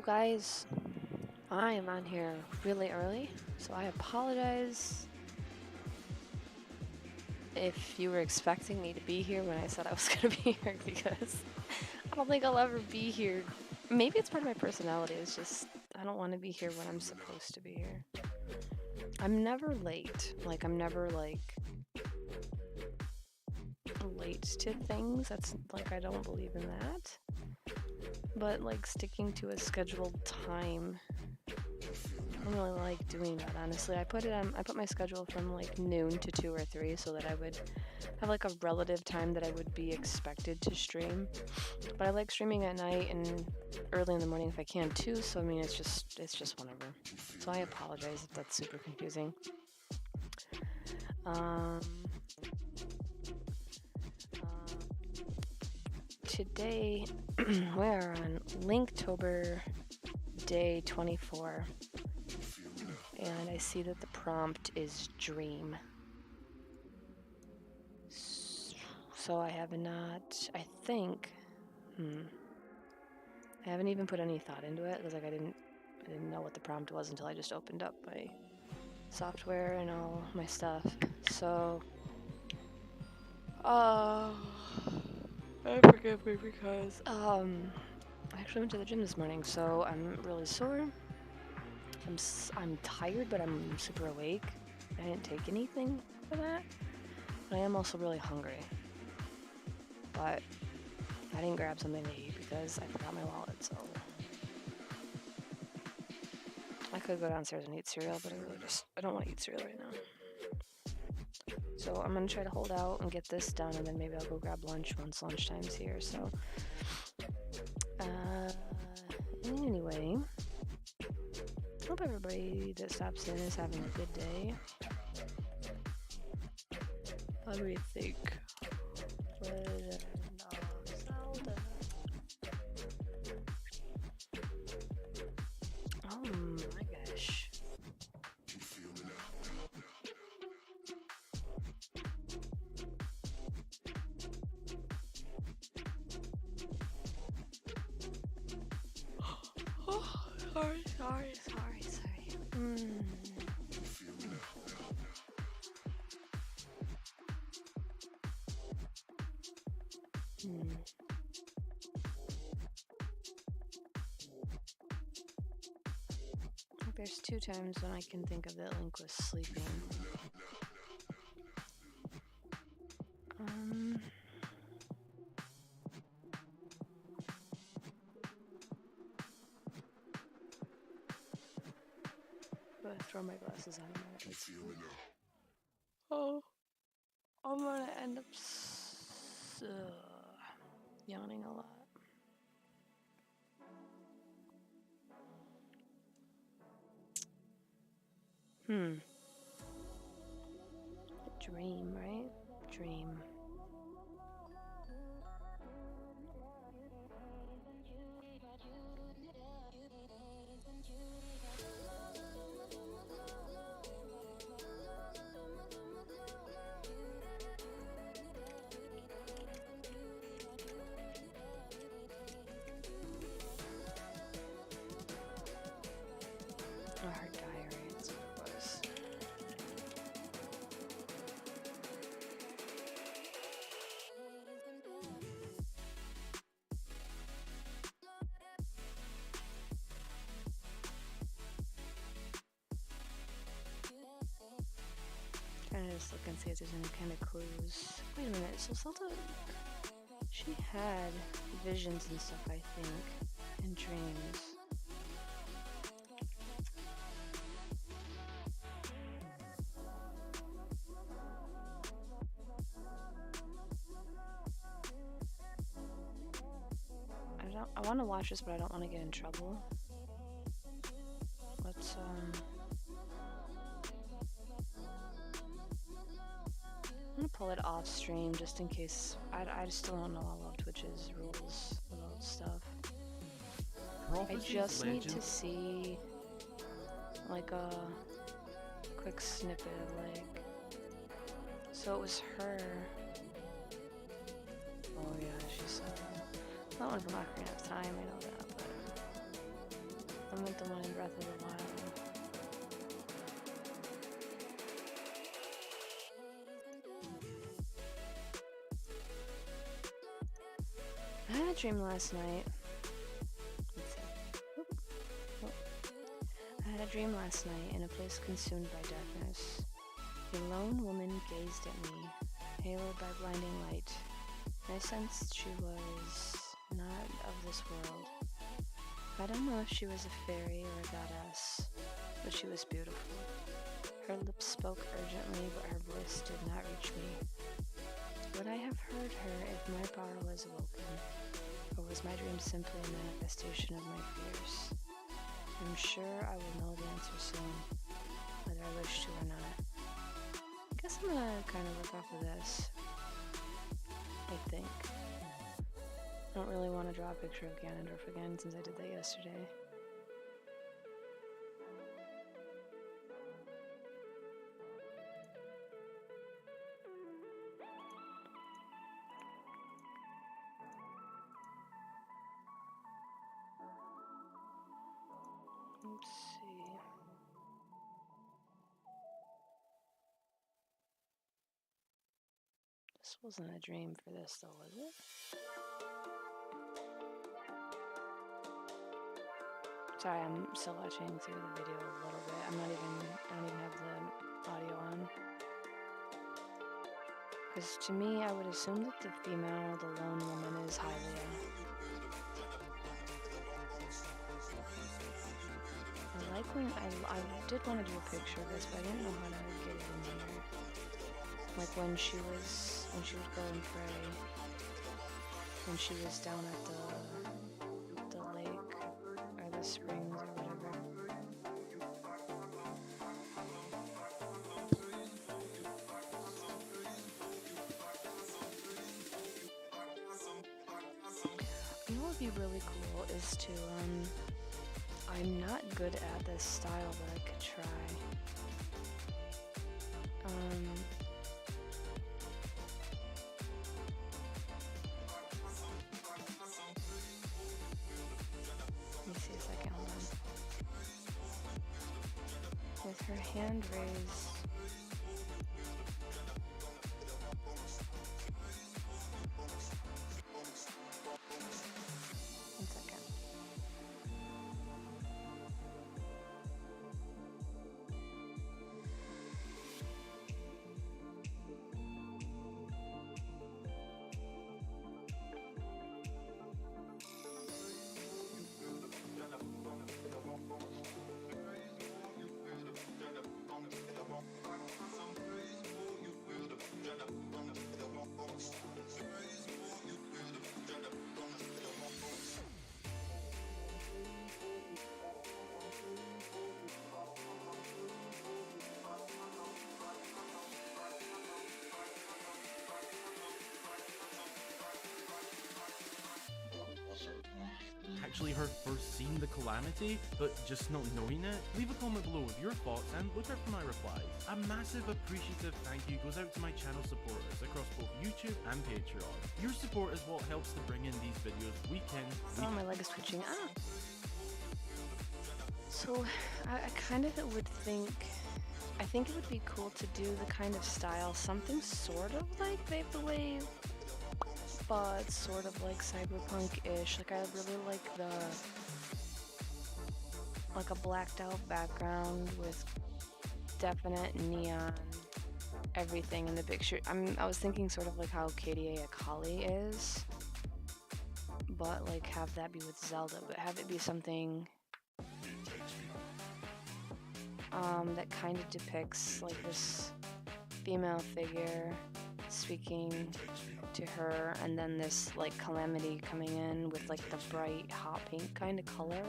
guys, I am on here really early, so I apologize if you were expecting me to be here when I said I was going to be here, because I don't think I'll ever be here. Maybe it's part of my personality, it's just I don't want to be here when I'm supposed to be here. I'm never late, I'm never late to things. That's I don't believe in that. But sticking to a scheduled time, I don't really like doing that, honestly. I put my schedule from noon to 2 or 3 so that I would have a relative time that I would be expected to stream. But I like streaming at night and early in the morning if I can too, so I mean it's just whenever. So I apologize if that's super confusing. Today we're on Linktober day 24, and I see that the prompt is dream. So I have not, I think, I haven't even put any thought into it because I didn't know what the prompt was until I just opened up my software and all my stuff. So, forgive me because I actually went to the gym this morning, so I'm really sore. I'm tired, but I'm super awake. I didn't take anything for that, but I am also really hungry. But I didn't grab something to eat because I forgot my wallet, so I could go downstairs and eat cereal, but I don't want to eat cereal right now. So I'm gonna try to hold out and get this done, and then maybe I'll go grab lunch once lunchtime's here. So, anyway, hope everybody that stops in is having a good day. What do you think? Zelda. Oh my gosh. Sorry. There's 2 times when I can think of that Link was sleeping. I'm gonna throw my glasses on a minute. Oh, I'm gonna end up yawning a lot. Dream, right? Dream. Her diary, that's what it was. Trying to just look and see if there's any kind of clues. Wait a minute, so Zelda, she had visions and stuff, I think, and dreams. I want to watch this, but I don't want to get in trouble. Let's, I'm gonna pull it off stream just in case. I still don't know all of Twitch's rules about stuff. I just need to see a quick snippet of so it was her. Oh yeah, she said that. Not one for not enough time, I know that, but I meant the one in Breath of the Wild. I had a dream last night. I had a dream last night in a place consumed by darkness. A lone woman gazed at me, haloed by blinding light. I sensed she was not of this world. I don't know if she was a fairy or a goddess, but she was beautiful. Her lips spoke urgently, but her voice did not reach me. Would I have heard her if my power was awoken, or was my dream simply a manifestation of my fears? I'm sure I will know the answer soon, whether I wish to or not. I guess I'm gonna kind of work off of this, I think. I don't really want to draw a picture of Ganondorf again since I did that yesterday. Let's see. This wasn't a dream for this though, was it? Sorry, I'm still watching through the video a little bit. I don't even have the audio on. Because to me, I would assume that the female, the lone woman, is Hylia. I like when I did want to do a picture of this, but I didn't know how to get it in here. Like when she would go and pray, when she was down at the lake or the springs or whatever. You know what would be really cool is to I'm not good at this style, but I could try. Let me see a second, hold on. With her hand raised. One second. Actually heard first seen the calamity, but just not knowing it? Leave a comment below with your thoughts and look out for my replies. A massive appreciative thank you goes out to my channel supporters across both YouTube and Patreon. Your support is what helps to bring in these videos week in, Oh, my leg is twitching. Ah! So, I kind of would think, I think it would be cool to do the kind of style, something sort of like Vaporwave, but sort of like cyberpunk-ish. Like I really like like a blacked out background with definite neon everything in the picture. I was thinking sort of like how KDA Akali is, but like have that be with Zelda, but have it be something that kind of depicts like this female figure speaking to her, and then this like calamity coming in with like the bright hot pink kind of color.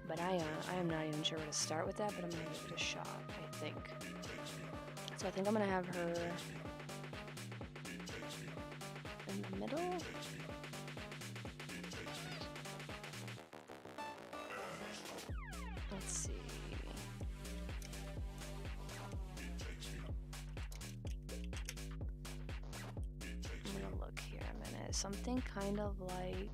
But I am not even sure where to start with that, but I'm gonna give it a shot, I think. So I think I'm gonna have her in the middle. Let's see. I'm gonna look here a minute. Something kind of like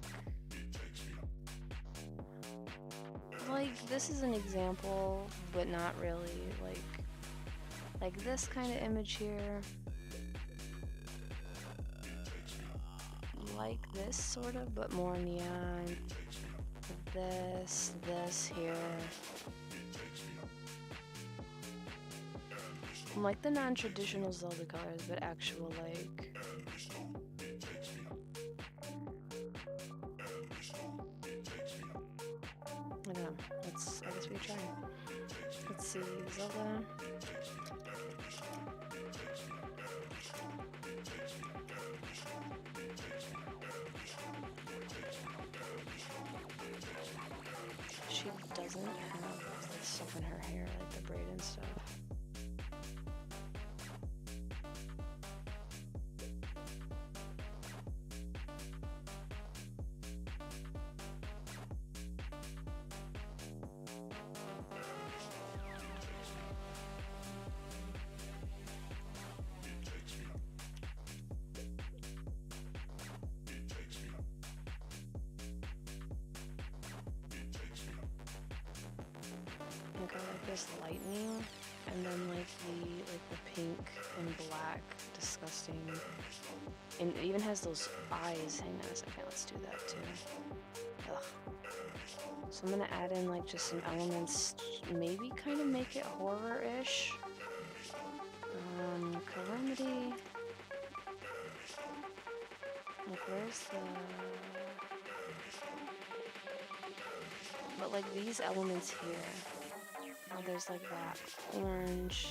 like, this is an example, but not really. Like this kind of image here. Like this, sort of, but more neon. This here. Like the non-traditional Zelda colors, but actual, like... I don't know. I guess we try. Let's see, Zelda. She doesn't have this stuff in her hair, like the braid and stuff. Like I like this lightning, and then like the pink and black, disgusting, and it even has those eyes. Hang on a second, let's do that too. Ugh. So I'm gonna add in like just some elements, maybe kind of make it horror-ish. Calamity. Like where's the? But like these elements here. Oh, there's like that orange,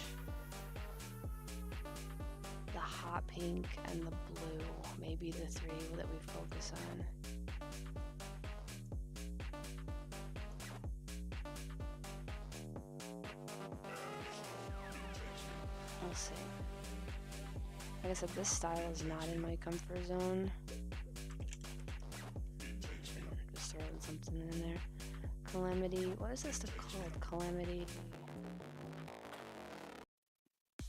the hot pink, and the blue. Maybe the three that we focus on. We'll see. Like I said, this style is not in my comfort zone. Just throwing something in there. Calamity. What is this stuff called? Calamity.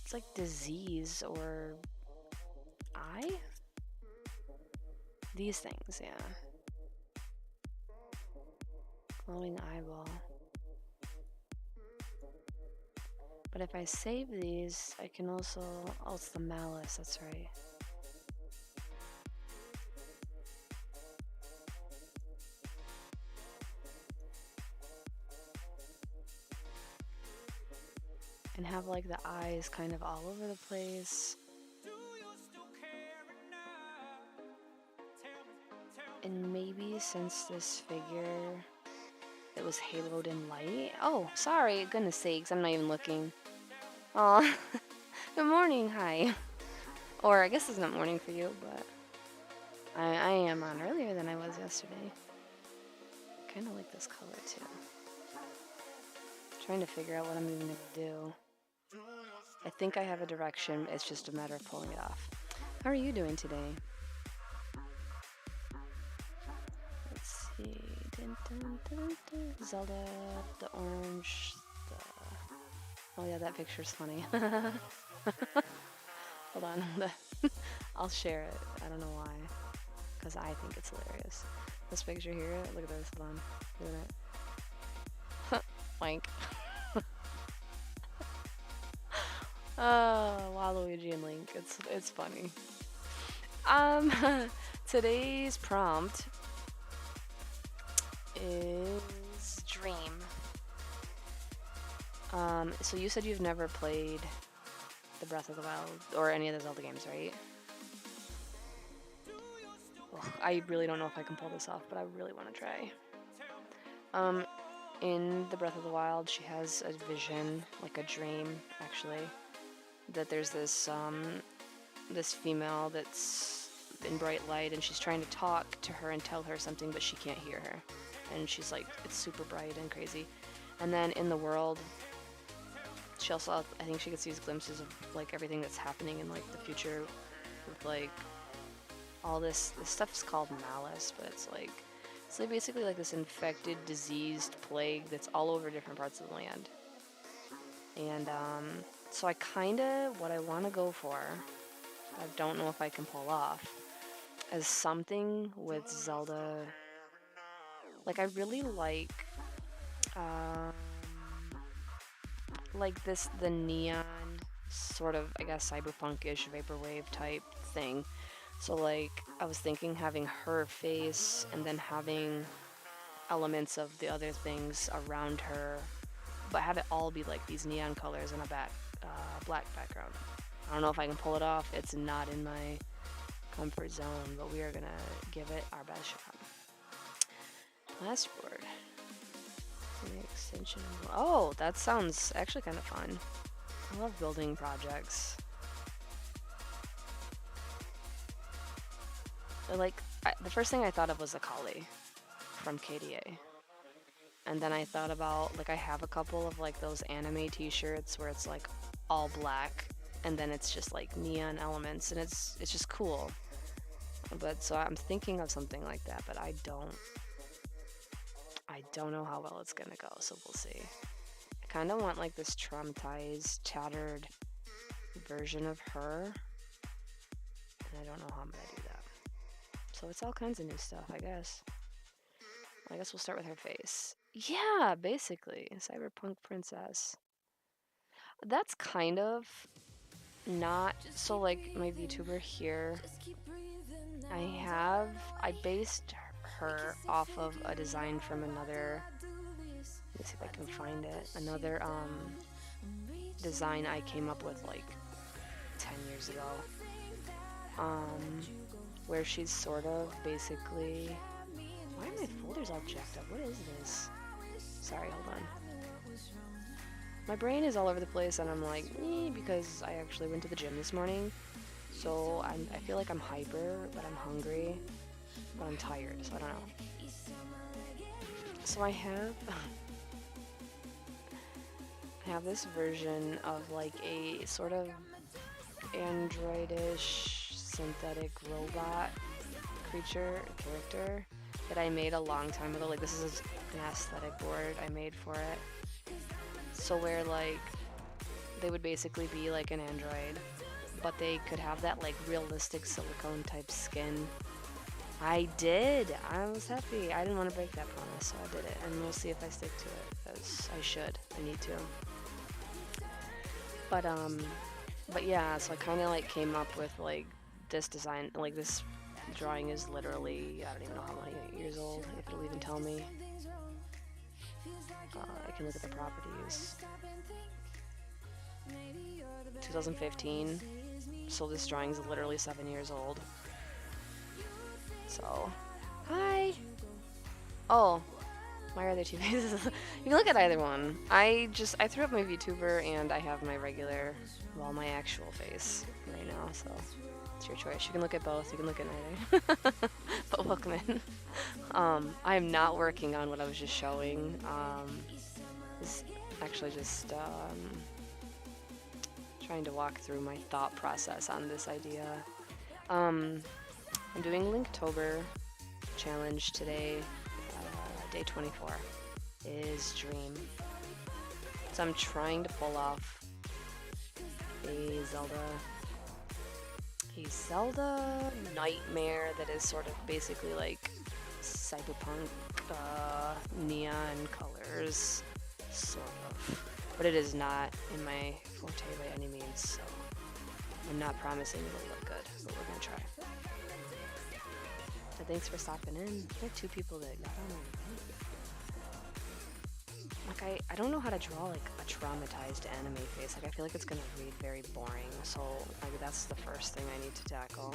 It's like disease or eye? These things, yeah. Glowing eyeball. But if I save these, I can also... Oh, it's the malice, that's right. And have like the eyes kind of all over the place. And maybe since this figure, it was haloed in light. Oh, sorry, goodness sakes, I'm not even looking. Aw, good morning, hi. Or I guess it's not morning for you, but I am on earlier than I was yesterday. Kind of like this color too. Trying to figure out what I'm even gonna do. I think I have a direction, it's just a matter of pulling it off. How are you doing today? Let's see. Dun, dun, dun, dun. Zelda, the orange, oh yeah, that picture's funny. Hold on. I'll share it. I don't know why. Because I think it's hilarious. This picture here, look at this. Hold on. Look at it. Wank. Waluigi and Link. It's funny. Today's prompt is dream. So you said you've never played the Breath of the Wild or any of the Zelda games, right? Ugh, I really don't know if I can pull this off, but I really want to try. In the Breath of the Wild, she has a vision, like a dream, actually, that there's this this female that's in bright light, and she's trying to talk to her and tell her something, but she can't hear her, and she's like, it's super bright and crazy. And then in the world, she also, I think she gets these glimpses of like everything that's happening in like the future with like all this stuff's called malice, but it's like basically like this infected, diseased plague that's all over different parts of the land. And so I kinda, what I want to go for, I don't know if I can pull off, is something with Zelda. Like I really like um, like the neon sort of, I guess, cyberpunk-ish vaporwave type thing. So like I was thinking having her face and then having elements of the other things around her, but have it all be like these neon colors in a black background. I don't know if I can pull it off. It's not in my comfort zone, but we are gonna give it our best shot. Plasterboard. Extension. Oh, that sounds actually kind of fun. I love building projects. Like, the first thing I thought of was a Kali from KDA. And then I thought about, like, I have a couple of, like, those anime t-shirts where it's, like, all black, and then it's just, like, neon elements, and it's just cool. But, so I'm thinking of something like that, but I don't know how well it's gonna go, so we'll see. I kind of want, like, this traumatized, tattered version of her, and I don't know how I'm gonna do that. So it's all kinds of new stuff, I guess. I guess we'll start with her face. Yeah, basically, cyberpunk princess. That's kind of not so like my VTuber here. I based her off of a design from another. Let me see if I can find it. Another design I came up with like 10 years ago. Where she's sort of basically. Why are my folders all jacked up? What is this? Sorry, hold on. My brain is all over the place, and I'm like, because I actually went to the gym this morning, so I feel like I'm hyper, but I'm hungry, but I'm tired, so I don't know. So I have this version of like a sort of androidish synthetic robot character that I made a long time ago. Like, this is an aesthetic board I made for it. So where like they would basically be like an android, but they could have that like realistic silicone type skin. I did. I was happy. I didn't want to break that promise, so I did it, and we'll see if I stick to it, because I should. I need to. But yeah, so I kind of like came up with like this design, like this drawing is literally, I don't even know how many years old, if it'll even tell me. I can look at the properties. 2015. So this drawing is literally 7 years old. So, hi! Oh, why are there two faces? You can look at either one. I threw up my VTuber and I have my regular, well, my actual face right now, so it's your choice. You can look at both, you can look at neither. But welcome in. I am not working on what I was just showing. It's actually just trying to walk through my thought process on this idea. I'm doing Linktober challenge today. Day 24 is Dream. So I'm trying to pull off a Zelda nightmare that is sort of basically like cyberpunk neon colors, sort of. But it is not in my forte by any means, so I'm not promising it'll look good, but we're gonna try. So thanks for stopping in. We had 2 people that got on. Like, I don't know how to draw like a traumatized anime face. Like, I feel like it's gonna read very boring, so like that's the first thing I need to tackle.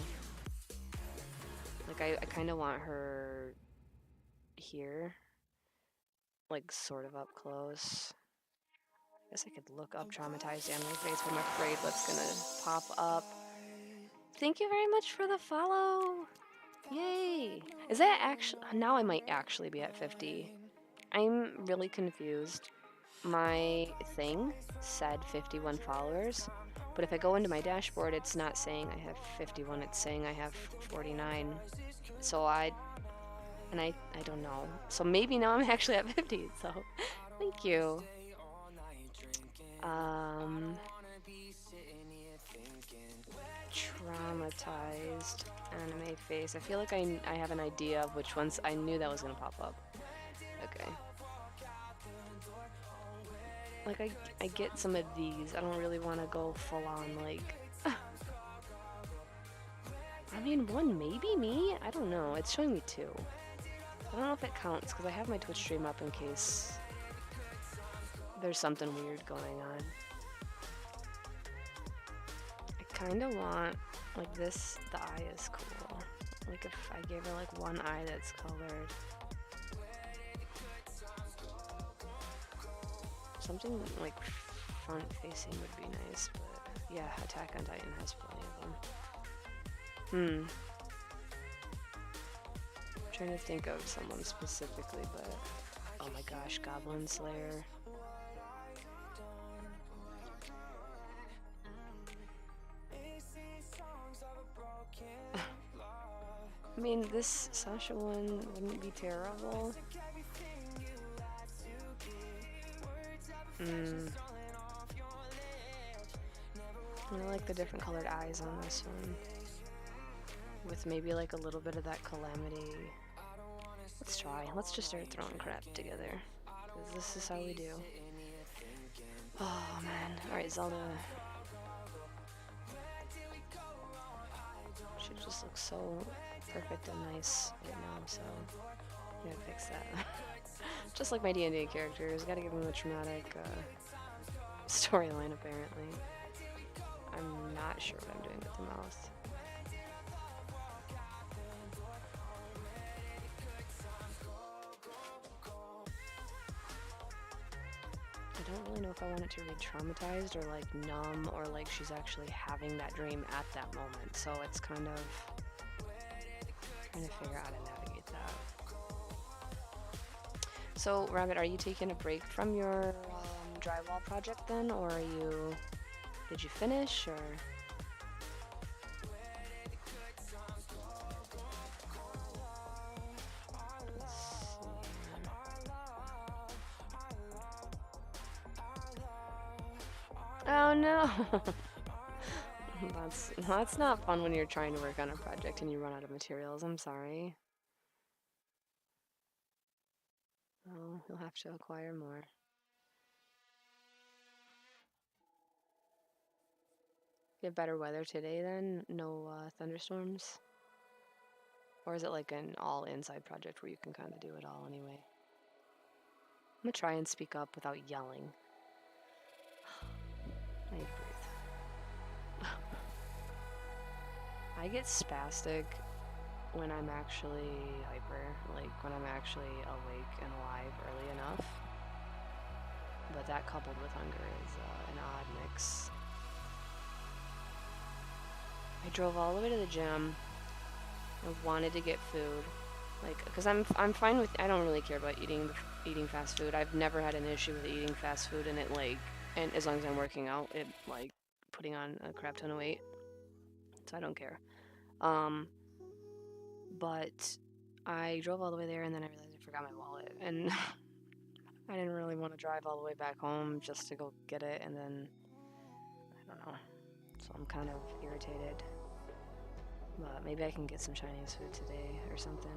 Like, I kind of want her here, like sort of up close. I guess I could look up traumatized anime face, but I'm afraid what's gonna pop up. Thank you very much for the follow! Yay! Is that actually... Now I might actually be at 50. I'm really confused. My thing said 51 followers, but if I go into my dashboard, it's not saying I have 51, it's saying I have 49. So I don't know. So maybe now I'm actually at 50, so thank you. Traumatized anime face. I feel like I have an idea of which ones. I knew that was gonna pop up. Okay. Like, I get some of these. I don't really want to go full on, like... I mean, one maybe me? I don't know. It's showing me two. I don't know if it counts, because I have my Twitch stream up in case there's something weird going on. I kind of want, like, this, the eye is cool. Like, if I gave her, like, one eye that's colored. Something, like, front-facing would be nice, but yeah, Attack on Titan has plenty of them. I'm trying to think of someone specifically, but oh my gosh, Goblin Slayer. I mean, this Sasha one wouldn't be terrible. I like the different colored eyes on this one. With maybe like a little bit of that Calamity. Let's try. Let's just start throwing crap together. Because this is how we do. Oh man. Alright, Zelda. She just looks so perfect and nice right now, so I'm gonna fix that. Just like my D&D characters, gotta give them a traumatic storyline apparently. I'm not sure what I'm doing with the mouth. I don't really know if I want it to read traumatized or like numb or like she's actually having that dream at that moment. So it's kind of trying to figure out how to navigate that. So Rabbit, are you taking a break from your drywall project then, or are you? Did you finish or? Oh no! That's not fun when you're trying to work on a project and you run out of materials. I'm sorry. Oh, you'll have to acquire more. You have better weather today then? No thunderstorms? Or is it like an all inside project where you can kind of do it all anyway? I'm gonna try and speak up without yelling. I need to breathe. I get spastic when I'm actually hyper, like when I'm actually awake and alive early enough. But that coupled with hunger is an odd mix. I drove all the way to the gym. I wanted to get food, like, cause I'm fine with. I don't really care about eating fast food. I've never had an issue with eating fast food, and it like, and as long as I'm working out, it like putting on a crap ton of weight. So I don't care. But I drove all the way there, and then I realized I forgot my wallet, and I didn't really want to drive all the way back home just to go get it, and then I don't know. So I'm kind of irritated. But maybe I can get some Chinese food today or something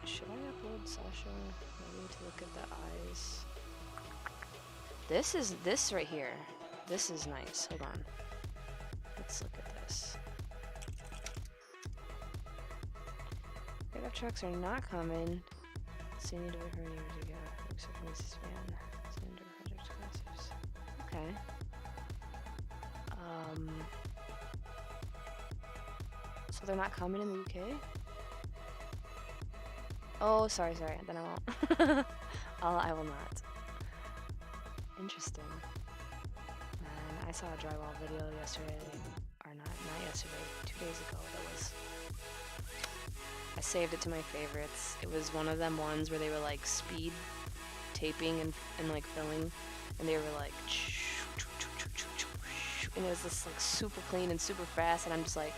if... Should I upload Sasha? Maybe to look at the eyes. This right here. This is nice. Hold on. Let's look at this. Pickup trucks are not coming. So you need to wait for years ago. Except for Mrs. Van. Cylinder project classes. Okay. So they're not coming in the UK? Oh, sorry. Then I won't. I will not. Interesting. Man, I saw a drywall video yesterday, or not yesterday, 2 days ago. I saved it to my favorites. It was one of them ones where they were like speed taping and like filling, and they were like, and it was this like super clean and super fast, and I'm just like,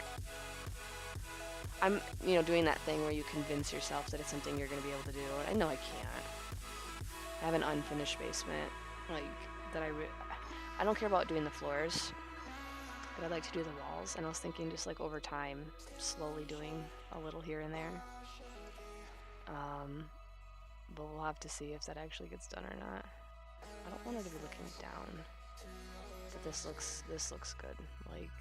I'm, doing that thing where you convince yourself that it's something you're going to be able to do. And I know I can't. I have an unfinished basement, like, that I don't care about doing the floors, but I like to do the walls. And I was thinking just, like, over time, slowly doing a little here and there. but we'll have to see if that actually gets done or not. I don't want her to be looking down. But this looks good. Like,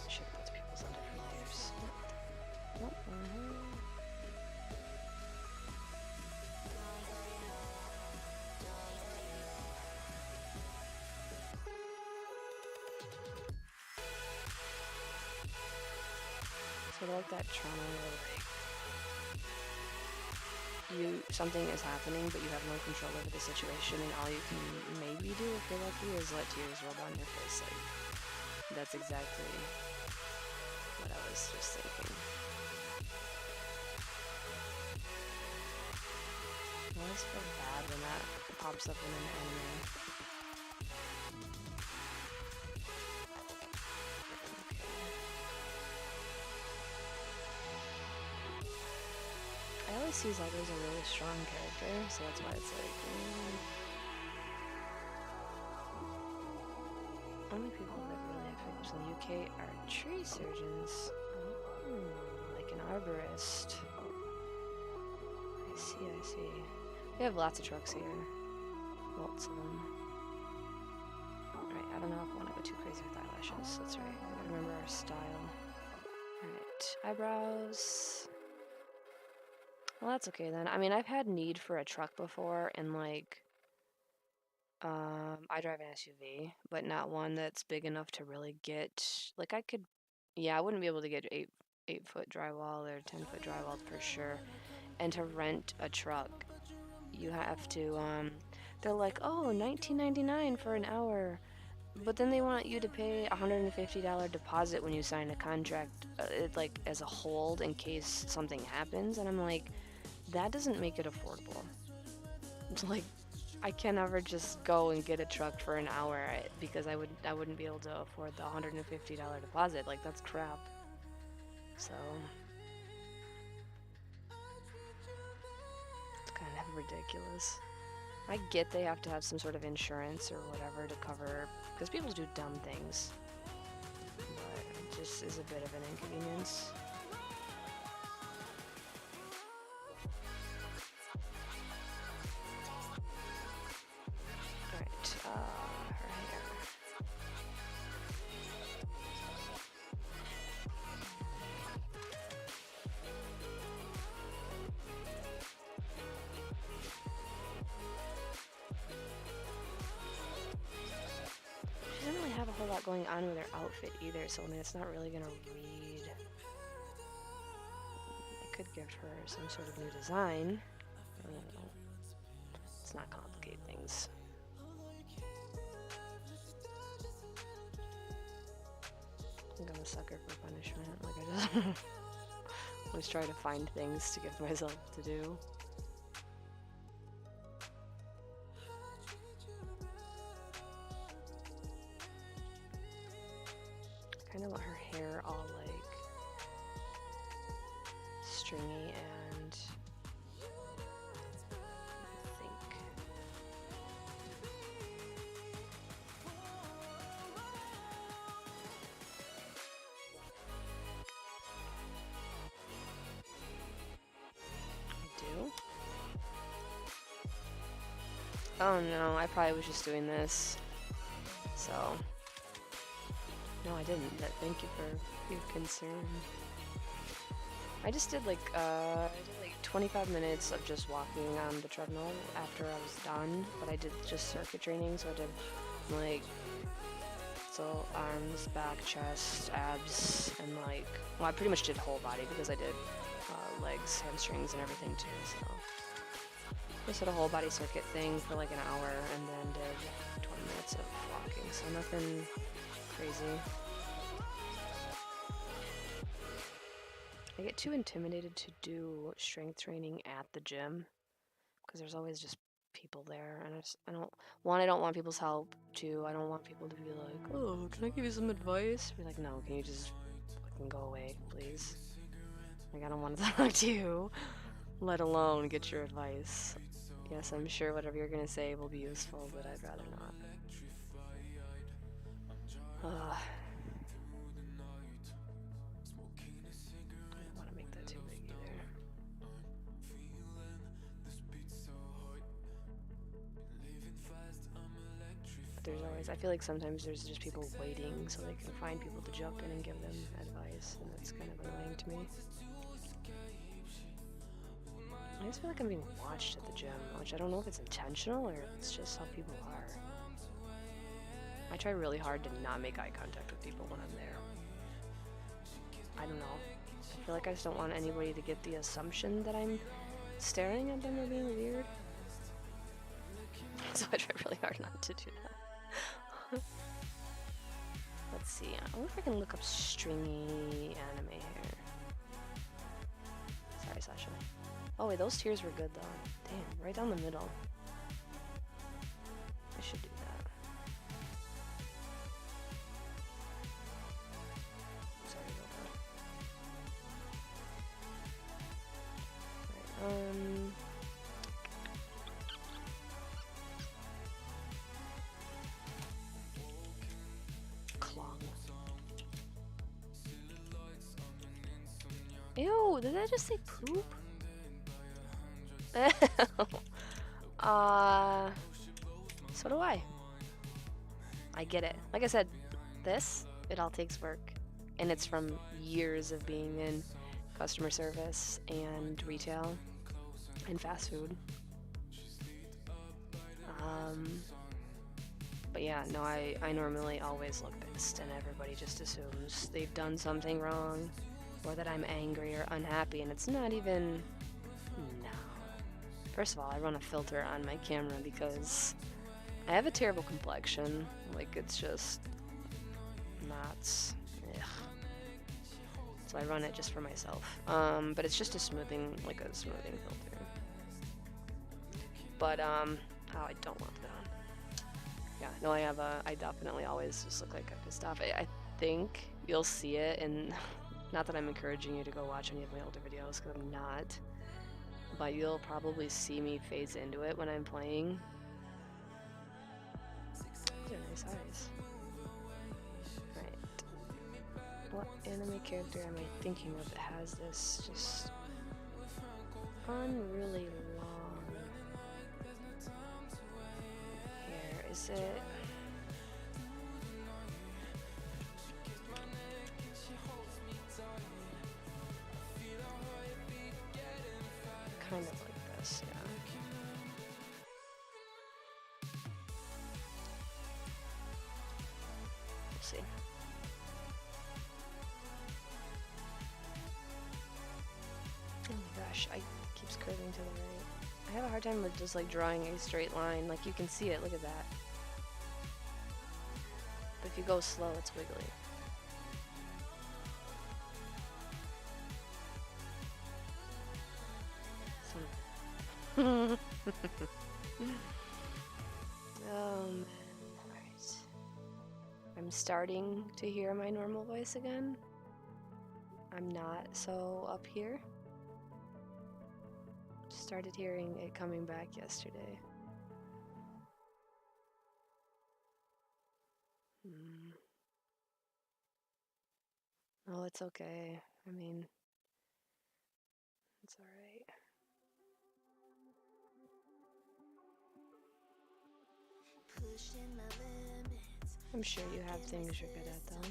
shit puts people's on different layers. What the hell? Sort of like that trauma where like something is happening, but you have no control over the situation, and all you can maybe do if you're lucky is let tears roll down your face. Like, that's exactly what I was just thinking. I always feel bad when that pops up in an anime. I always see Zelda's a really strong character, so that's why it's like... Only people that really have fingers in the UK are tree surgeons. Like an arborist. I see. We have lots of trucks here. Lots of them. Alright, I don't know if I want to go too crazy with eyelashes. That's right. I gotta remember our style. Alright, eyebrows. Well, that's okay then. I mean, I've had need for a truck before, and like, I drive an SUV, but not one that's big enough to really get, like, I wouldn't be able to get 8-foot drywall or 10-foot drywall for sure. And to rent a truck, you have to, they're like, oh, $19.99 for an hour. But then they want you to pay a $150 deposit when you sign a contract, like, as a hold in case something happens. And I'm like, that doesn't make it affordable. It's like, I can never just go and get a truck for an hour because I wouldn't be able to afford the $150 deposit. Like, that's crap. So it's kind of ridiculous. I get they have to have some sort of insurance or whatever to cover, because people do dumb things, but it just is a bit of an inconvenience. Alright, her hair. She doesn't really have a whole lot going on with her outfit either, so I mean, it's not really gonna read. I could give her some sort of new design. I don't know. Let's not complicate things. I think I'm a sucker for punishment. Like, I just always try to find things to give myself to do. I kind of want her hair all like stringy and I think I do. Oh no, I probably was just doing this. So no, I didn't. Thank you for your concern. I just did like 25 minutes of just walking on the treadmill after I was done, but I did just circuit training, so I did like arms, back, chest, abs, and like, well, I pretty much did whole body because I did legs, hamstrings, and everything too. So just did a whole body circuit thing for like an hour, and then did 20 minutes of walking. So nothing crazy. I get too intimidated to do strength training at the gym because there's always just people there, and I don't want people's help. Two, I don't want people to be like, oh, can I give you some advice? Be like, no, can you just fucking go away, please? Like, I don't want to talk to you, let alone get your advice. Yes, I'm sure whatever you're gonna say will be useful, but I'd rather not. I don't want to make that too big either. advice. I feel like sometimes there's just people waiting so they can find people to jump in and give them advice, and that's kind of annoying to me. I just feel like I'm being watched at the gym, which I don't know if it's intentional or if it's just how people are. I try really hard to not make eye contact with people when I'm there. I don't know. I feel like I just don't want anybody to get the assumption that I'm staring at them or being weird. So I try really hard not to do that. Let's see. I wonder if I can look up stringy anime hair. Sorry, Sasha. Oh wait, those tears were good though. Damn, right down the middle. I should do that. Sorry about that. Right, Clong. Ew, did I just say poop? So do I. I get it. Like I said, it all takes work. And it's from years of being in customer service and retail and fast food. But yeah, no, I normally always look pissed and everybody just assumes they've done something wrong or that I'm angry or unhappy, and it's not even... No. First of all, I run a filter on my camera because I have a terrible complexion. Like, it's just not... Ugh. So I run it just for myself. But it's just a smoothing filter. But, oh, I don't want that on. Yeah, no, I definitely always just look like I'm pissed off. I think you'll see it, and not that I'm encouraging you to go watch any of my older videos, because I'm not. But you'll probably see me phase into it when I'm playing. These are nice eyes. Right. What anime character am I thinking of that has this just unreally long hair? Is it... kind of like this, yeah. We'll see. Oh my gosh, I keeps curving to the right. I have a hard time with just like drawing a straight line. Like you can see it, look at that. But if you go slow, it's wiggly. Oh man, alright. I'm starting to hear my normal voice again. I'm not so up here. Started hearing it coming back yesterday. Oh, it's okay. I mean, it's alright. I'm sure you have things you're good at, though.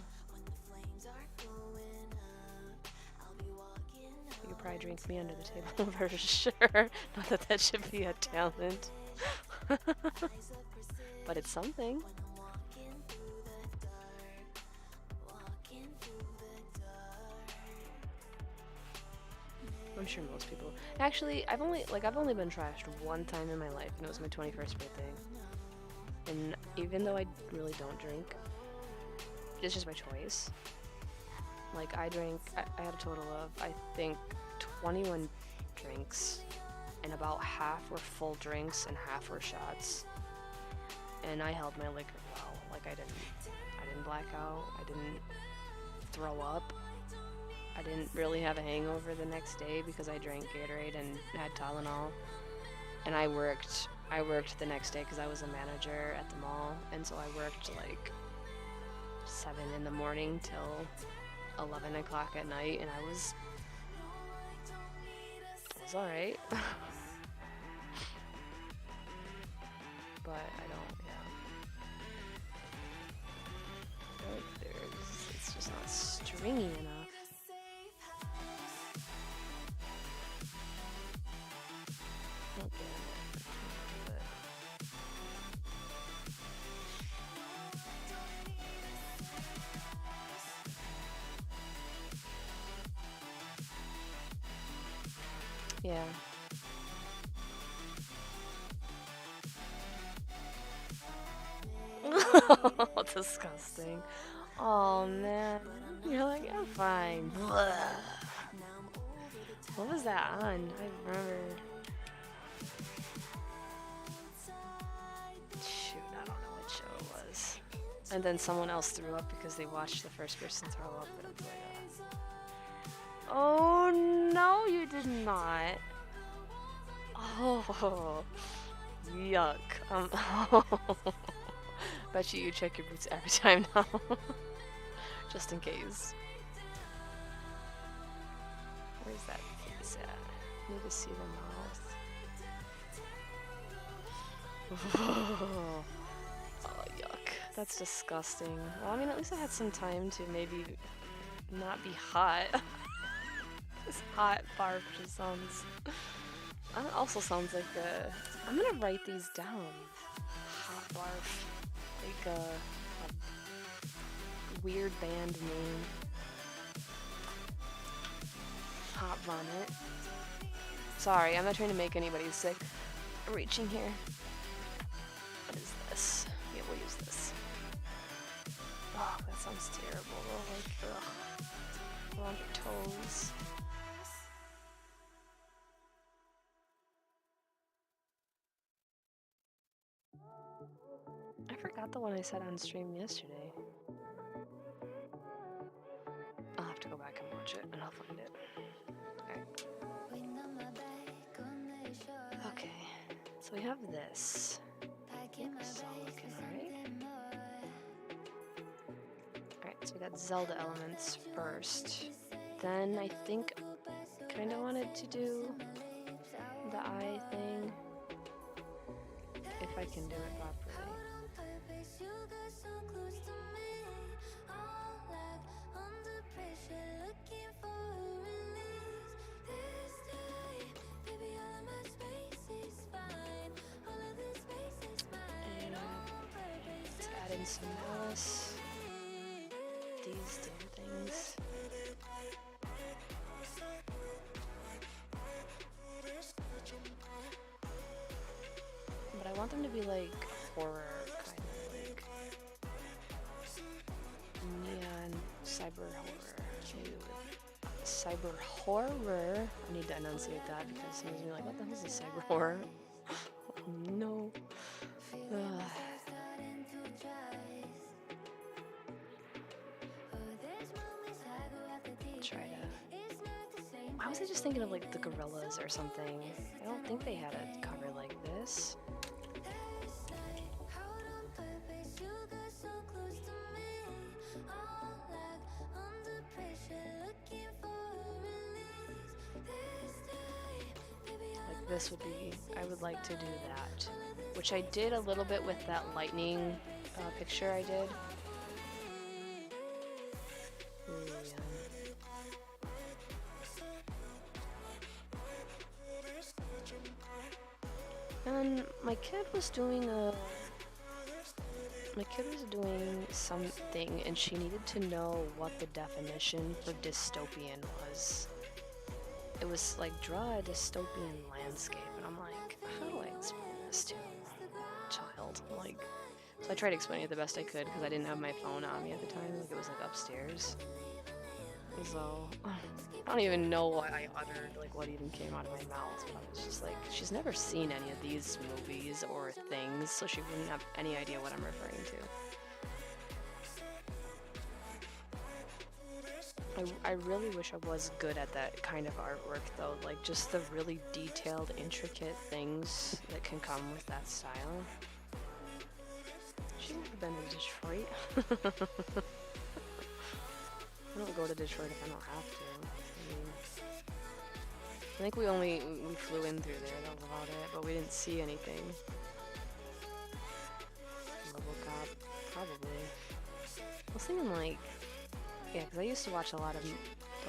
You could probably drink me under the table for sure. Not that that should be a talent. But it's something. I'm sure most people... Actually, I've only been trashed one time in my life, and it was my 21st birthday. And even though I really don't drink, it's just my choice. Like, I had a total of, I think, 21 drinks, and about half were full drinks and half were shots. And I held my liquor well. Like, I didn't black out, I didn't throw up. I didn't really have a hangover the next day because I drank Gatorade and had Tylenol. And I worked the next day because I was a manager at the mall, and so I worked like 7 in the morning till 11 o'clock at night, and it was alright. But I don't, yeah. stringy enough. Don't get it. But yeah. Disgusting. Oh man. You're like, I'm fine. Blah. What was that on? I remember. Shoot, I don't know what show it was. And then someone else threw up because they watched the first person throw up, and it's like, oh no, you did not. Oh, yuck. Bet you check your boots every time now. Just in case. Where's that face at? Need to see the mouth. Oh, yuck. That's disgusting. Well, I mean, at least I had some time to maybe not be hot. This hot barf just sounds... That also sounds like a... I'm gonna write these down. Hot barf. Like a weird band name. Hot vomit. Sorry, I'm not trying to make anybody sick. I'm reaching here. What is this? Yeah, we'll use this. Oh, that sounds terrible. Like, ugh. On your toes. I forgot the one I said on stream yesterday. I'll have to go back and watch it, and I'll find it. Alright. Okay, so we have this. This is all looking alright. Alright, so we got Zelda elements first. Then I think I kinda wanted to do the eye thing. If I can do it properly. And some else. These damn things. But I want them to be like horror, kind of like neon cyber horror. Maybe with cyber horror. I need to enunciate that because somebody's gonna be like, what the hell is a cyber horror? Oh, no. Try to... Why was I just thinking of like the Gorillas or something? I don't think they had a cover like this. Like this would be... I would like to do that. Which I did a little bit with that lightning picture I did. And my kid was doing something, and she needed to know what the definition for dystopian was. It was like, draw a dystopian landscape, and I'm like, how do I explain this to a child? Like, so I tried explaining it the best I could because I didn't have my phone on me at the time. Like, it was like upstairs. So I don't even know what I uttered, like what even came out of my mouth, but I was just like, she's never seen any of these movies or things, so she wouldn't have any idea what I'm referring to. I really wish I was good at that kind of artwork though, like just the really detailed, intricate things that can come with that style. She's never been to Detroit. I don't go to Detroit if I don't have to. I mean, I think we flew in through there, that was about it, but we didn't see anything. Level cop, probably. I was thinking like Yeah, because I used to watch a lot of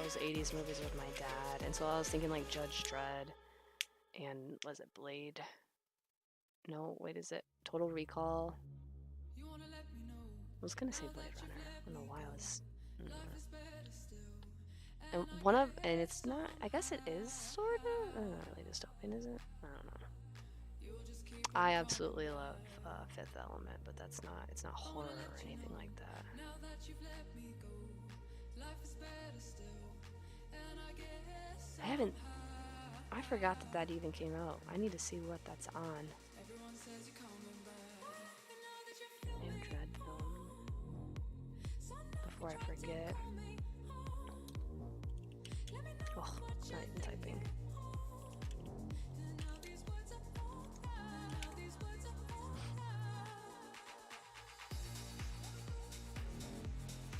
those 80s movies with my dad, and so I was thinking like Judge Dredd and was it Blade? No, wait, is it Total Recall? I was gonna say Blade Runner. I don't know why I was. And and it's not. I guess it is sort of. Not really dystopian, is it? I don't know. I absolutely love Fifth Element, but that's not. It's not horror or anything like that. I haven't. I forgot that even came out. I need to see what that's on. New Dread film. Before I forget. Oh, it's not even typing.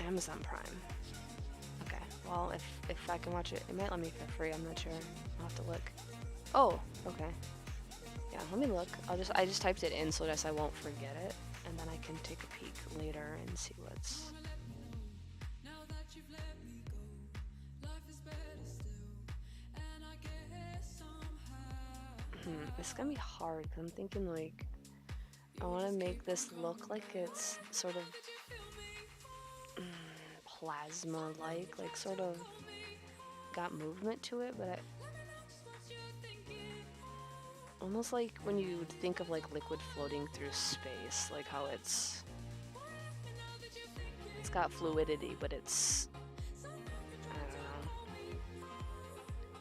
Amazon Prime. Okay, well, if I can watch it, it might let me for free. I'm not sure. I'll have to look. Oh, okay. Yeah, let me look. I just typed it in so that I won't forget it, and then I can take a peek later and see what's. It's gonna be hard because I'm thinking like I want to make this look like it's sort of plasma-like, like sort of got movement to it, but almost like when you think of like liquid floating through space, like how it's got fluidity, but it's, I don't know.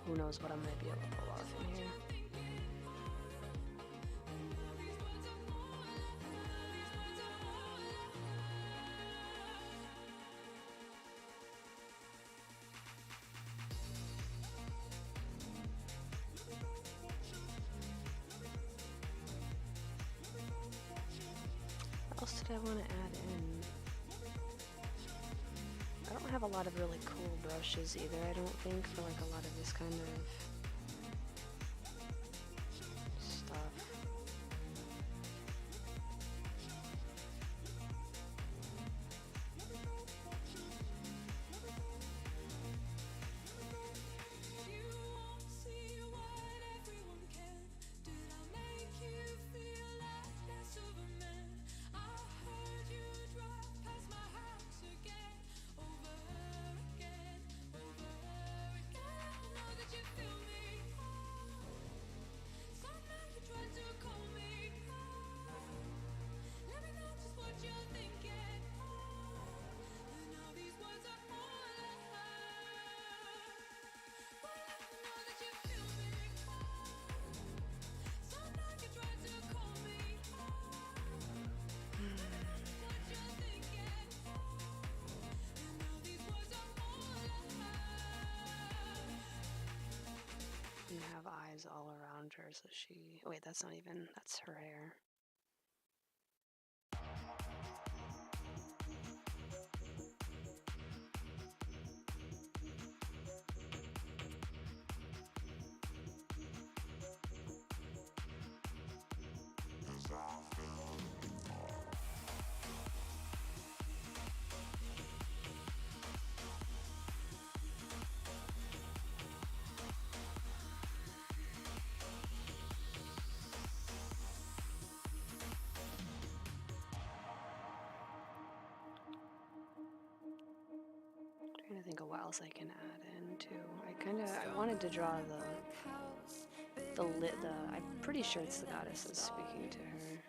Who knows what I'm gonna be able to pull off in here. What else did I want to add in? I don't have a lot of really cool brushes either, I don't think, for like a lot of this kind of stuff. You have eyes all around her, so she... Wait, that's not even... That's her hair. Trying to think of what else I can add in too. I wanted to draw I'm pretty sure it's the goddesses speaking to her.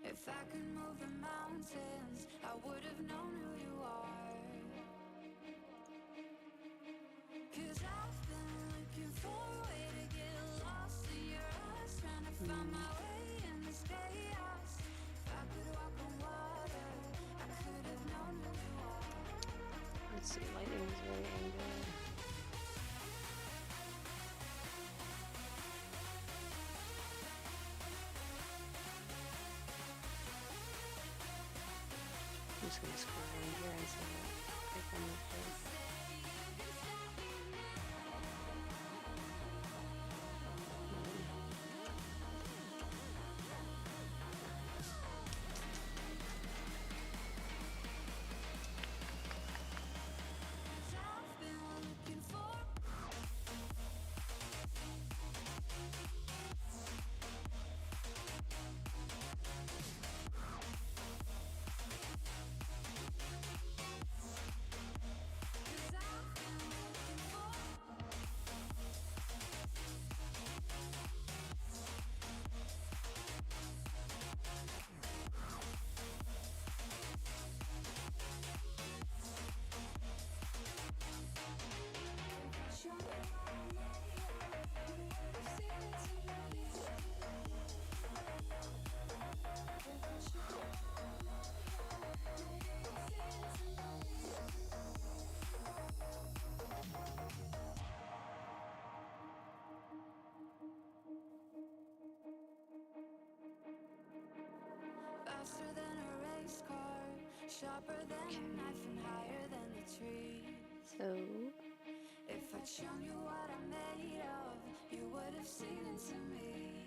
If I could move the mountains, I would have known who you are. 'Cause I've been looking for a way to get lost in your eyes, trying to find my way in this chaos. If I could walk on water, I could have known who you are. Let's see, lightning is very angry. I'm just gonna scroll in here and see what I can make. sharper than a knife and higher than the trees. So If I'd shown you what I'm made of, you would have seen into me.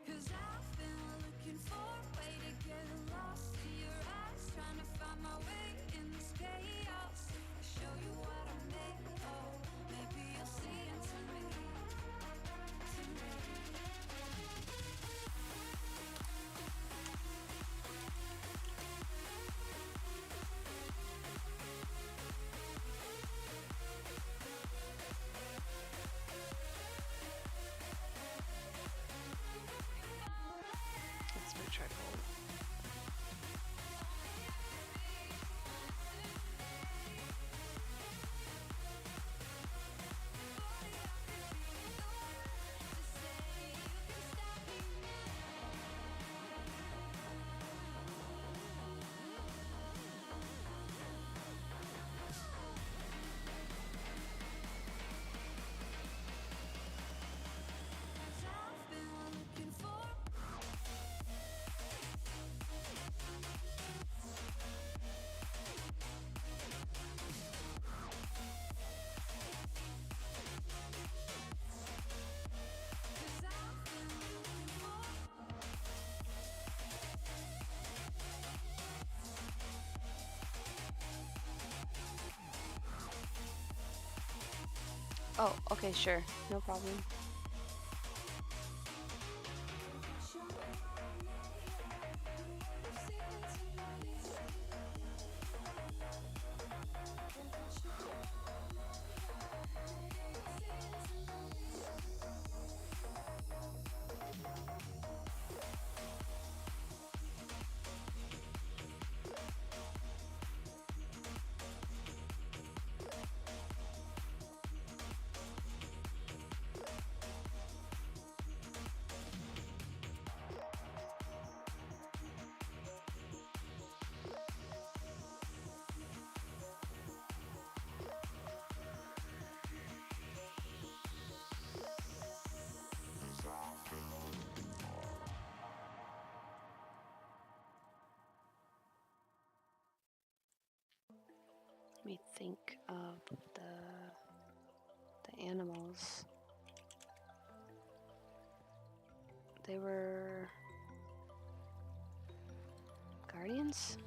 'Cause I've been looking for a way to get lost in your eyes, trying to find my way in this chaos. If I show you what I'm made of, maybe you'll see into me. that's my trifold. I've been looking for. Oh, okay, sure, no problem. Let me think of the animals. They were guardians?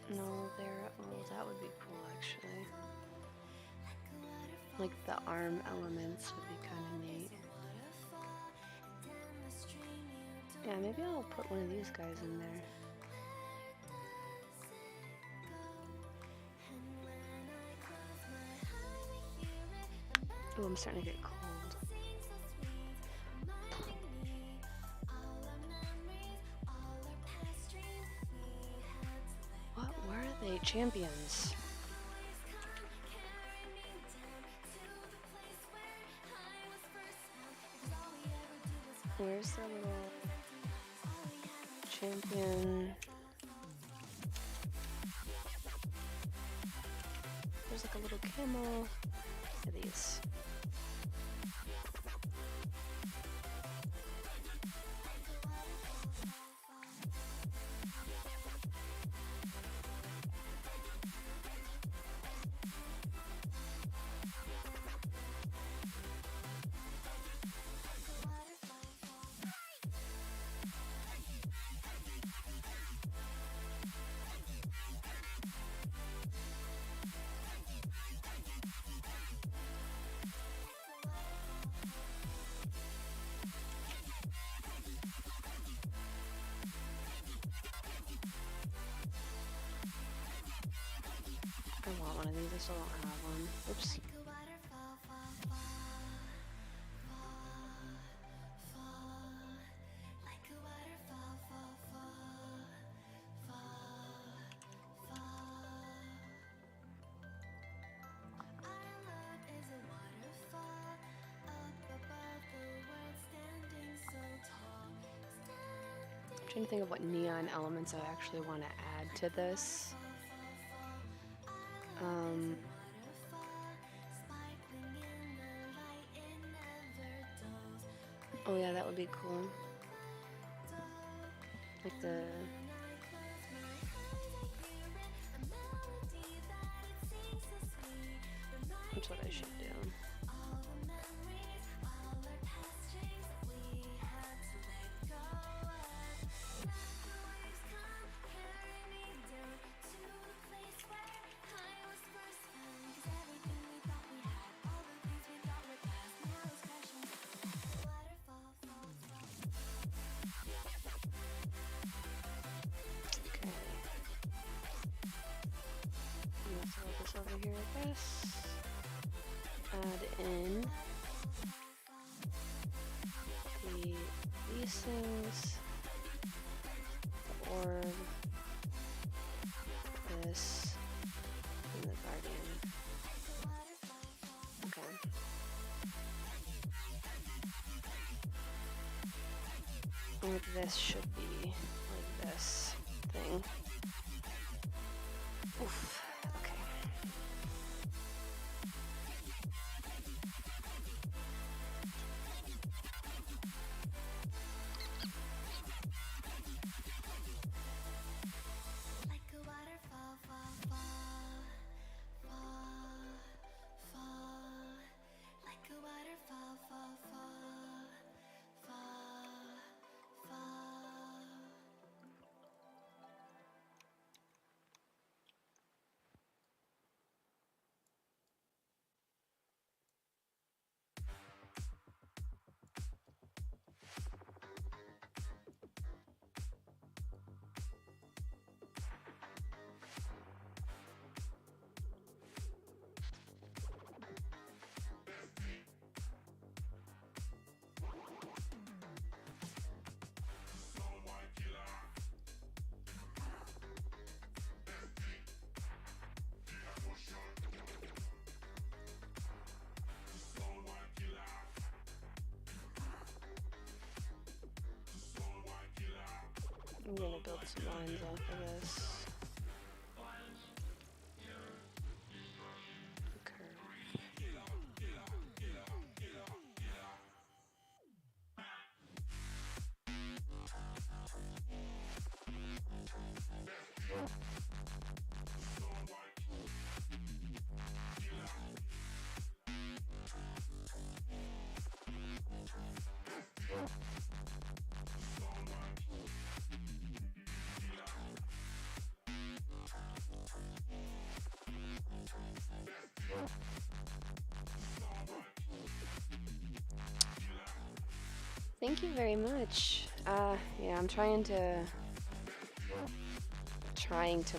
No, they're, oh, that would be cool actually. Like the arm elements would be kind of neat. Yeah, maybe I'll put one of these guys in there. Oh, I'm starting to get cold. What were they? Champions. Where's the little champion? There's like a little camel. Look at these. I want one of these, I still don't have one. Oops. I'm trying to think of what neon elements I actually want to add to this. Oh yeah, that would be cool. Like the... That's what I should do. Okay. Let's throw this over here, I guess. Add in these things, the orb, this, and the guardian. Okay. Like this should be like this thing. Oof. Okay. Like a waterfall, fall, fall, fall, fall. Like a waterfall, fall, fall, fall, fall. I'm gonna build some lines off of this. Curve. Thank you very much. Yeah, I'm trying to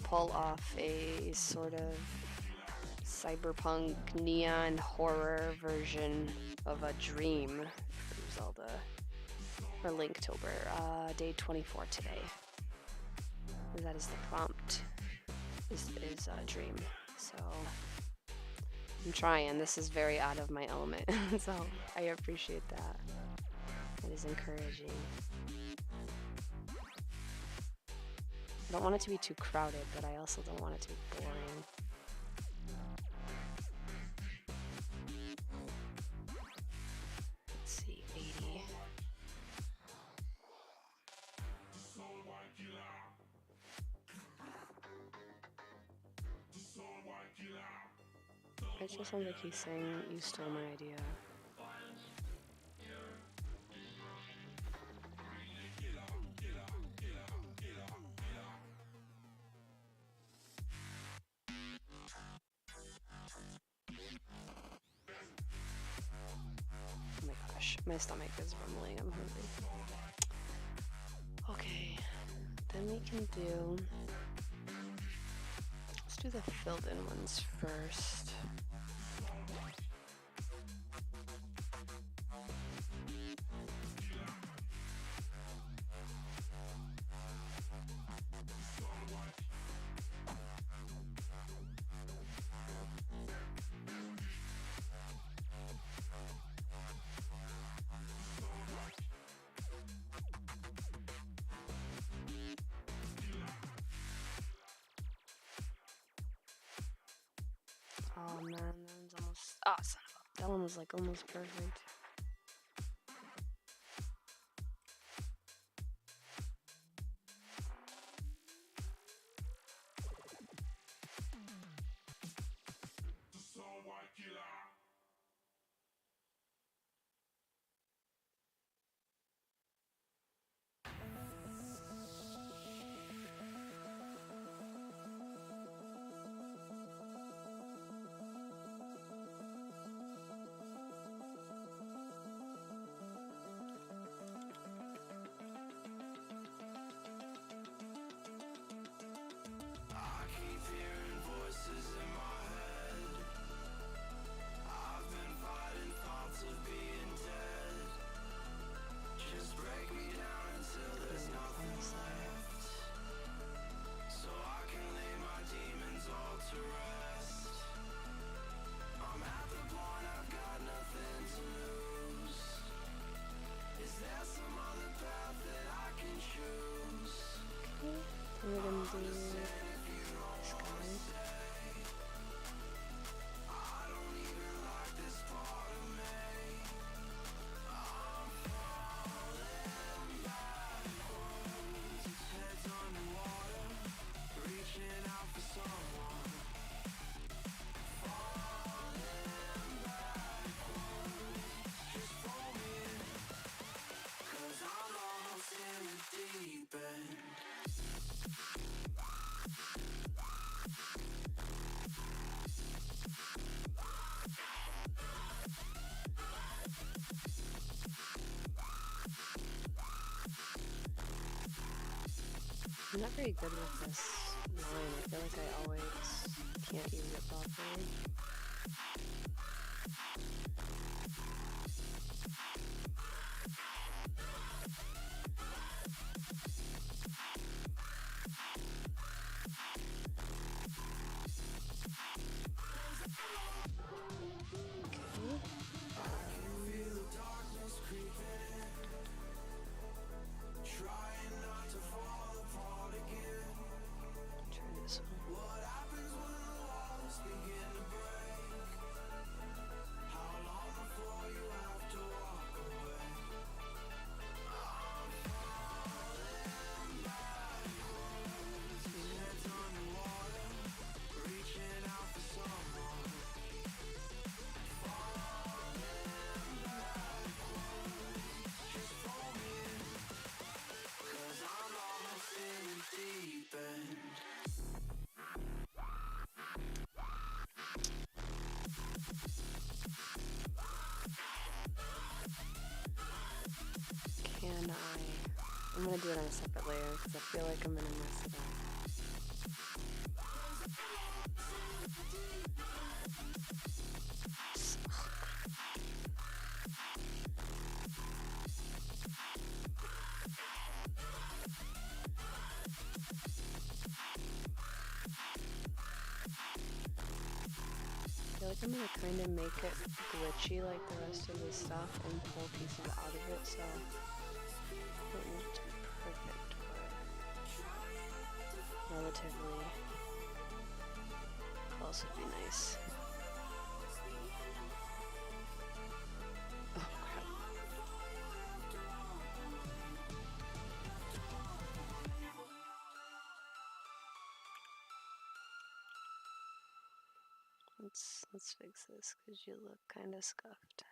pull off a sort of cyberpunk neon horror version of a dream from Zelda for Linktober. Day 24 today. That is the prompt. Is a dream. So I'm trying. This is very out of my element, so I appreciate that. That is encouraging. I don't want it to be too crowded, but I also don't want it to be boring. Let's see, 80. It just sounds like he's saying, "You stole my idea." Oh my gosh, my stomach is rumbling. I'm hungry. Okay, then we can do. Let's do the filled-in ones first. Oh man, that one's almost. Ah, son of a. That one was like almost perfect. I'm not very good with this line. I feel like I always can't use it properly. Try this one. Can I? I'm gonna do it on a separate layer because I feel like I'm gonna mess it up. I feel like I'm gonna kind of make it glitchy like the rest of the stuff and pull pieces out of it, so it won't be perfect, but relatively close would be nice. Oh crap. Let's fix this because you look kind of scuffed.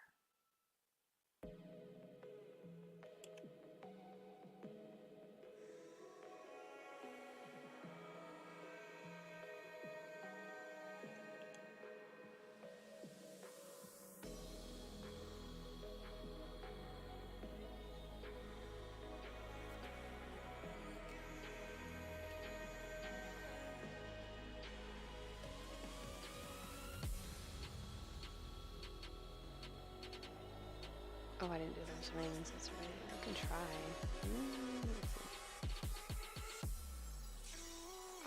Oh, I didn't do those wings, that's right. I can try.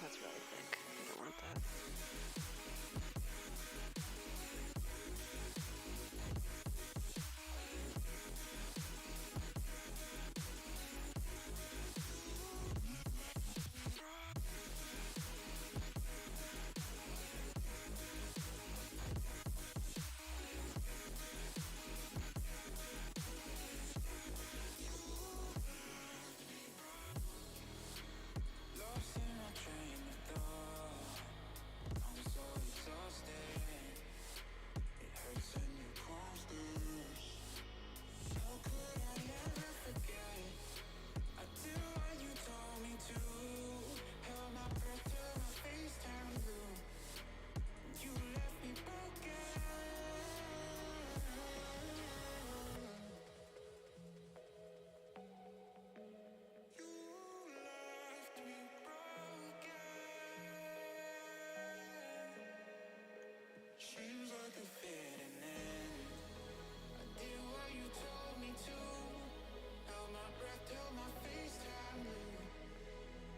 That's really thick. I don't want that. Seems like a fitting end. I did what you told me to. Held my breath till my face turned blue.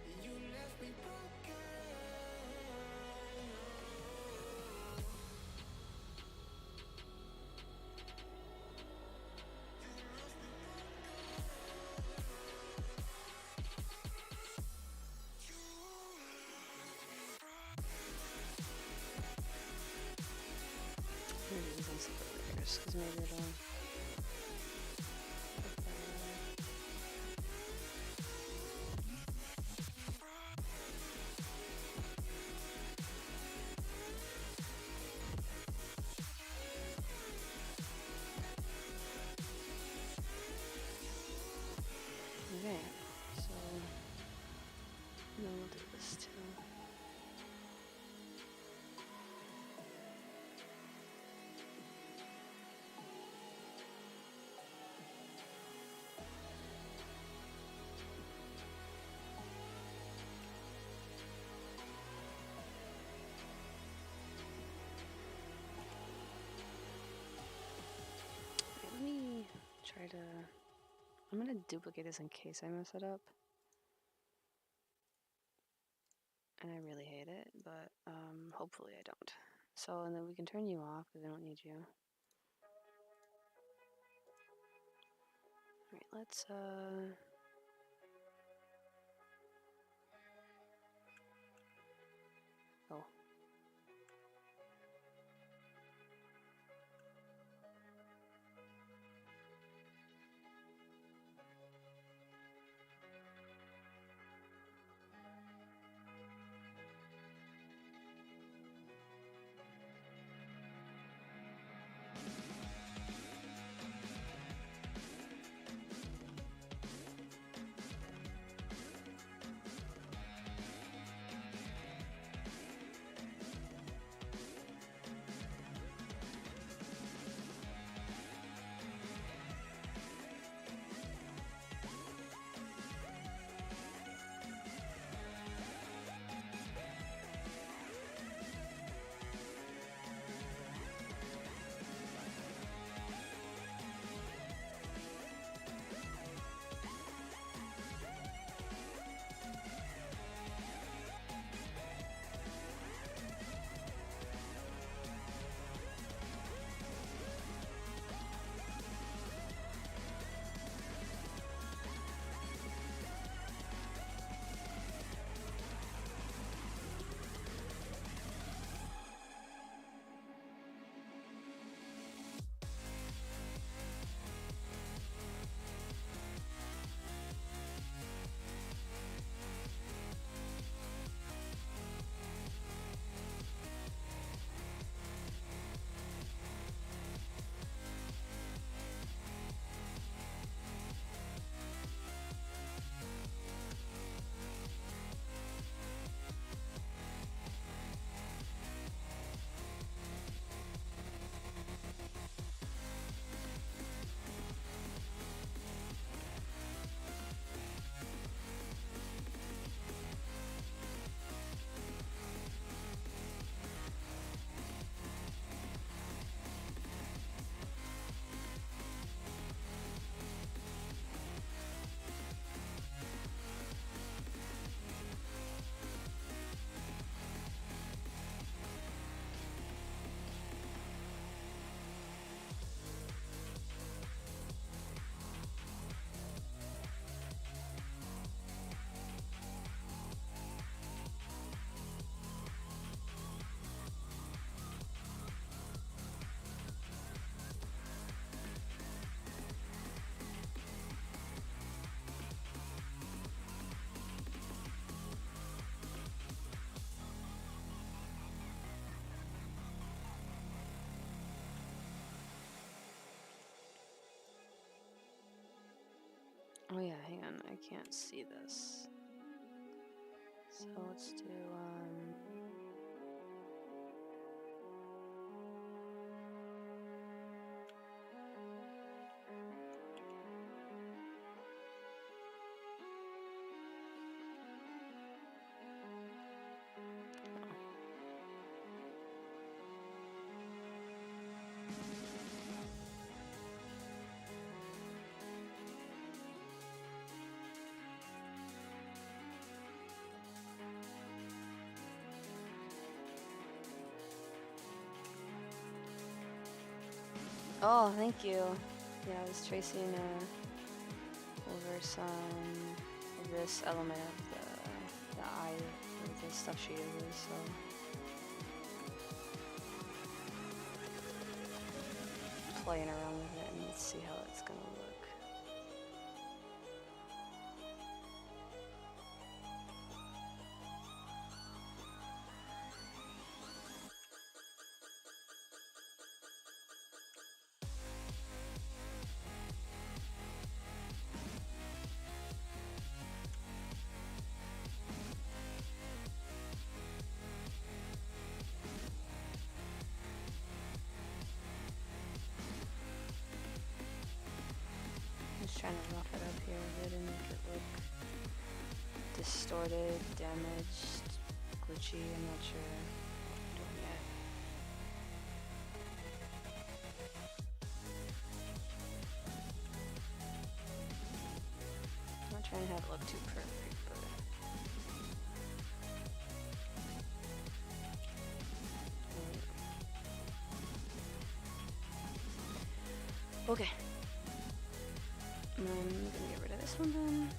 And you left me broken. I'm gonna do these on separate layers because maybe it'll. Okay, so then we'll do this too. try to... I'm gonna duplicate this in case I mess it up. And I really hate it, but hopefully I don't. So, and then we can turn you off because I don't need you. Alright, let's oh. Oh yeah, hang on, I can't see this. So let's do, oh, thank you. Yeah, I was tracing over some of this element of the eye, of the stuff she uses, so. Playing around with it and let's see how it's gonna look. Just trying to rough it up here a bit and make it look distorted, damaged, glitchy. I'm not sure what I'm doing yet. trying to have it look too perfect, but okay. I'm gonna get rid of this one then.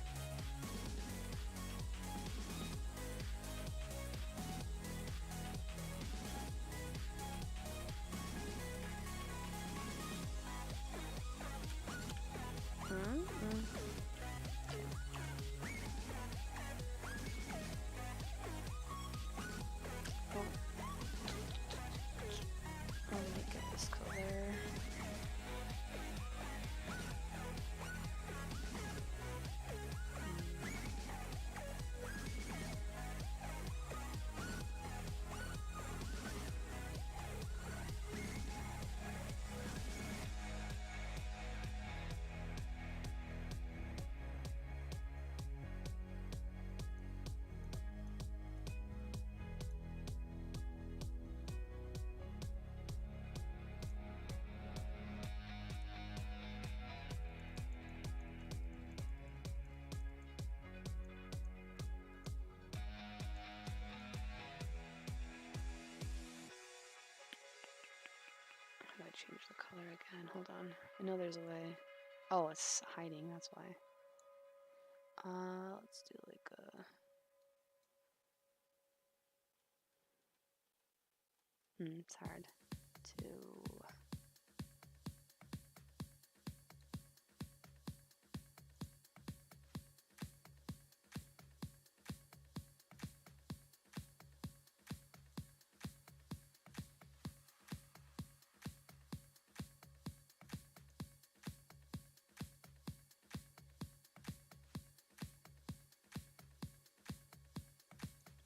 I'll make it this color. How do I change the color again? Hold on. I know there's a way. Oh, it's hiding, that's why. Let's do like a... it's hard to...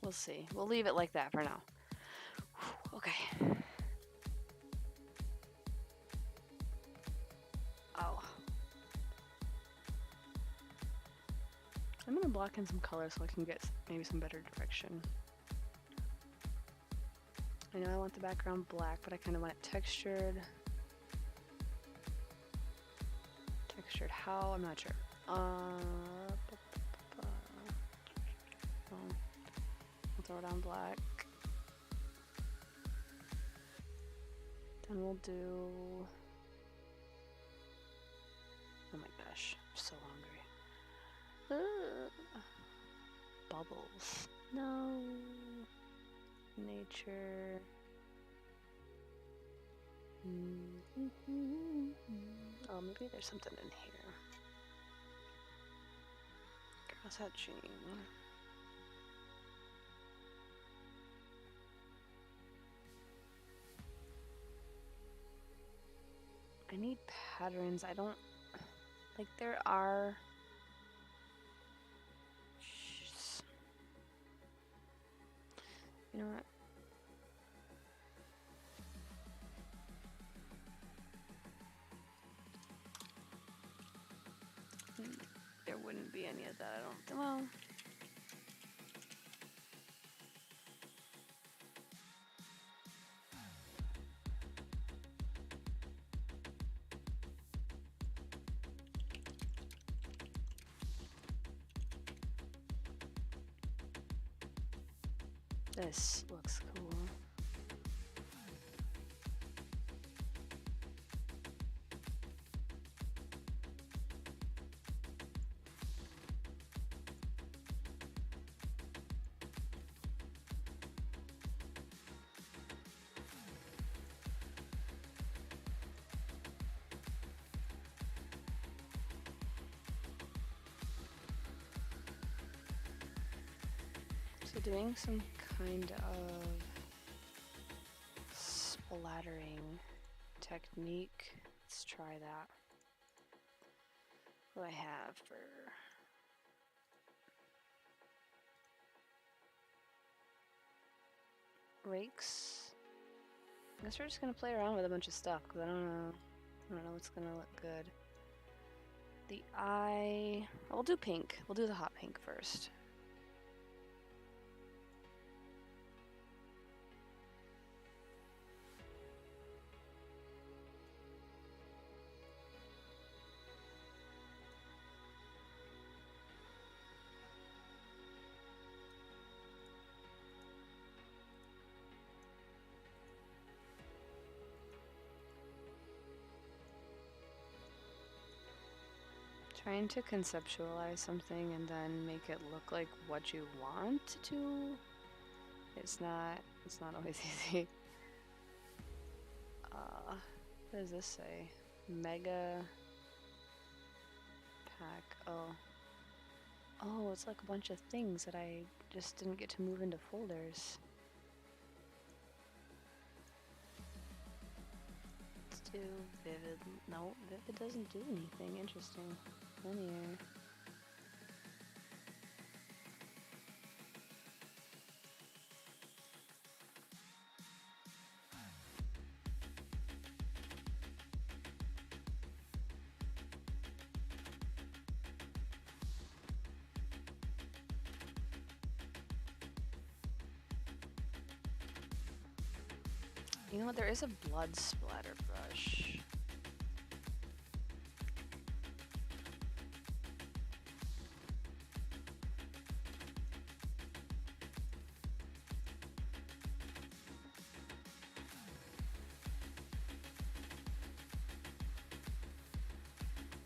We'll see. We'll leave it like that for now. Okay. Oh. I'm gonna block in some color so I can get maybe some better direction. I know I want the background black, but I kind of want it textured. Textured how? I'm not sure. We'll throw it on black. Then we'll do... Oh my gosh, I'm so hungry. Bubbles. No. Nature. Oh, maybe there's something in here. Cross hatching. I need patterns. I don't... Like, there are... You know what? There wouldn't be any of that, I don't think. Well... This looks cool. So doing some kind of splattering technique. Let's try that. What do I have for... rakes? I guess we're just gonna play around with a bunch of stuff because I don't know what's gonna look good. The eye... We'll do pink. We'll do the hot pink first. Trying to conceptualize something and then make it look like what you want to. It's not always easy. What does this say? Mega pack. Oh, it's like a bunch of things that I just didn't get to move into folders. Let's do vivid. No, vivid doesn't do anything. Interesting. Linear. You know what? There is a blood splatter brush.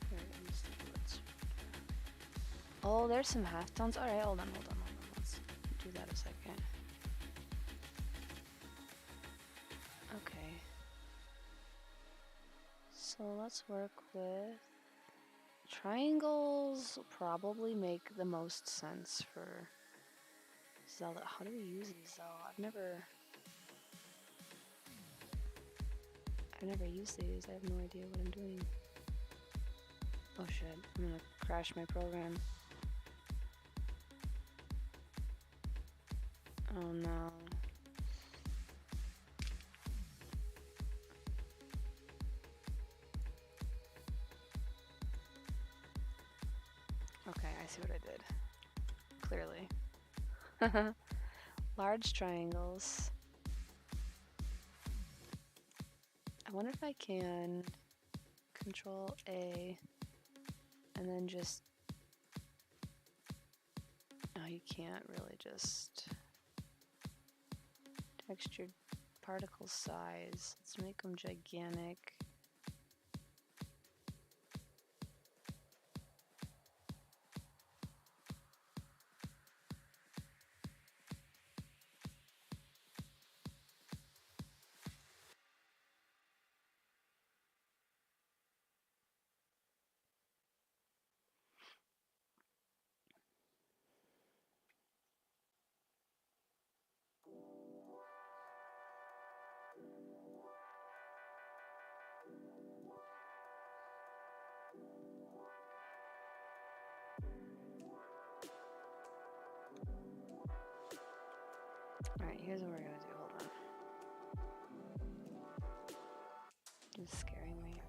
Here, let's do blood splatter. Oh, there's some halftones. All right, hold on. Let's do that a second. Okay. So let's work with triangles. Probably make the most sense for Zelda. How do we use these though? I've never used these. I have no idea what I'm doing. Oh shit, I'm gonna crash my program. Oh no. Okay, I see what I did. Clearly. Large triangles. I wonder if I can Control A and then just... Oh, you can't really just... Textured particle size. Let's make them gigantic. Alright, here's what we're gonna do. Hold on. It's scaring me.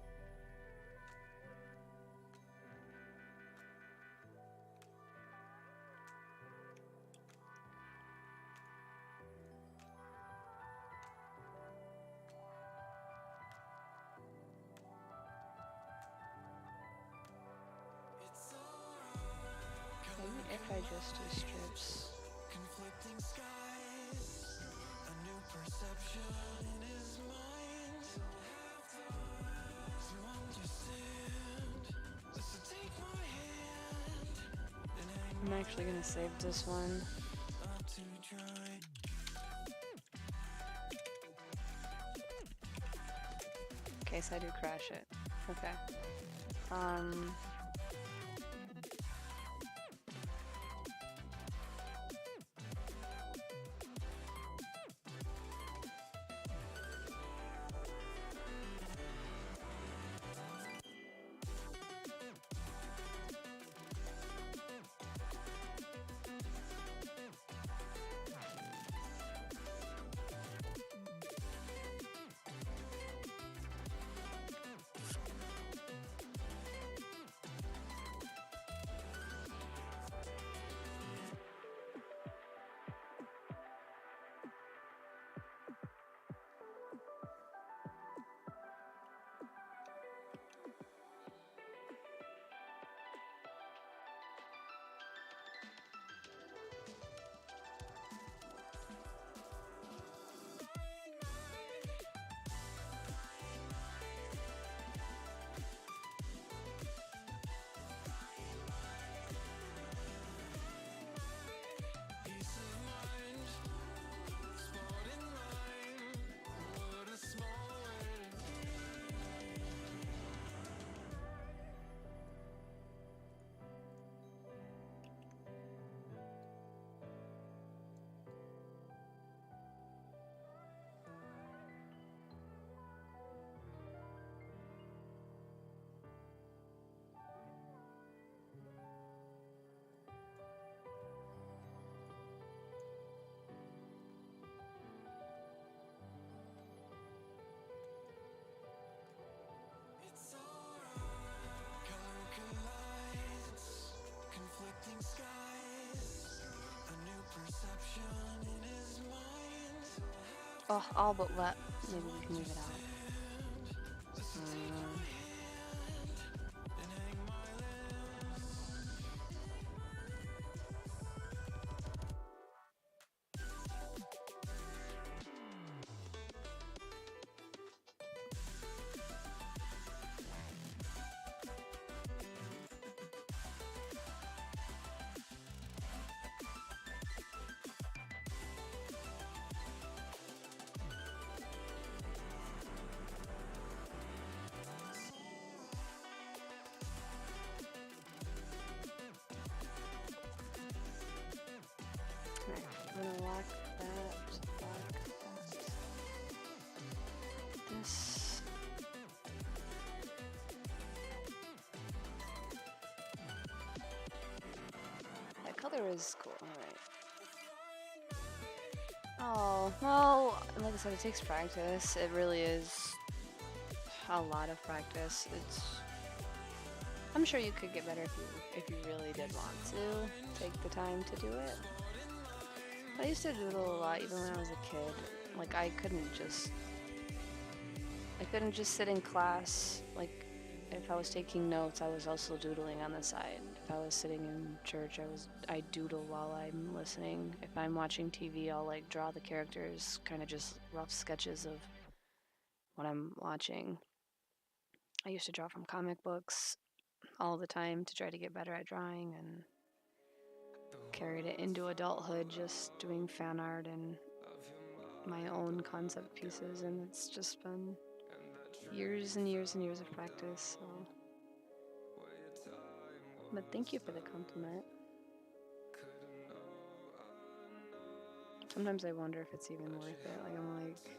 Maybe if I just do strips. Conflicting skies, a new perception in his mind. To understand, so take my hand and hang I'm actually gonna save this one. not to try. In case I do crash it. Okay. Oh, all but let. Maybe we can leave it out. Alright, I'm gonna lock that. This. That color is cool. Alright. Oh, well, like I said, it takes practice. It really is a lot of practice. I'm sure you could get better if you really did want to take the time to do it. I used to doodle a lot even when I was a kid. Like I couldn't just sit in class. Like if I was taking notes, I was also doodling on the side. If I was sitting in church, I doodle while I'm listening. If I'm watching TV, I'll like draw the characters, kind of just rough sketches of what I'm watching. I used to draw from comic books all the time to try to get better at drawing, and carried it into adulthood just doing fan art and my own concept pieces, and it's just been years and years and years of practice. So, but thank you for the compliment. Sometimes I wonder if it's even worth it. Like I'm like,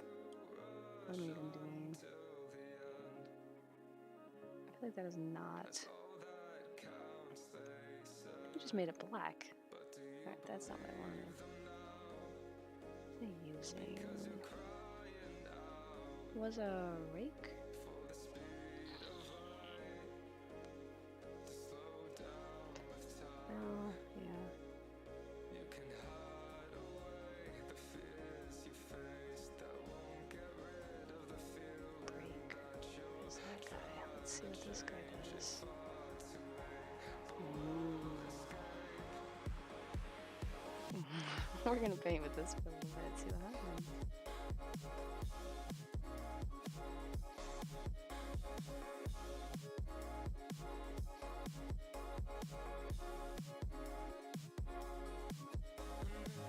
what am I even doing? I feel like that is not. I just made it black. Alright, that's not what I wanted. What am I using? Was a rake? Oh, yeah. Break. Who's that guy? Let's see what this guy does. We're gonna paint with this for a little bit, see what happens.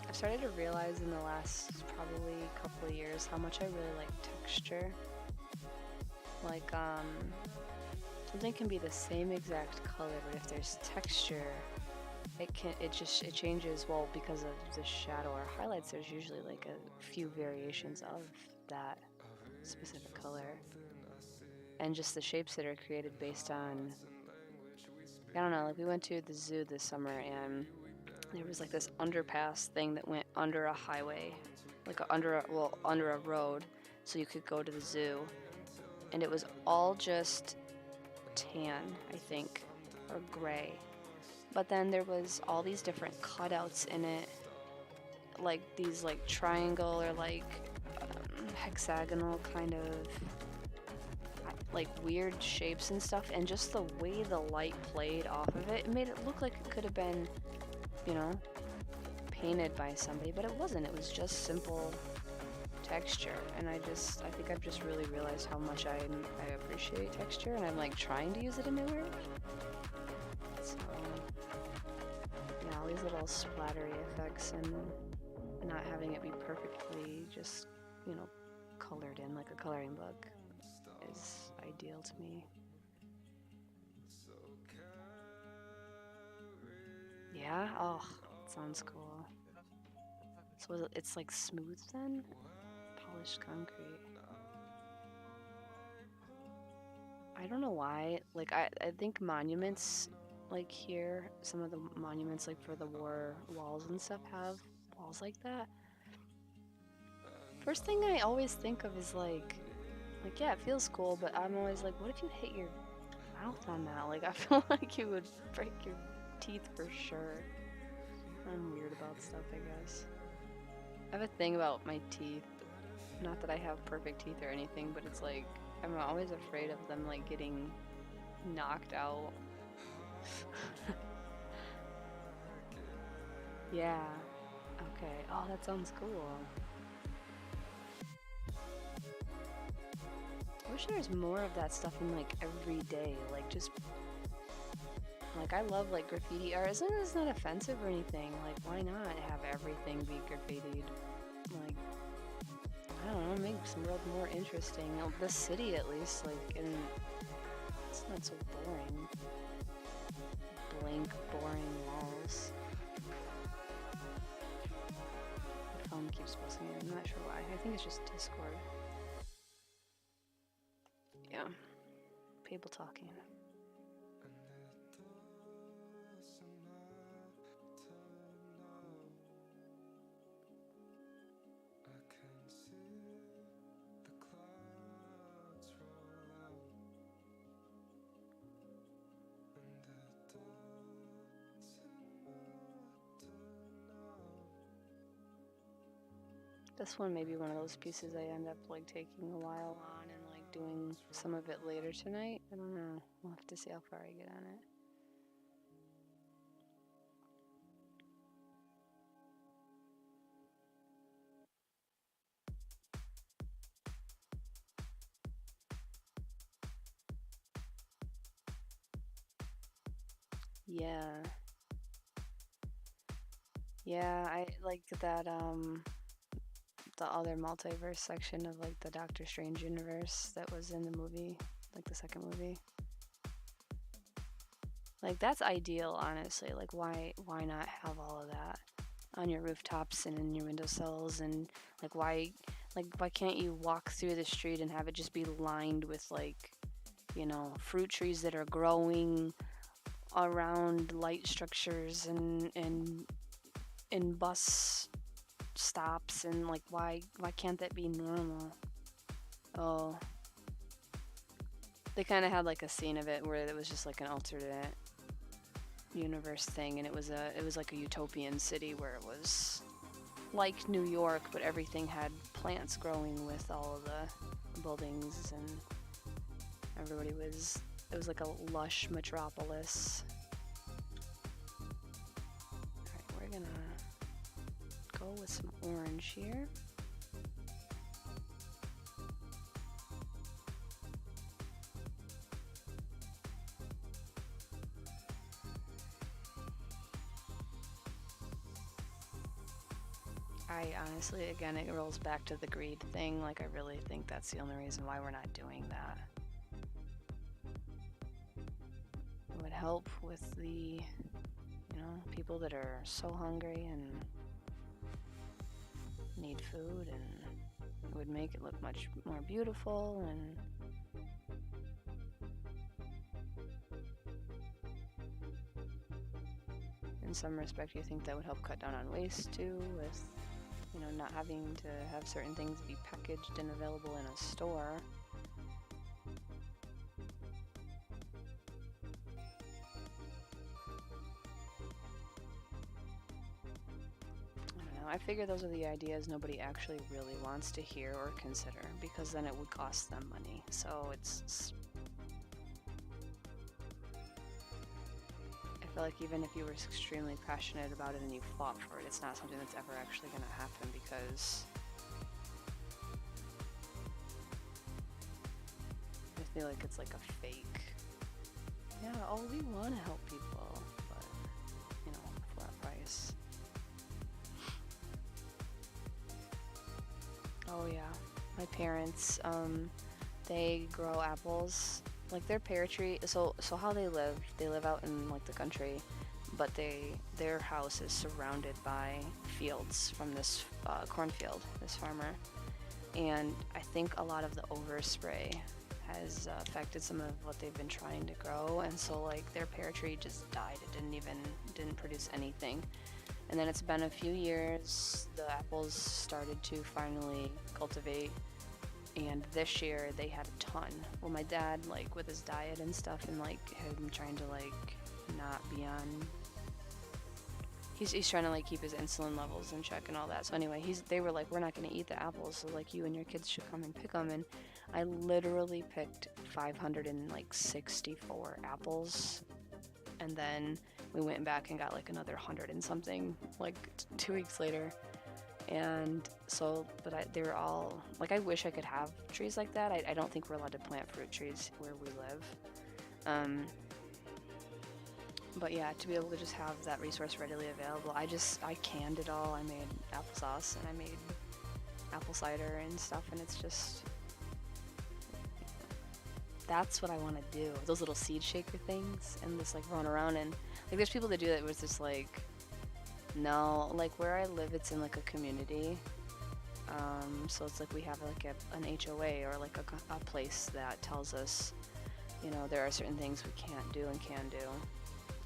I've started to realize in the last probably couple of years how much I really like texture. Like, something can be the same exact color, but if there's texture, it changes. Well, because of the shadow or highlights, there's usually like a few variations of that specific color, and just the shapes that are created based on, I don't know, like we went to the zoo this summer and there was like this underpass thing that went under a highway, like under a road, so you could go to the zoo, and it was all just tan, I think, or gray. But then there was all these different cutouts in it, like these like triangle or like hexagonal kind of like weird shapes and stuff, and just the way the light played off of it, it made it look like it could have been, you know, painted by somebody, but it wasn't. It was just simple texture, and I think I've just really realized how much I appreciate texture, and I'm like trying to use it in my work. So yeah, all these little splattery effects and not having it be perfectly just, you know, colored in like a coloring book is ideal to me. Yeah? Oh, sounds cool. So it's like smooth then? Polished concrete. I don't know why. Like, I think monuments, like here, some of the monuments, like for the war walls and stuff, have walls like that. First thing I always think of is like, yeah, it feels cool, but I'm always like, what if you hit your mouth on that? Like, I feel like you would break your teeth for sure. I'm weird about stuff, I guess. I have a thing about my teeth. Not that I have perfect teeth or anything, but it's like I'm always afraid of them like getting knocked out. Yeah. Okay. Oh, that sounds cool. I wish there was more of that stuff in like every day. Like just like I love like graffiti art. Isn't this not offensive or anything? Like why not have everything be graffitied? Like I don't know, make some world more interesting. The city at least, like and it's not so boring. Blank, boring walls. My phone keeps buzzing. I'm not sure why. I think it's just Discord. Yeah. People talking. This one may be one of those pieces I end up like taking a while on and like doing some of it later tonight. I don't know. We'll have to see how far I get on it. Yeah. Yeah, I like that the other multiverse section of like the Doctor Strange universe that was in the movie, like the second movie. Like that's ideal, honestly. Like why not have all of that on your rooftops and in your windowsills and why can't you walk through the street and have it just be lined with like, you know, fruit trees that are growing around light structures and bus stops and like why can't that be normal? Oh, they kind of had like a scene of it where it was just like an alternate universe thing, and it was like a utopian city where it was like New York, but everything had plants growing with all of the buildings, and it was like a lush metropolis. Alright, we're gonna go with some orange here. I honestly, again, it rolls back to the greed thing. Like, I really think that's the only reason why we're not doing that. It would help with the, you know, people that are so hungry and need food, and it would make it look much more beautiful. And in some respect, you think that would help cut down on waste too, with, you know, not having to have certain things be packaged and available in a store. I don't know. I figure those are the ideas nobody actually really wants to hear or consider, because then it would cost them money. So it's I feel like even if you were extremely passionate about it and you fought for it, it's not something that's ever actually going to happen, because I feel like it's like a fake. Yeah, oh, we want to help people, but, you know, for a price. Oh yeah, my parents, they grow apples. Like their pear tree, so how they live out in like the country, but their house is surrounded by fields from this cornfield, this farmer, and I think a lot of the overspray has affected some of what they've been trying to grow, and so like their pear tree just died. It didn't produce anything. And then it's been a few years, the apples started to finally cultivate, and this year they had a ton. Well, my dad, like with his diet and stuff, and like him trying to like not be on he's trying to like keep his insulin levels in check and all that. So anyway, they were like, we're not gonna eat the apples, so like you and your kids should come and pick them. And I literally picked 564 apples, and then we went back and got like another 100 and something like 2 weeks later. And so, but they were all like, I wish I could have trees like that. I don't think we're allowed to plant fruit trees where we live. But yeah, to be able to just have that resource readily available, I canned it all. I made applesauce and I made apple cider and stuff, and it's just, that's what I want to do. Those little seed shaker things, and just like run around, and like there's people that do that with just like, no, like where I live, it's in like a community. So it's like we have like an HOA or like a place that tells us, you know, there are certain things we can't do and can do.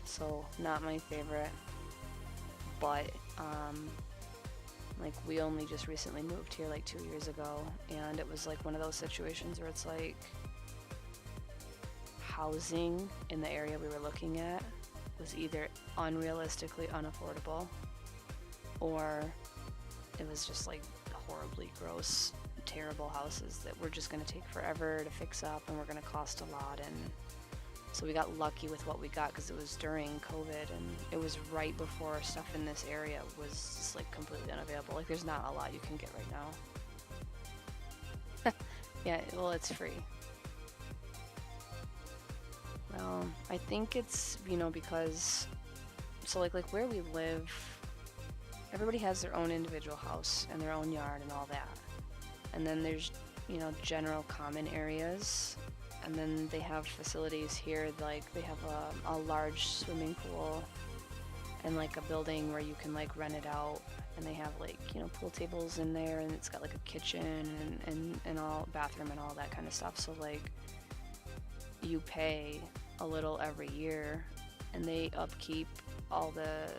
So not my favorite, but like we only just recently moved here like 2 years ago, and it was like one of those situations where it's like housing in the area we were looking at was either unrealistically unaffordable, or it was just like horribly gross, terrible houses that were just going to take forever to fix up and were going to cost a lot. And so we got lucky with what we got because it was during COVID, and it was right before stuff in this area was just like completely unavailable. Like there's not a lot you can get right now. Yeah, well, it's free. Well, I think it's, you know, because, so like where we live, everybody has their own individual house and their own yard and all that. And then there's, you know, general common areas. And then they have facilities here, like they have a large swimming pool and like a building where you can like rent it out. And they have like, you know, pool tables in there, and it's got like a kitchen and all, bathroom and all that kind of stuff. So like you pay a little every year, and they upkeep all the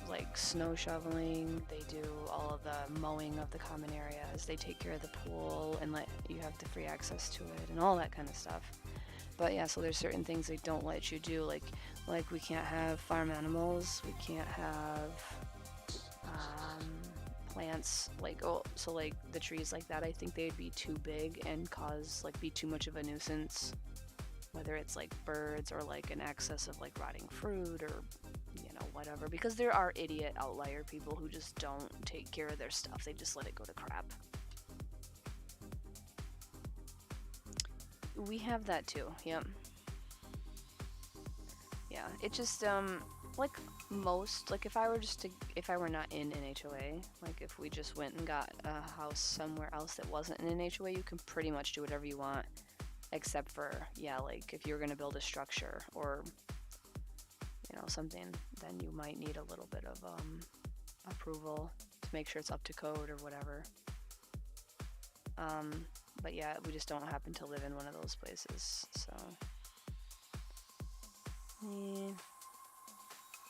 like snow shoveling, they do all of the mowing of the common areas, they take care of the pool and let you have the free access to it and all that kind of stuff. But yeah, so there's certain things they don't let you do, like we can't have farm animals, we can't have plants, like, oh, so like the trees like that, I think they'd be too big and cause like be too much of a nuisance, whether it's like birds or like an excess of like rotting fruit or, you know, whatever, because there are idiot outlier people who just don't take care of their stuff. They just let it go to crap. We have that too. Yep. Yeah, it just like most, like if I were not in an HOA, like if we just went and got a house somewhere else that wasn't in an HOA, you can pretty much do whatever you want, except for, yeah, like if you're gonna build a structure or, you know, something, then you might need a little bit of approval to make sure it's up to code or whatever. But yeah, we just don't happen to live in one of those places, so yeah.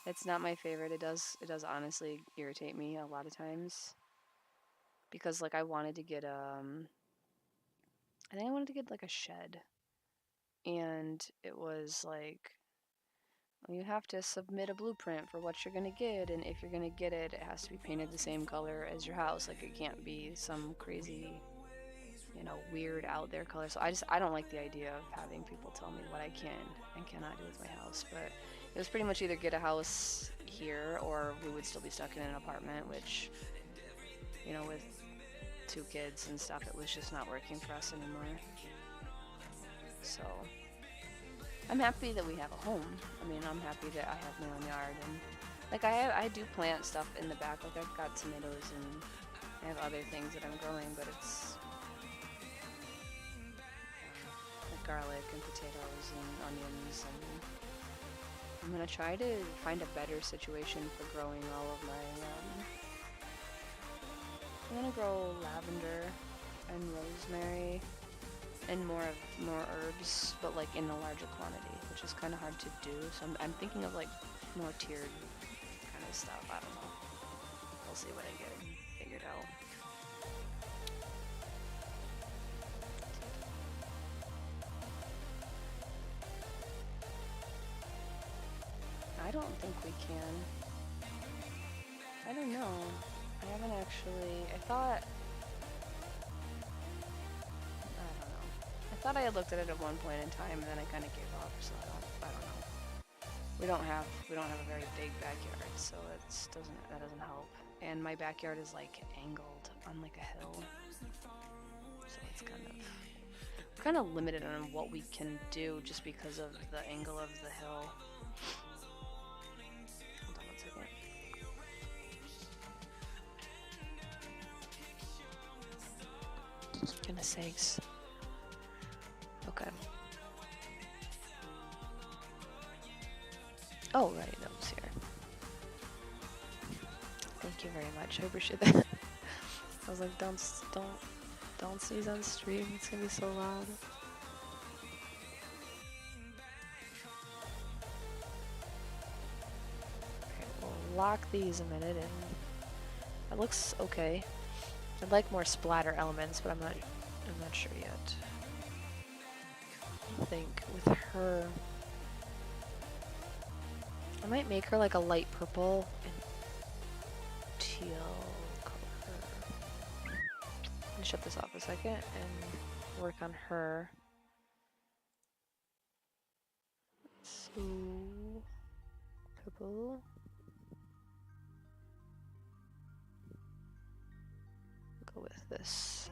It's not my favorite. It does honestly irritate me a lot of times, because like I wanted to get I think I wanted to get like a shed, and it was like, you have to submit a blueprint for what you're gonna get, and if you're gonna get it, it has to be painted the same color as your house. Like it can't be some crazy, you know, weird out there color. So I don't like the idea of having people tell me what I can and cannot do with my house. But it was pretty much either get a house here or we would still be stuck in an apartment, which, you know, with 2 kids and stuff, it was just not working for us anymore. So I'm happy that we have a home. I mean, I'm happy that I have my own yard, and like I do plant stuff in the back. Like I've got tomatoes and I have other things that I'm growing, but it's like garlic and potatoes and onions, and I'm gonna try to find a better situation for growing all of my I'm gonna grow lavender and rosemary and more herbs, but like in a larger quantity, which is kind of hard to do. So I'm thinking of like more tiered kind of stuff. I don't know. We'll see what I get figured out. I don't think we can. don't know. I haven't actually. I thought. I don't know. I thought I had looked at it at one point in time, and then I kind of gave up. So I don't know. We don't have a very big backyard, so that doesn't help. And my backyard is like angled on like a hill, so it's kind of limited on what we can do just because of the angle of the hill. Hold on one second. Goodness sakes. Okay. Oh, right, that was here. Thank you very much. I appreciate that. I was like, don't sneeze on stream. It's gonna be so loud. Okay, we'll lock these a minute, and it looks okay. I'd like more splatter elements, but I'm not sure yet. I think with her, I might make her like a light purple and teal color. Let me shut this off a second and work on her. So, purple. Go with this.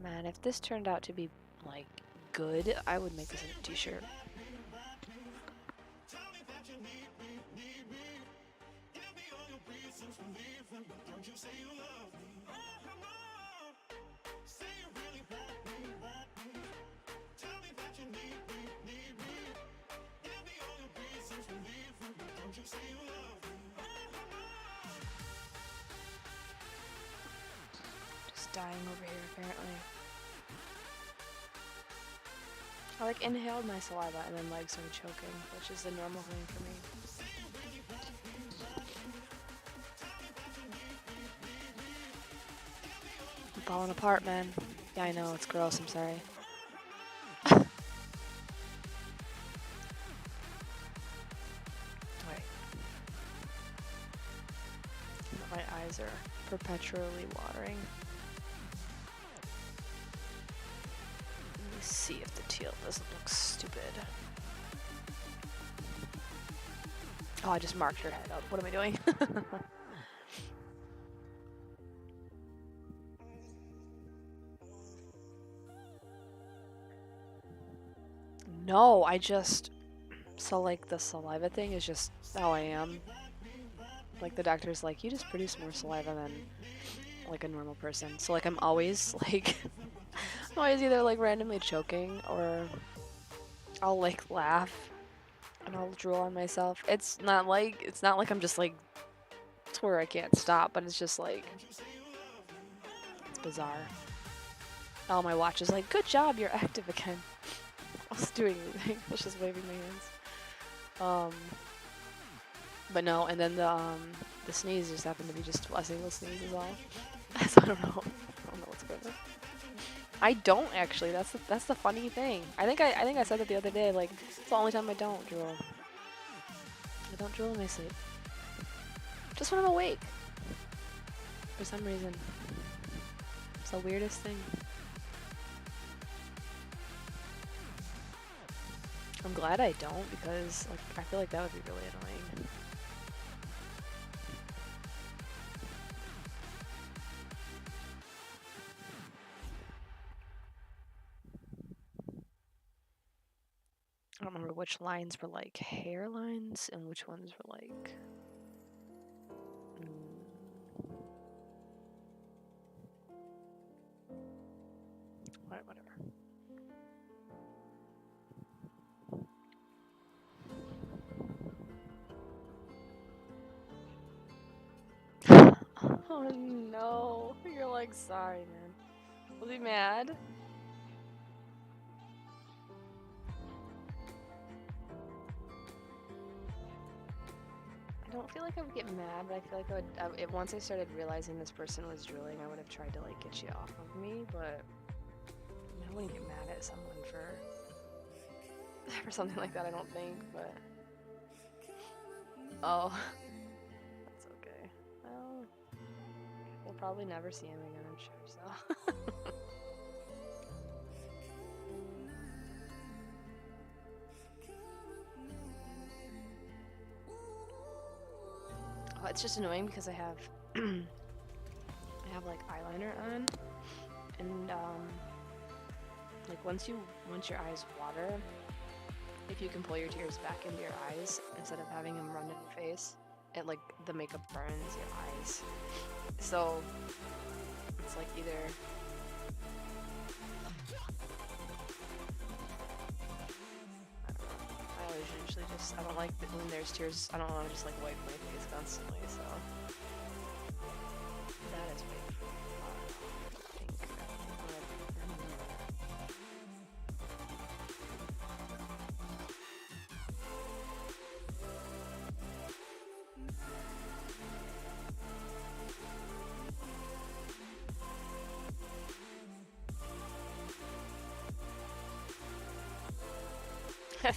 Man, if this turned out to be, like, good, I would make this into a t-shirt. Just dying over here, apparently. I like inhaled my saliva and then like started choking, which is the normal thing for me. I'm falling apart, man. Yeah, I know, it's gross, I'm sorry. Wait. My eyes are perpetually watering. Let me see if the teal doesn't look stupid. Oh, I just marked her head up. What am I doing? No, so like the saliva thing is just how I am. Like the doctor's like, you just produce more saliva than like a normal person. So like I'm always like, I'm always either like randomly choking or I'll like laugh and I'll drool on myself. It's not like I'm just like to where I can't stop, but it's just like, it's bizarre. Oh, my watch is like, good job, you're active again. I was doing anything. I was just waving my hands. But no, and then the sneeze just happened to be just a single sneeze is all. So I don't know what's going on. I don't actually. That's the funny thing. I think I said that the other day. Like it's the only time I don't drool. I don't drool in my sleep. Just when I'm awake. For some reason. It's the weirdest thing. I'm glad I don't because like I feel like that would be really annoying. I don't remember which lines were like hair lines and which ones were like whatever. Oh no, you're like sorry, man. Was he mad? I don't feel like I would get mad, but I feel like once I started realizing this person was drooling, I would have tried to like get you off of me, but I wouldn't get mad at someone for something like that, I don't think, but oh, that's okay. Well, we'll probably never see him again, I'm sure, so. Oh, it's just annoying because I have I have like eyeliner on, and like once your eyes water, if you can pull your tears back into your eyes instead of having them run in your face, it like the makeup burns your eyes. So it's like either I always usually just I don't like when there's tears. I don't want to just like wipe my face constantly. So that is way too far, I think. Okay.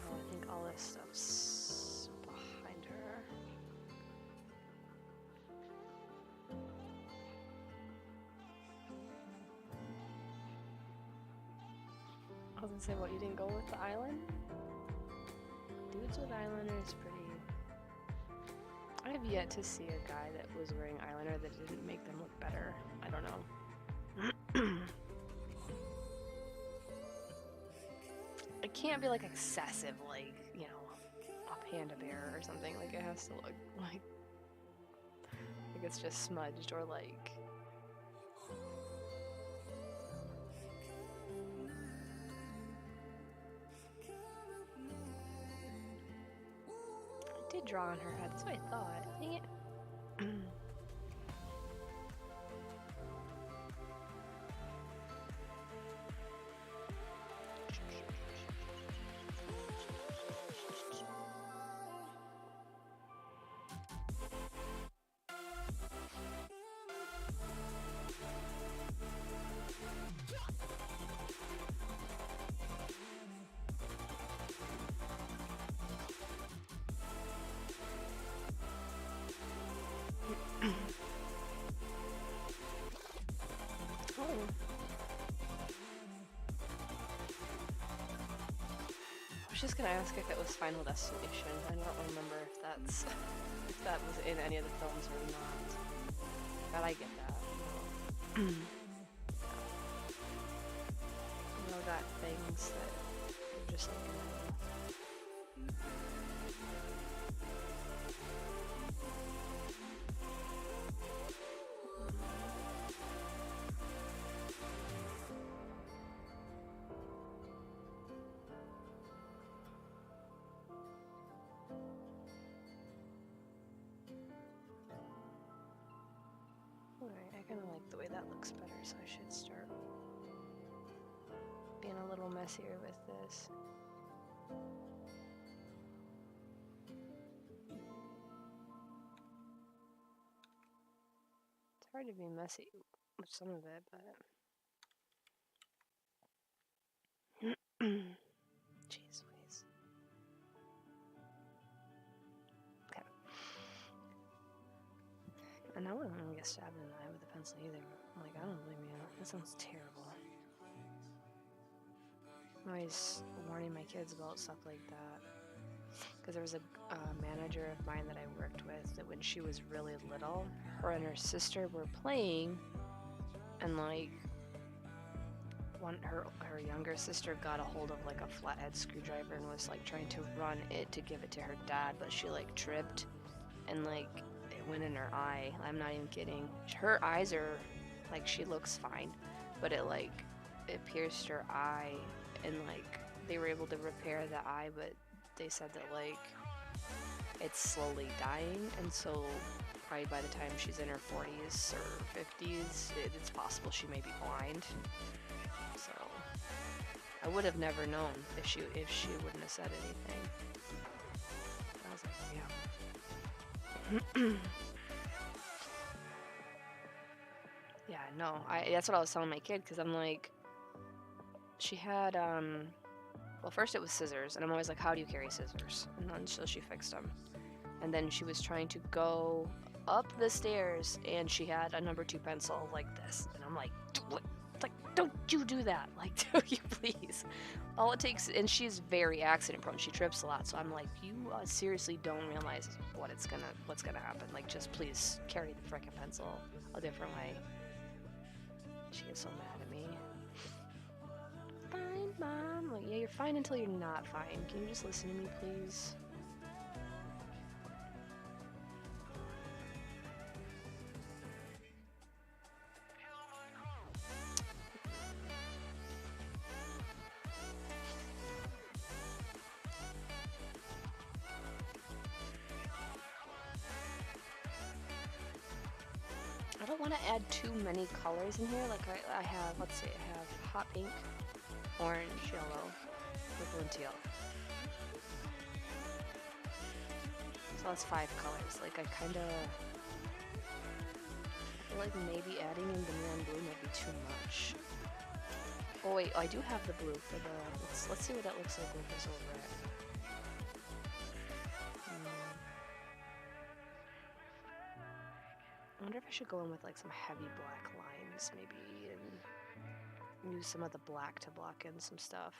Oh, I think all this stuff's behind her. I was gonna say, what, you didn't go with the island? Dudes with eyeliner is pretty... I have yet to see a guy that was wearing eyeliner that didn't make them look better. I don't know. It can't be like excessive, like, you know, a panda bear or something. Like, it has to look like it's just smudged or like... I did draw on her head, that's what I thought. Dang it. Oh. I was just gonna ask if it was Final Destination. I don't remember if that was in any of the films or not. But I get that. You know that things that are just like alright, I kinda like the way that looks better, so I should start being a little messier with this. It's hard to be messy with some of it, but... Jeez Louise. Okay. And I wouldn't want to get stabbed in the eye with a pencil either. Like, I don't blame you. That sounds terrible. I'm always warning my kids about stuff like that. Because there was a manager of mine that I worked with that when she was really little, her and her sister were playing, and like, her younger sister got a hold of like a flathead screwdriver and was like trying to run it to give it to her dad, but she like tripped and like it went in her eye. I'm not even kidding. Her eyes are like, she looks fine, but it pierced her eye, and like they were able to repair the eye, but they said that like it's slowly dying, and so probably by the time she's in her 40s or 50s, it's possible she may be blind. So I would have never known if she wouldn't have said anything. I was like, damn. Yeah, no, that's what I was telling my kid, because I'm like, she had well, first it was scissors, and I'm always like, how do you carry scissors? And then so she fixed them. And then she was trying to go up the stairs, and she had a number 2 pencil like this. And I'm like, what? Like, don't you do that? Like, do you please? All it takes, and she's very accident prone. She trips a lot, so I'm like, you seriously don't realize what's gonna happen. Like, just please carry the frickin' pencil a different way. She gets so mad at me. Fine, Mom. Like, yeah, you're fine until you're not fine. Can you just listen to me, please? I don't want to add too many colors in here. Like I have, let's see, I have hot pink, orange, yellow, purple, and teal. So that's 5 colors. Like I kind of feel like maybe adding in the neon blue might be too much. Oh wait, I do have the blue for the. Let's see what that looks like with this over it. I wonder if I should go in with like some heavy black lines, maybe, and use some of the black to block in some stuff.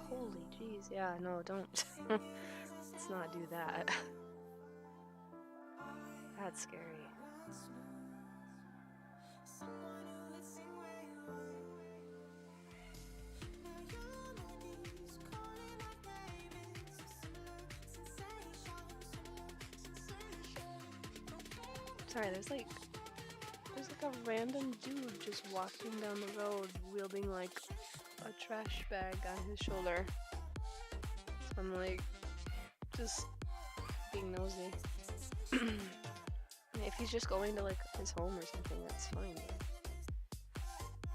Holy jeez, yeah, no, don't. Let's not do that. That's scary. Sorry, there's like a random dude just walking down the road wielding like a trash bag on his shoulder. So I'm like, just being nosy. If he's just going to like his home or something, that's fine.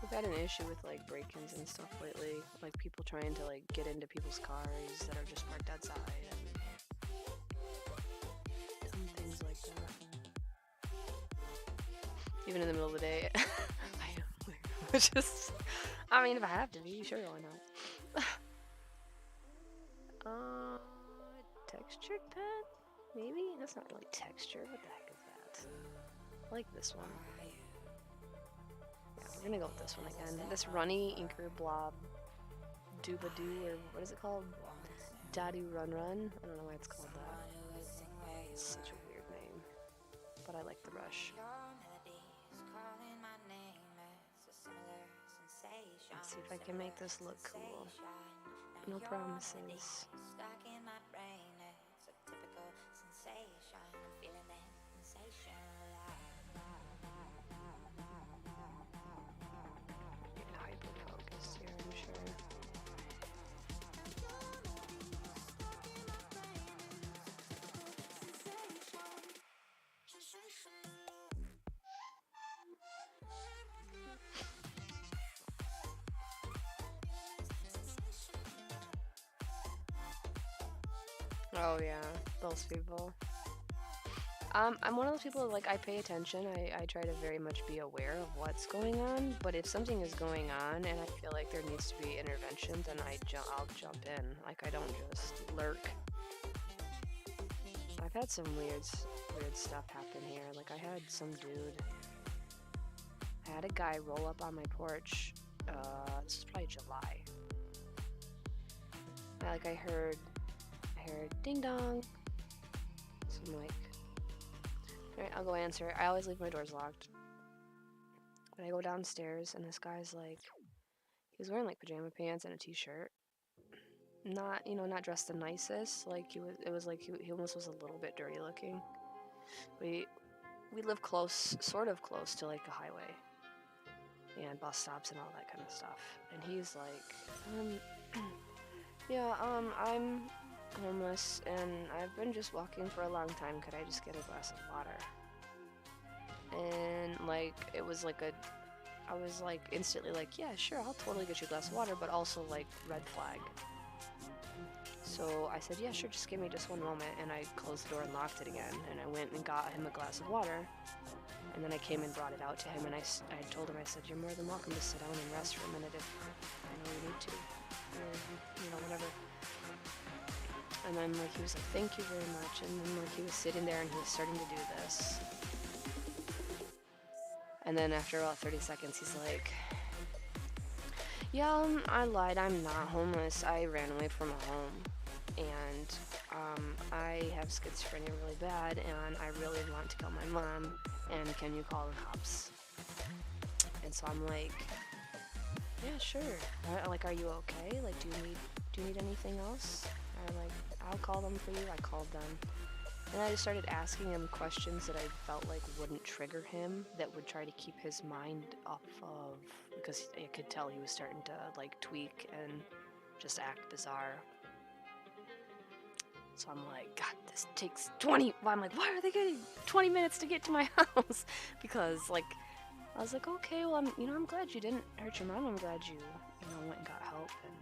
We've had an issue with like break-ins and stuff lately, like people trying to like get into people's cars that are just parked outside and dumb things like that. Even in the middle of the day. I mean, if I have to be, sure, why not? Textured pen? Maybe? That's not really textured. What the heck is that? I like this one. Yeah, we're gonna go with this one again. This runny inker blob doobadoo, or what is it called? Dadu Run Run? I don't know why it's called that. It's such a weird name. But I like the brush. Let's see if I can make this look cool. No promises. Get hyper-focused here, I'm sure. Oh yeah, those people. I'm one of those people that, like, I pay attention. I try to very much be aware of what's going on, but if something is going on and I feel like there needs to be intervention, then I'll jump in. Like, I don't just lurk. I've had some weird stuff happen here. Like, I had some dude. I had a guy roll up on my porch. This was probably July. I heard ding dong. So I'm like, alright, I'll go answer. I always leave my doors locked. But I go downstairs and this guy's like, he was wearing like pajama pants and a t-shirt. Not dressed the nicest. Like it was like he almost was a little bit dirty looking. We live close, sort of close to like a highway. and bus stops and all that kind of stuff. And he's like, yeah, I'm homeless and I've been just walking for a long time. Could I just get a glass of water? And like, it was like I was like instantly like, yeah, sure, I'll totally get you a glass of water, but also like red flag. So I said, yeah, sure, just give me just one moment. And I closed the door and locked it again. And I went and got him a glass of water. And then I came and brought it out to him. And I told him, I said, you're more than welcome to sit down and rest for a minute if you need to. Or, whatever. And then like he was like, thank you very much. And then like he was sitting there and he was starting to do this. And then after about 30 seconds, he's like, yeah, I lied. I'm not homeless. I ran away from home. And I have schizophrenia really bad, and I really want to kill my mom, and can you call the cops? And so I'm like, yeah, sure. Like, are you okay? Like, do you need anything else? Or like, I'll call them for you. I called them. And I just started asking him questions that I felt like wouldn't trigger him, that would try to keep his mind off of, because I could tell he was starting to like tweak and just act bizarre. So I'm like, God, this takes 20. I'm like, why are they getting 20 minutes to get to my house? Because like, I was like, okay, well, I'm glad you didn't hurt your mom. I'm glad you went and got help, and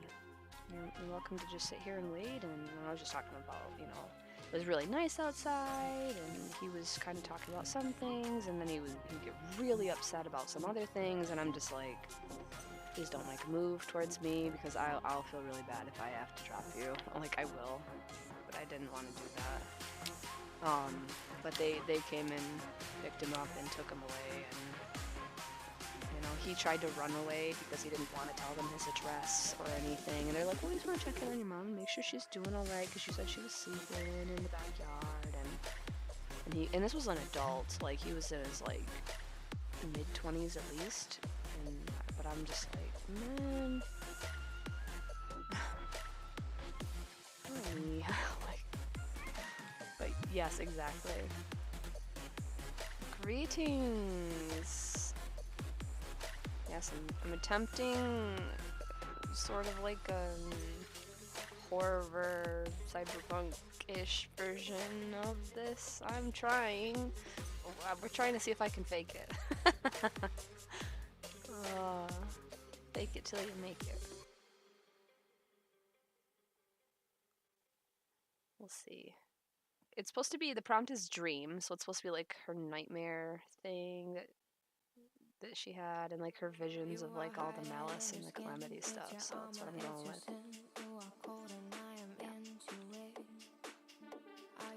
you're welcome to just sit here and wait. And I was just talking about, it was really nice outside, and he was kind of talking about some things, and then he'd get really upset about some other things, and I'm just like, please don't like move towards me, because I'll feel really bad if I have to drop you. Like, I will. I didn't want to do that. But they came and picked him up and took him away, and he tried to run away because he didn't want to tell them his address or anything. And they're like, well, we just want to check in on your mom and make sure she's doing all right, because she said she was sleeping in the backyard. And this was an adult, like he was in his like mid-20s at least. But I'm just like, man. But yes, exactly. Greetings. Yes, I'm attempting sort of like a horror cyberpunk-ish version of this. I'm trying. We're trying to see if I can fake it. Fake it till you make it. We'll see. It's supposed to be, the prompt is dream, so it's supposed to be like her nightmare thing that she had, and like her visions of like all the malice and the calamity stuff, so that's what I'm going with.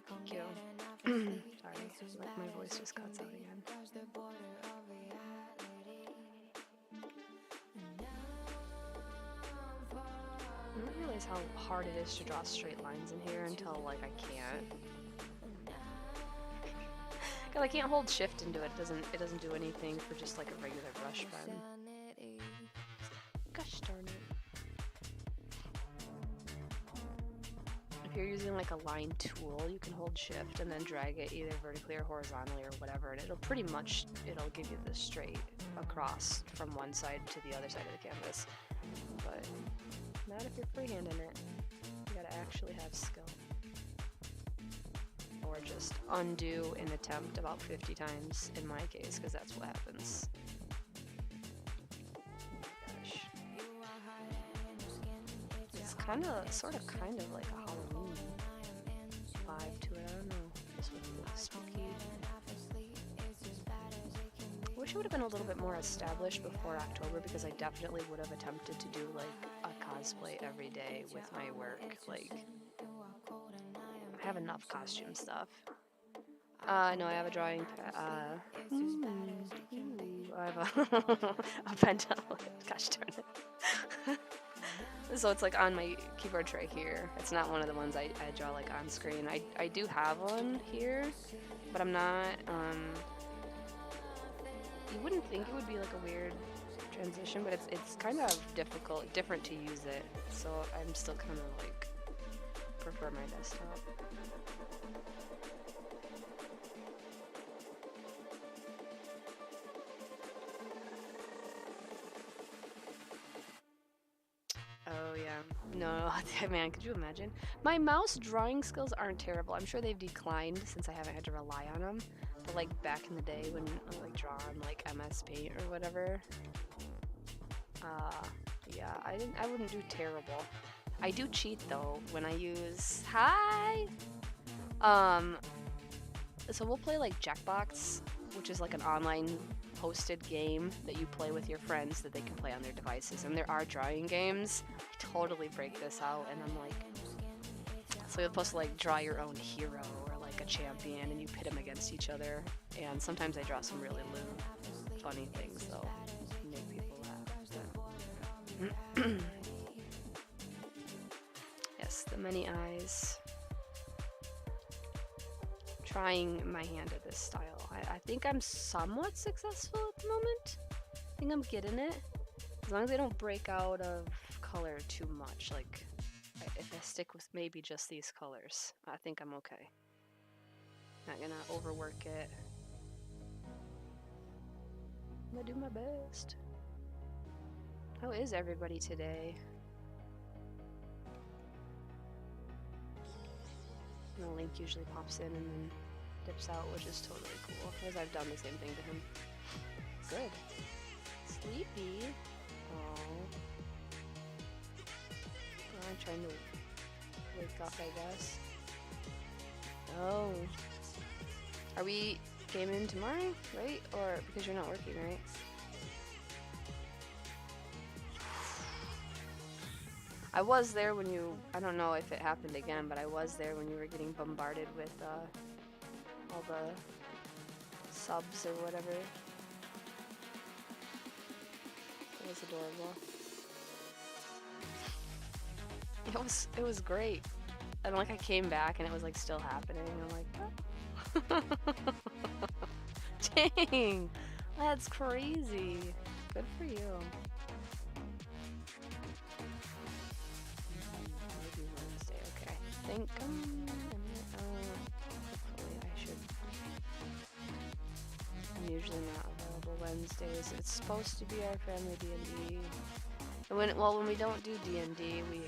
Thank you. Sorry, my voice just cuts out again. I don't realize how hard it is to draw straight lines in here until like I can't. God, I can't hold shift into it. It doesn't do anything for just like a regular brush pen. Gosh darn it. If you're using like a line tool, you can hold shift and then drag it either vertically or horizontally or whatever, and it'll give you the straight across from one side to the other side of the canvas. But not if you're freehanding it. You gotta actually have skill. Or just undo an attempt about 50 times in my case, because that's what happens. Gosh. It's kind of like a Halloween vibe to it. I don't know. This would be spooky. I wish it would have been a little bit more established before October, because I definitely would have attempted to do like a cosplay every day with my work. Like, I have enough costume stuff. No, I have a drawing I have a pen tablet. Gosh darn it. So it's like on my keyboard tray here. It's not one of the ones I draw like on screen. I do have one here, but I'm not, you wouldn't think it would be like a weird transition, but it's kind of different to use it. So I'm still kind of like, prefer my desktop. No, man, could you imagine? My mouse drawing skills aren't terrible. I'm sure they've declined since I haven't had to rely on them. But like back in the day when I like draw on like MS Paint or whatever, yeah, I wouldn't do terrible. I do cheat though when I use so we'll play like Jackbox, which is like an online hosted game that you play with your friends that they can play on their devices. And there are drawing games. I totally break this out, and I'm like, so you're supposed to like draw your own hero or like a champion, and you pit them against each other. And sometimes I draw some really lewd, funny things though, to make people laugh. Yes, the many eyes. Trying my hand at this style. I think I'm somewhat successful at the moment. I think I'm getting it. As long as I don't break out of color too much. Like, if I stick with maybe just these colors, I think I'm okay. Not gonna overwork it. I'm gonna do my best. How is everybody today? The link usually pops in and then dips out, which is totally cool, because I've done the same thing to him. Good. Sleepy. Oh. I'm trying to wake up, I guess. Oh. Are we gaming tomorrow, right? Or because you're not working, right? I was there when you, I don't know if it happened again, but I was there when you were getting bombarded with all the subs or whatever. It was adorable. It was great. And like I came back and it was like still happening. I'm like, oh. Dang, that's crazy. Good for you. Maybe Wednesday, okay. I think hopefully I should. I'm usually not available Wednesdays. It's supposed to be our family D&D. And when we don't do D&D, we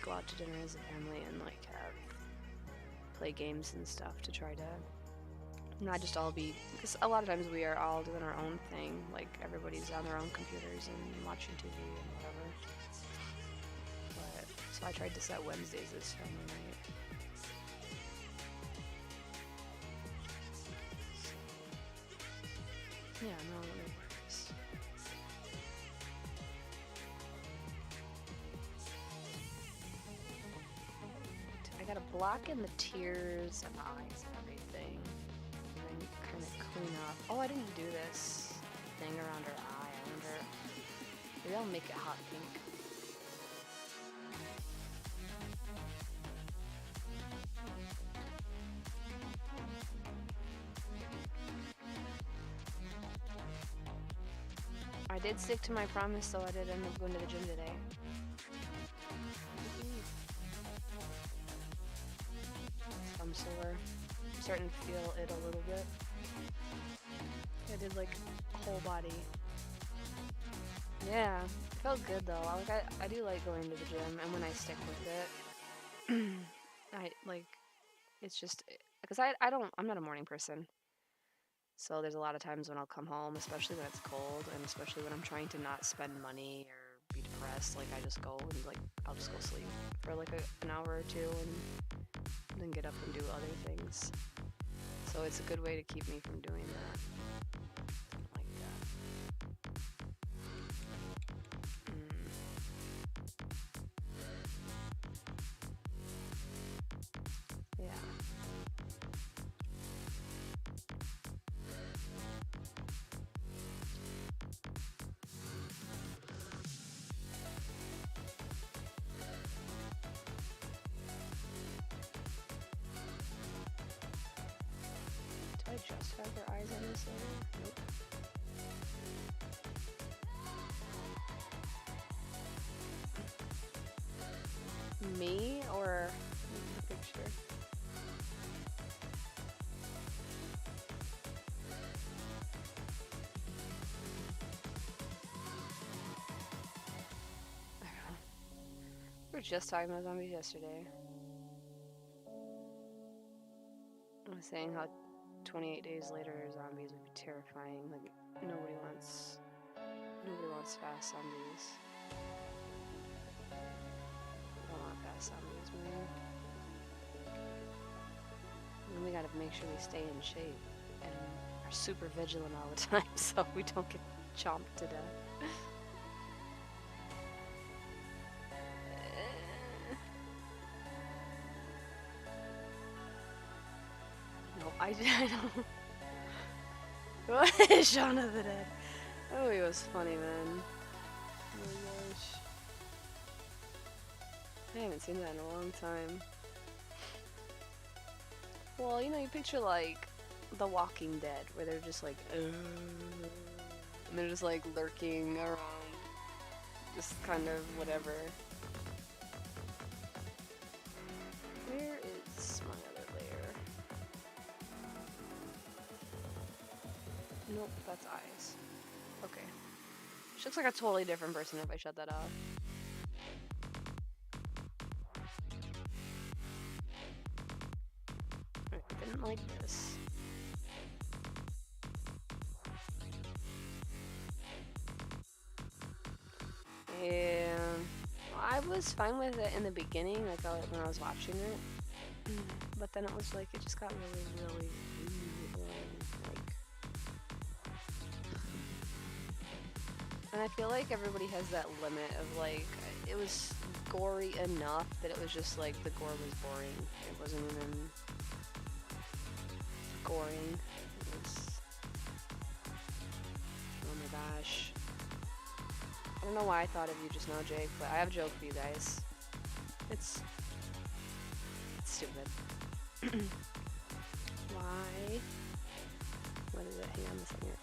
go out to dinner as a family and like play games and stuff to try to not just all be, because a lot of times we are all doing our own thing, like everybody's on their own computers and watching TV and whatever. But so I tried to set Wednesdays as family night. So, yeah, no worries. I gotta block in the tears and the eyes and everything. And then kind of clean up. Oh, I didn't do this thing around her eye. I wonder. Maybe I'll make it hot pink. I did stick to my promise, so I did end up going to the gym today. I'm sore. I'm starting to feel it a little bit. I did like whole body. Yeah, it felt good though. I do like going to the gym, and when I stick with it, I like. It's just because I'm not a morning person. So there's a lot of times when I'll come home, especially when it's cold, and especially when I'm trying to not spend money or be depressed. Like I just go and like I'll just go sleep for like an hour or two, and then get up and do other things. So it's a good way to keep me from doing that. Like that. Yeah. Do I just have her eyes on this later? Nope. Me or the picture? I don't know. were just talking about zombies yesterday. I was saying how 28 days later zombies would be terrifying. Like nobody wants fast zombies. I don't want fast zombies, man. And we gotta make sure we stay in shape and are super vigilant all the time so we don't get chomped to death. No, I don't. What is Shaun of the Dead? Oh, he was funny, man. Oh my gosh. I haven't seen that in a long time. Well, you know, you picture like The Walking Dead, where they're just like, and they're just like lurking around, just kind of whatever. Where is my other layer? Nope, that's eyes. Okay. She looks like a totally different person if I shut that off. I didn't like this. Yeah, I was fine with it in the beginning, like when I was watching it, but then it was like it just got really, really, really boring. Like, and I feel like everybody has that limit of like it was gory enough that it was just like the gore was boring. It wasn't even goring. It was, oh my gosh. I don't know why I thought of you just now, Jake, but I have a joke for you guys. It's stupid. Why? What is it? Hang on a second.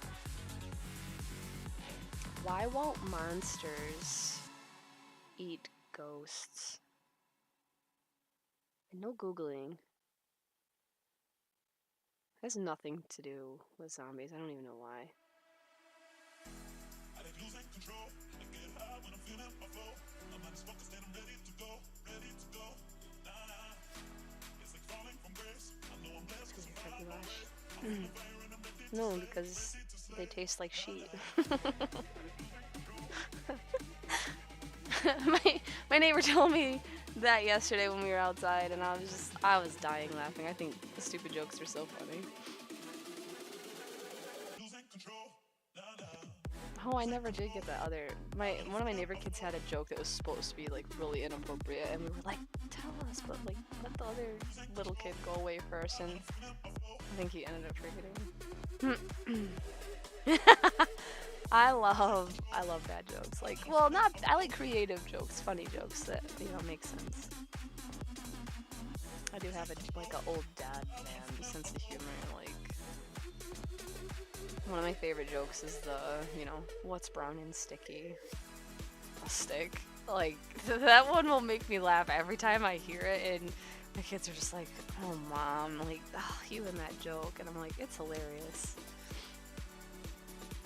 Why won't monsters eat ghosts? And no Googling. It has nothing to do with zombies. I don't even know why. No, because they taste like sheet. my neighbor told me that yesterday when we were outside, and I was dying laughing. I think the stupid jokes are so funny. Oh, I never did get that other. One of my neighbor kids had a joke that was supposed to be like really inappropriate, and we were like, "Tell us," but like let the other little kid go away first, and I think he ended up forgetting. I love bad jokes. Like, well, I like creative jokes, funny jokes that make sense. I do have an old dad man sense of humor. Like, one of my favorite jokes is the what's brown and sticky? A stick. Like, that one will make me laugh every time I hear it, and my kids are just like, "Oh, mom, like, you and that joke," and I'm like, it's hilarious.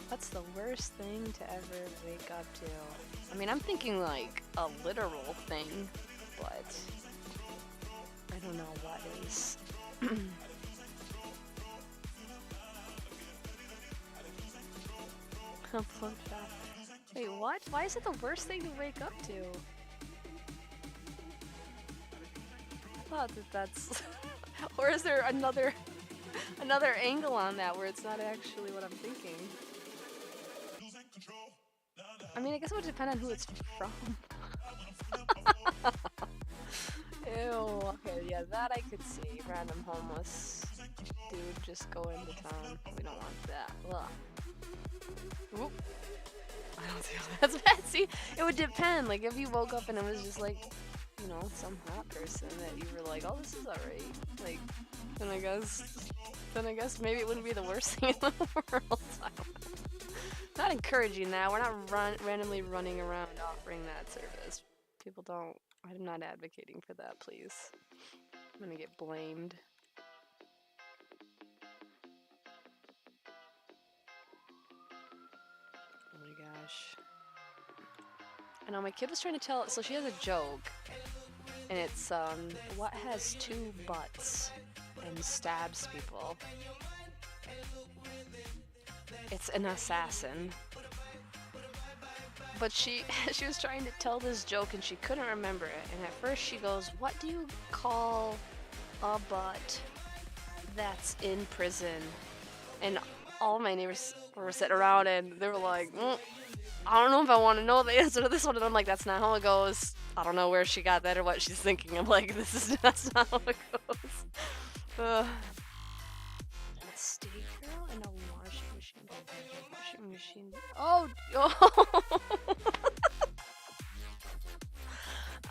What's the worst thing to ever wake up to? I mean, I'm thinking like a literal thing, but I don't know what is. Upload that. Wait, what? Why is it the worst thing to wake up to? I thought that's... Or is there another angle on that where it's not actually what I'm thinking? I mean, I guess it would depend on who it's from. Ew, okay, yeah, that I could see. Random homeless dude just go into town. We don't want that. Ugh. Oop. I don't feel that's bad. See, it would depend. Like, if you woke up and it was just like, some hot person that you were like, oh, this is alright. Like, then I guess maybe it wouldn't be the worst thing in the world. Not encouraging that. We're not randomly running around offering that service. People don't. I'm not advocating for that, please. I'm gonna get blamed. Oh my gosh. And now my kid was trying to tell, so she has a joke, and it's what has two butts and stabs people? It's an assassin. But she was trying to tell this joke and she couldn't remember it. And at first she goes, "What do you call a butt that's in prison?" And all my neighbors were sitting around and they were like, "I don't know if I want to know the answer to this one." And I'm like, "That's not how it goes." I don't know where she got that or what she's thinking. I'm like, that's not how it goes. A steak girl and a washing machine. Washing machine. Oh.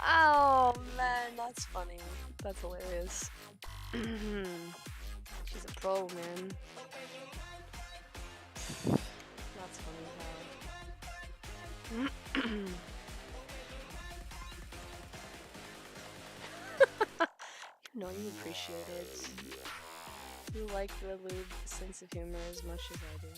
Oh man, that's funny. That's hilarious. She's a pro, man. That's funny as hell. You know you appreciate it. You like the lewd sense of humor as much as I do.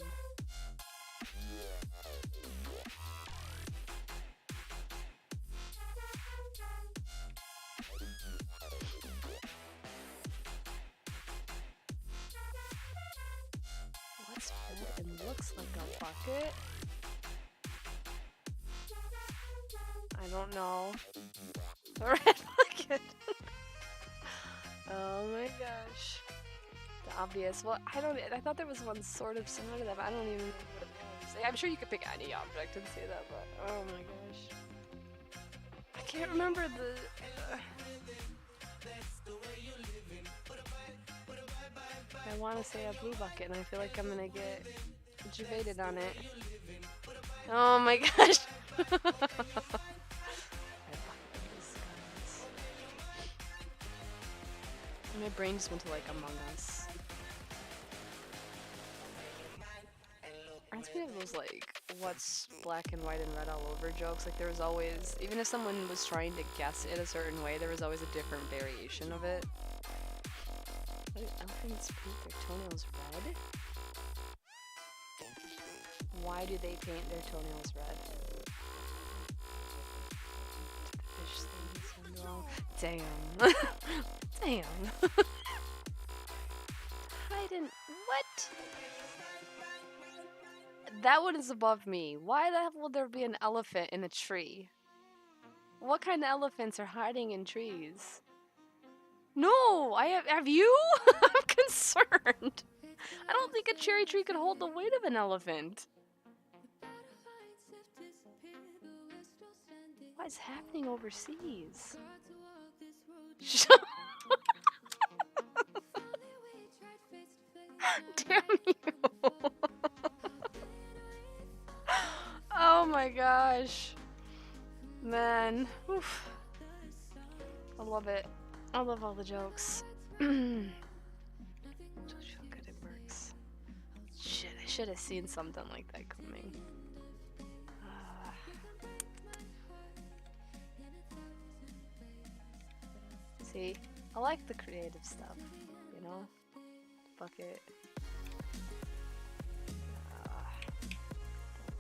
What's red and looks like a bucket? I don't know. A red bucket. Oh my gosh. The obvious. Well, I thought there was one sort of similar to that, but I don't even know what it is. I'm sure you could pick any object and say that, but oh my gosh. I can't remember the... I want to say a blue bucket, and I feel like I'm gonna get debated on it. Oh my gosh! My brain just went to like Among Us. Reminds me of those like what's black and white and red all over jokes. Like there was always, even if someone was trying to guess it a certain way, there was always a different variation of it. Why do elephants paint their toenails red? Why do they paint their toenails red? Fish things wrong. Damn. Damn. I didn't. What? That one is above me. Why the hell would there be an elephant in a tree? What kind of elephants are hiding in trees? No, have you? I'm concerned. I don't think a cherry tree could hold the weight of an elephant. What is happening overseas? Shut Damn you. Oh my gosh. Man. Oof. I love it. I love all the jokes. Told you how good it works. Shit, I should have seen something like that coming. See, I like the creative stuff, you know? Bucket. Don't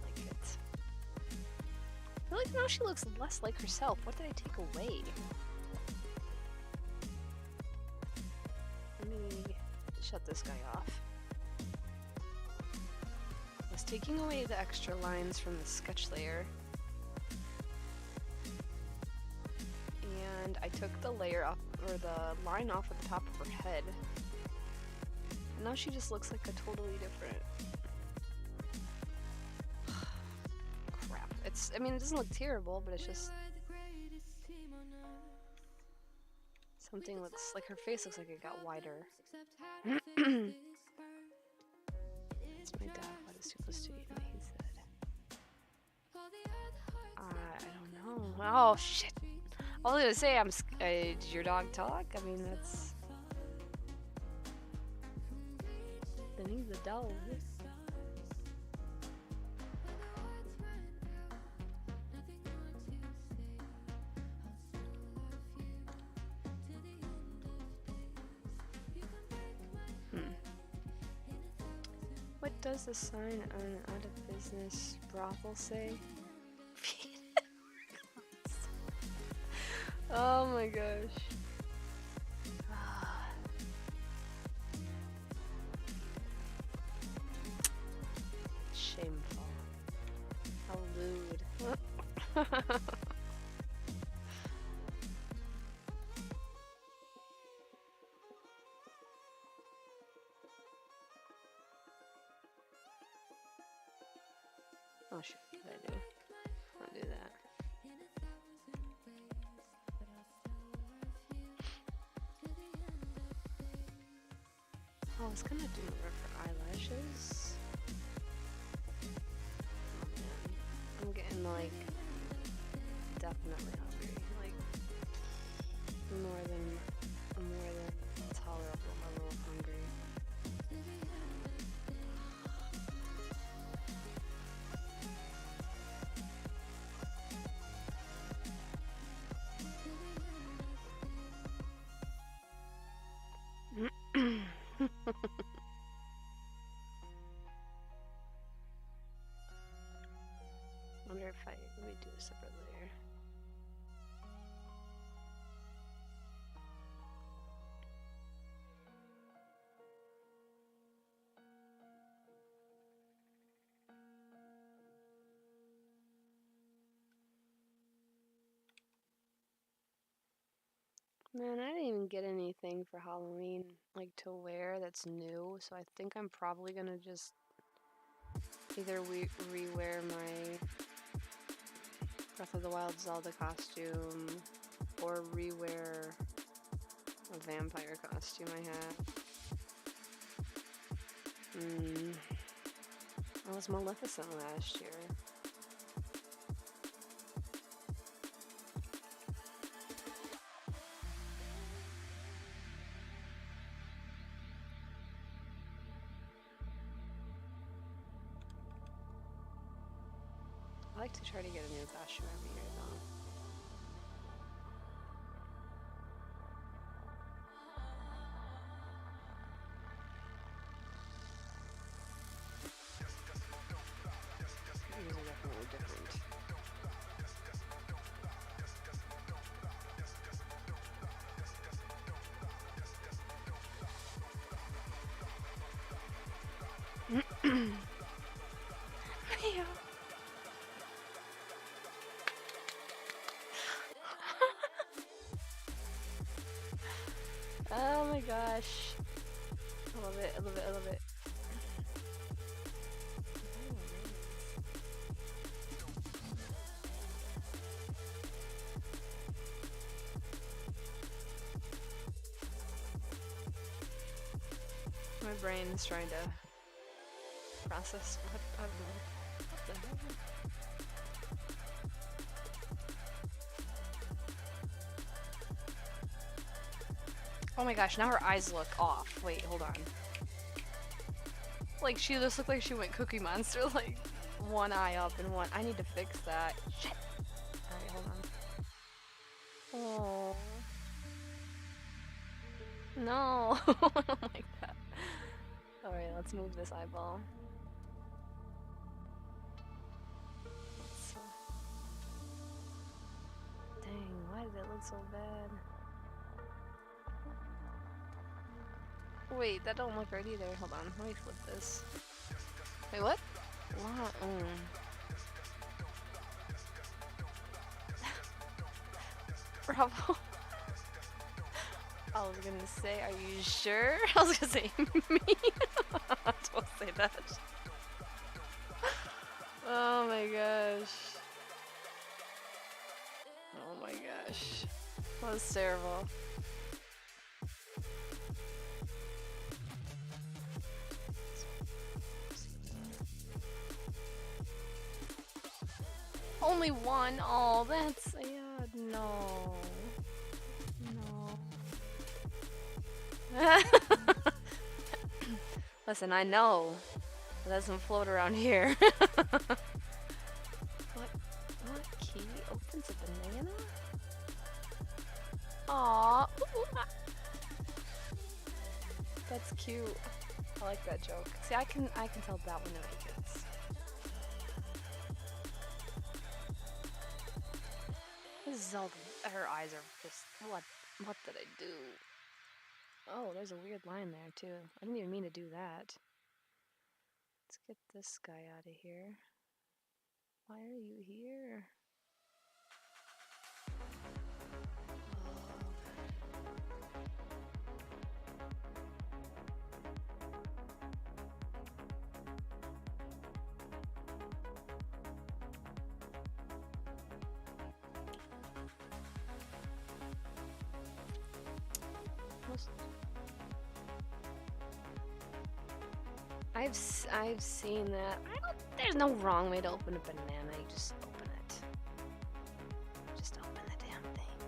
like it. I feel like now she looks less like herself. What did I take away? Let me shut this guy off. I was taking away the extra lines from the sketch layer. And I took the layer off, or the line off at the top of her head. And now she just looks like a totally different... Crap. I mean, it doesn't look terrible, but it's just... Something looks like her face looks like it got wider. It's my dad. What is 2 + 2 even? He said. I don't know. Oh shit! I was gonna say, did your dog talk? I mean, that's. Then he's a dog. What does the sign on an out of business brothel say? Oh my gosh. Shameful. How lewd. Oh shit, what did I do? I'll do that. Oh, I was gonna do her eyelashes. Oh man, I'm getting like definitely hungry, like more than tolerable level of hungry. Wonder if let me do a separate layer. Man, I didn't even get anything for Halloween, like to wear that's new, so I think I'm probably gonna just either re-wear my Breath of the Wild Zelda costume or re-wear a vampire costume I had. I was Maleficent last year. I like to try to get a new costume every year though. These are definitely different. Oh my gosh. I love it, I love it, I love it. My brain is trying to process what the hell? Oh my gosh, now her eyes look off. Wait, hold on. Like, she just looked like she went Cookie Monster, like, one eye up and one. I need to fix that. Shit! Alright, hold on. Oh. No! I don't like that. Alright, let's move this eyeball. Dang, why did it look so bad? Wait, that don't look right either. Hold on, let me flip this. Wait, what? Wow. Bravo. I was gonna say, are you sure? I was gonna say me. Don't say that. Oh my gosh. Oh my gosh. That was terrible. Only one? Oh, that's sad. No. No. Listen, I know. It doesn't float around here. What key opens a banana? Aww. That's cute. I like that joke. See, I can tell that one to make it. This is Zelda, her eyes are just, what did I do? Oh, there's a weird line there too. I didn't even mean to do that. Let's get this guy out of here. Why are you here? I've seen that. There's no wrong way to open a banana. You just open it. Just open the damn thing.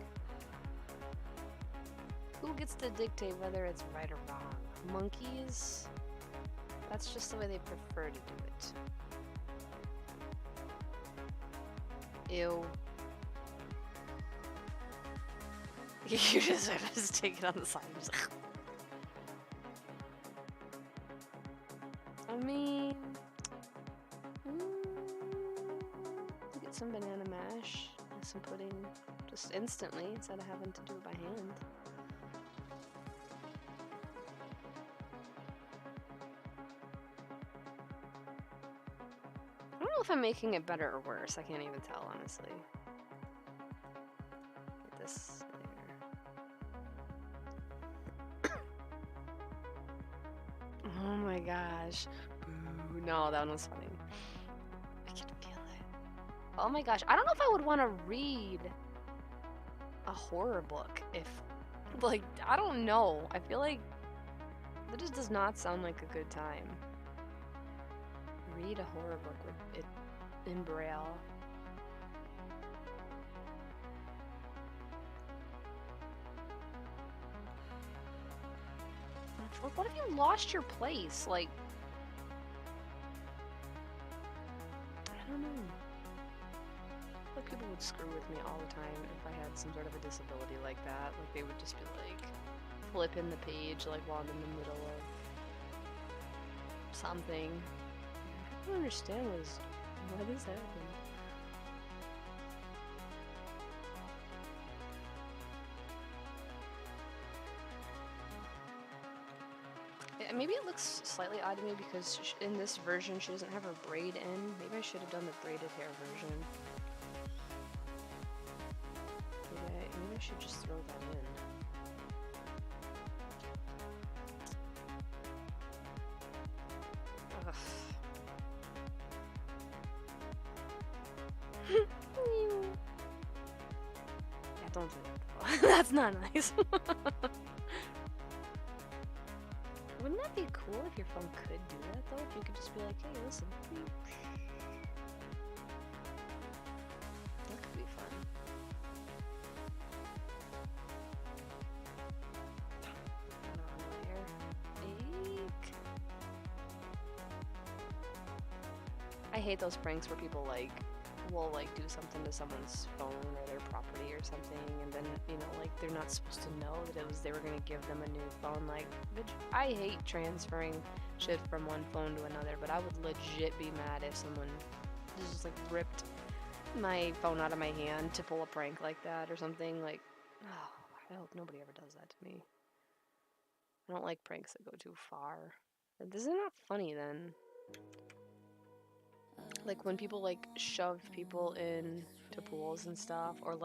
Who gets to dictate whether it's right or wrong? Monkeys? That's just the way they prefer to do it. Ew. You just take it on the side. Just I mean, get some banana mash and some pudding just instantly instead of having to do it by hand. I don't know if I'm making it better or worse. I can't even tell, honestly. Get this there. Oh my gosh. Boo. No, that one was funny. I can feel it. Oh my gosh. I don't know if I would want to read a horror book if, like, I don't know. I feel like that just does not sound like a good time. Read a horror book with it in Braille. What if you lost your place? Like, I don't know. I feel like people would screw with me all the time if I had some sort of a disability like that. Like, they would just be like, flipping the page, like, while I'm in the middle of something. I don't understand what is happening. Maybe it looks slightly odd to me because in this version she doesn't have her braid in. Maybe I should have done the braided hair version. Maybe I should just throw that in. Ugh. Yeah, don't do that though. That's not nice. Wouldn't that be cool if your phone could do that though? If you could just be like, hey, listen. That could be fun. Eek. I hate those pranks where people will do something to someone's phone or their property or something, and then they're not supposed to know that they were gonna give them a new phone. Like, bitch, I hate transferring shit from one phone to another, but I would legit be mad if someone just ripped my phone out of my hand to pull a prank like that or something. Like, oh, I hope nobody ever does that to me. I don't like pranks that go too far. This is not funny then. Like when people shove people into pools and stuff, or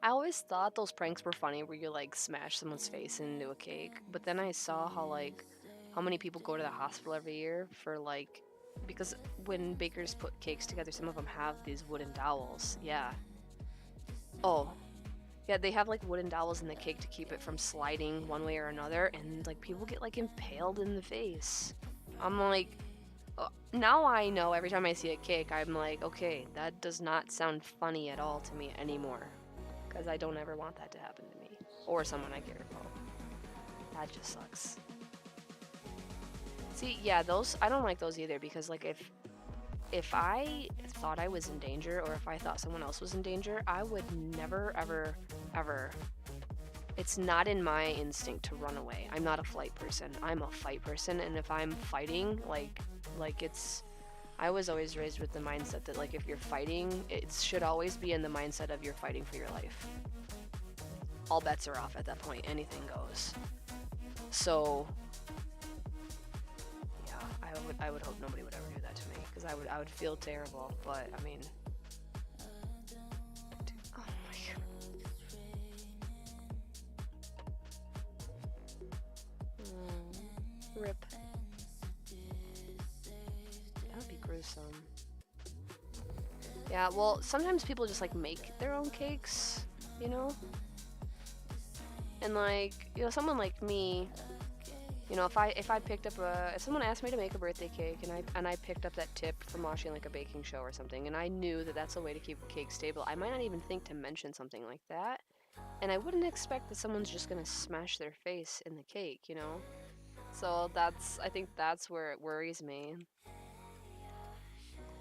I always thought those pranks were funny where you smash someone's face into a cake, but then I saw how many people go to the hospital every year for because when bakers put cakes together, some of them have these wooden dowels. Yeah. Oh. Yeah, they have wooden dowels in the cake to keep it from sliding one way or another, and people get impaled in the face. I'm like, now I know every time I see a cake, I'm like, okay, that does not sound funny at all to me anymore. Because I don't ever want that to happen to me. Or someone I care about. That just sucks. See, yeah, those, I don't like those either, because if I thought I was in danger, or if I thought someone else was in danger, I would never, ever, ever. It's not in my instinct to run away. I'm not a flight person. I'm a fight person, and if I'm fighting, I was always raised with the mindset that like if you're fighting, it should always be in the mindset of you're fighting for your life. All bets are off at that point. Anything goes. So yeah, I would hope nobody would ever do that to me because I would feel terrible. But I mean, oh my god. Rip. That would be gruesome. Yeah, well, sometimes people just like make their own cakes, you know? And like, you know, someone like me, you know, if I picked up if someone asked me to make a birthday cake and I picked up that tip from watching like a baking show or something and I knew that that's a way to keep a cake stable, I might not even think to mention something like that. And I wouldn't expect that someone's just gonna smash their face in the cake, you know? So I think that's where it worries me.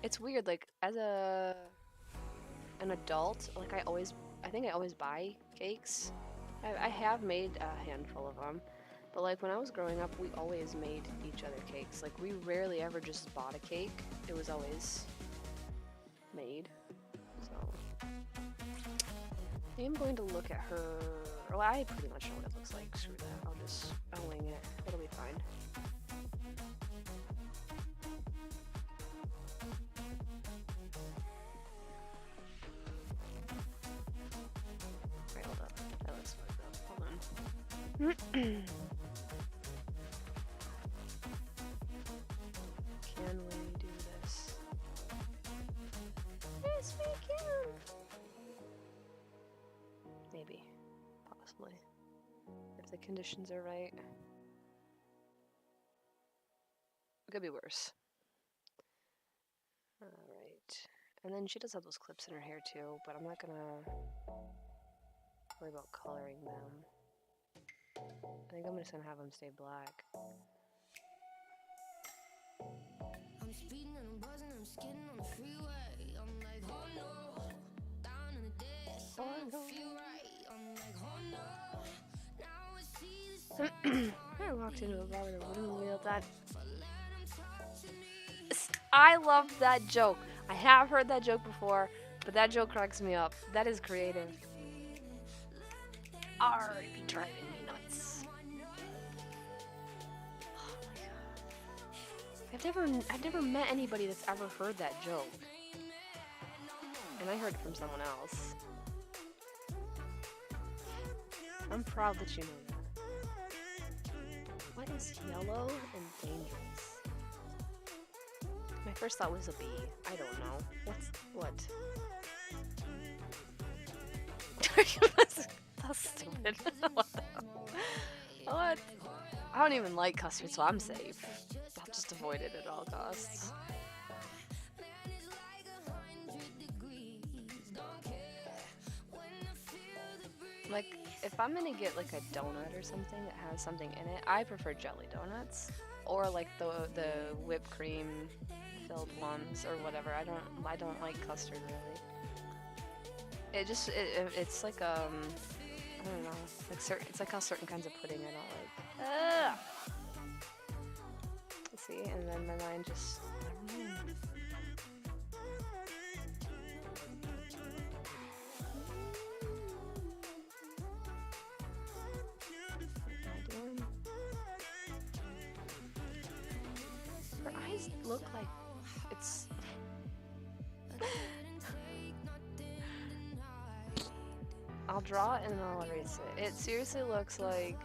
It's weird, like as an adult, like I think I always buy cakes. I have made a handful of them, but like when I was growing up, we always made each other cakes. Like we rarely ever just bought a cake. It was always made. So I am going to look at her. Well, I pretty much know what it looks like. Screw that. I'll wing it. It'll be fine. Right, hold up. That looks fucked up. Hold on. Can we do this? Yes, we can. Maybe. Possibly. If the conditions are right. It could be worse. Alright. And then she does have those clips in her hair too, but I'm not gonna worry about coloring them. I think I'm just gonna have them stay black. I'm speeding and I'm buzzing, I'm skidding on the freeway. I'm like, oh no, down in the ditch, I don't feel right. I'm like, oh no, now I see the I walked into a bar with a wooden wheel. I love that joke. I have heard that joke before, but that joke cracks me up. That is creative. Are you driving me nuts? Oh my god. I've never met anybody that's ever heard that joke. And I heard it from someone else. I'm proud that you know that. What is yellow and dangerous? My first thought was a bee. I don't know. What? That's stupid. What the hell? What? I don't even like custard, so I'm safe. I'll just avoid it at all costs. Like, if I'm gonna get like a donut or something that has something in it, I prefer jelly donuts. Or like the whipped cream filled ones or whatever. I don't like custard really. It's like I don't know, like it's like how certain kinds of pudding I don't like. See, and then my mind just her eyes look like it's I'll draw it and then I'll erase it. It seriously looks like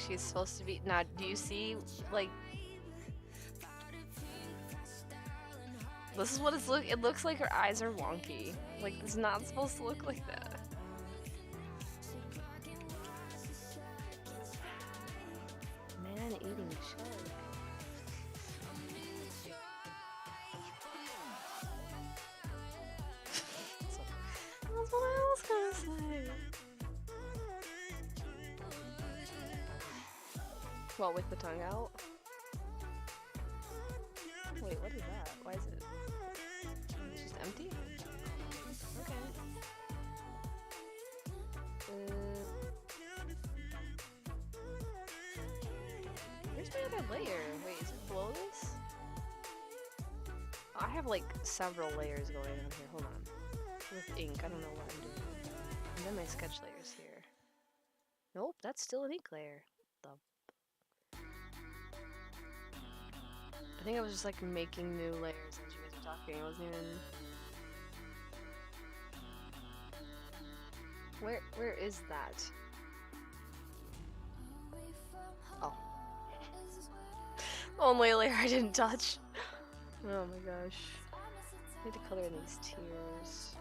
she's supposed to be. Now, do you see, like, this is what it looks like her eyes are wonky. Like, it's not supposed to look like that. Man eating shark. That's what I was gonna say. What, with the tongue out? Wait, what is that? Why is it? It's just empty? Okay. Where's my other layer? Wait, is it below this? have like several layers going on here. Hold on. With ink, I don't know what I'm doing. And then my sketch layer's here. Nope, that's still an ink layer. I think I was just like making new layers as you guys were talking. I wasn't even. Where is that? Oh. Only layer I didn't touch. Oh my gosh. I need to color in these tears.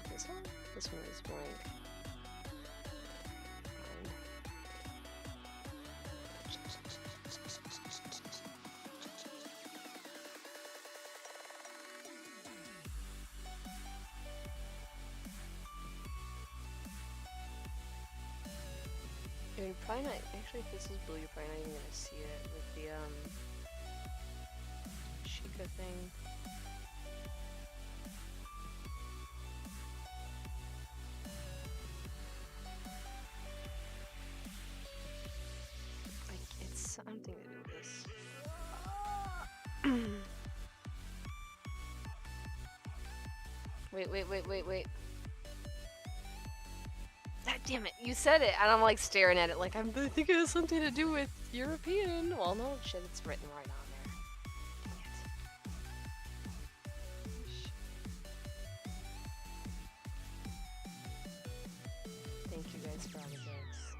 Is it this one? This one is blank. You're probably not, actually if this is blue, you're probably not even gonna see it with the Sheikah thing. Like, it's something to do with this. Wait. God damn it, you said it, and I'm like staring at it like I think it has something to do with European. Well, no shit, it's written right on there. Thank you guys for all the jokes.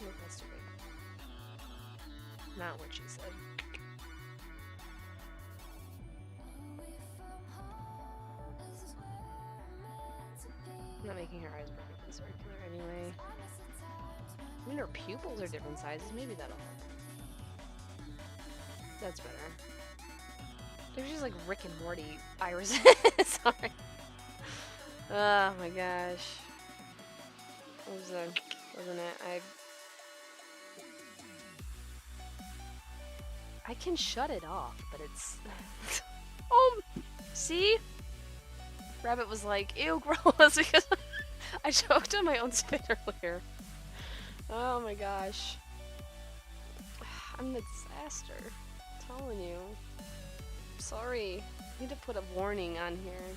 Look, that's too big. Not what she said. I'm not making her eyes perfectly circular anyway. I mean, her pupils are different sizes. Maybe that'll help. That's better. They're just like Rick and Morty irises. Sorry. Oh my gosh. What was that? Wasn't it? I can shut it off, but it's... Oh! See? Rabbit was like, ew, gross, because I choked on my own spit earlier. Oh my gosh. I'm a disaster. I'm telling you. Sorry. I need to put a warning on here.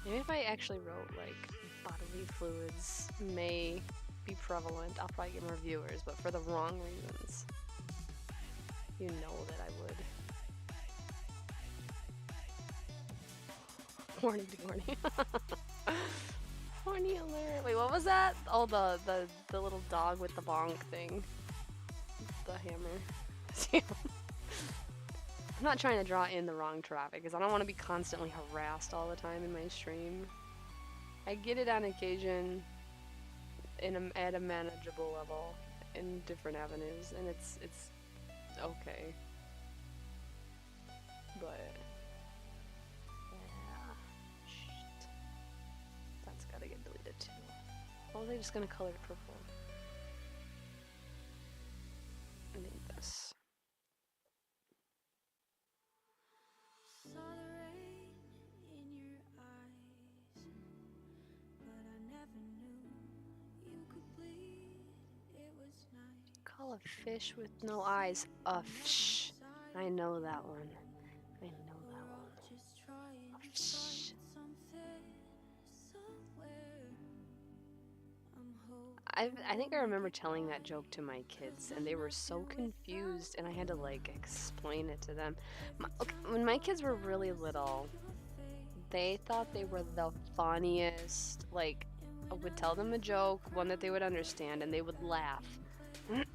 Maybe if I actually wrote, like, bodily fluids may be prevalent, I'll probably get more viewers, but for the wrong reasons. You know that I would. Horny. Horny alert. Wait, what was that? Oh, the little dog with the bonk thing. The hammer. I'm not trying to draw in the wrong traffic because I don't want to be constantly harassed all the time in my stream. I get it on occasion at a manageable level in different avenues, and it's okay. But shit. That's gotta get deleted too. Oh, they're just gonna color it purple. I need this. Saw the rain in your eyes, but I never knew you could bleed. It was nice. Call a fish with no eyes a fish. I know that one. I know that one. Just trying A to fish. find something somewhere. I'm hoping I think I remember telling that joke to my kids, and they were so confused, and I had to like explain it to them. When my kids were really little, they thought they were the funniest. Like, I would tell them a joke, one that they would understand, and they would laugh.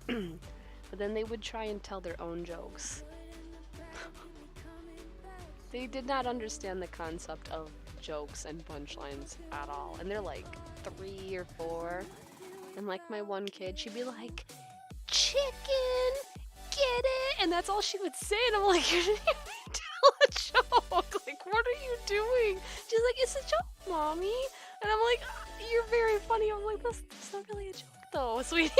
But then they would try and tell their own jokes. They did not understand the concept of jokes and punchlines at all. And they're like 3 or 4. And like my one kid, she'd be like, chicken, get it? And that's all she would say. And I'm like, you didn't even tell a joke. Like, what are you doing? She's like, it's a joke, mommy. And I'm like, you're very funny. I'm like, that's not really a joke though, sweetie.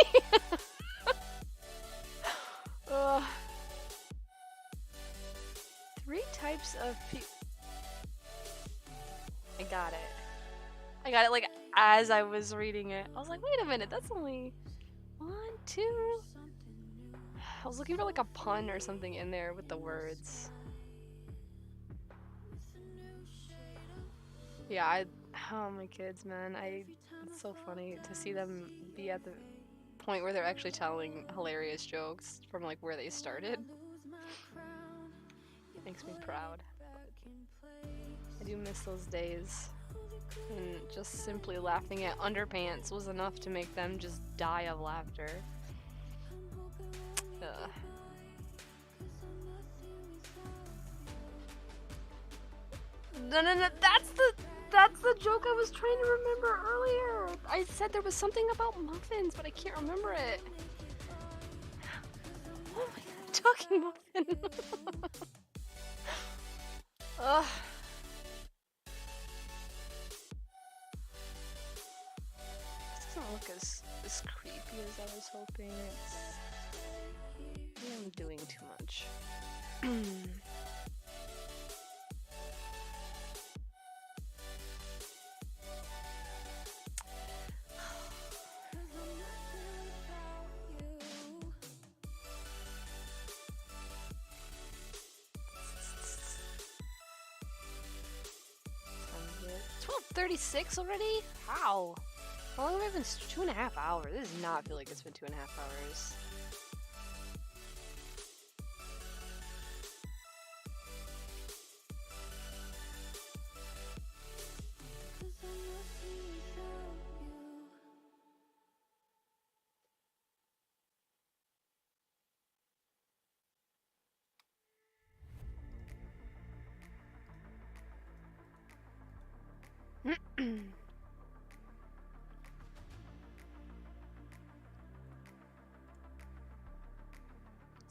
3 types of people. I got it. Like, as I was reading it. I was like, wait a minute, that's only 1, 2. I was looking for like a pun or something in there with the words. Yeah, oh, my kids, man, it's so funny to see them be at the point where they're actually telling hilarious jokes from like where they started. Makes me proud. I do miss those days. And just simply laughing at underpants was enough to make them just die of laughter. Ugh. No, that's the joke I was trying to remember earlier. I said there was something about muffins, but I can't remember it. Oh my god, talking muffin. Ugh. This doesn't look as creepy as I was hoping. I'm doing too much. $12:36 already? How? How long have I been? 2.5 hours. This does not feel like it's been 2.5 hours.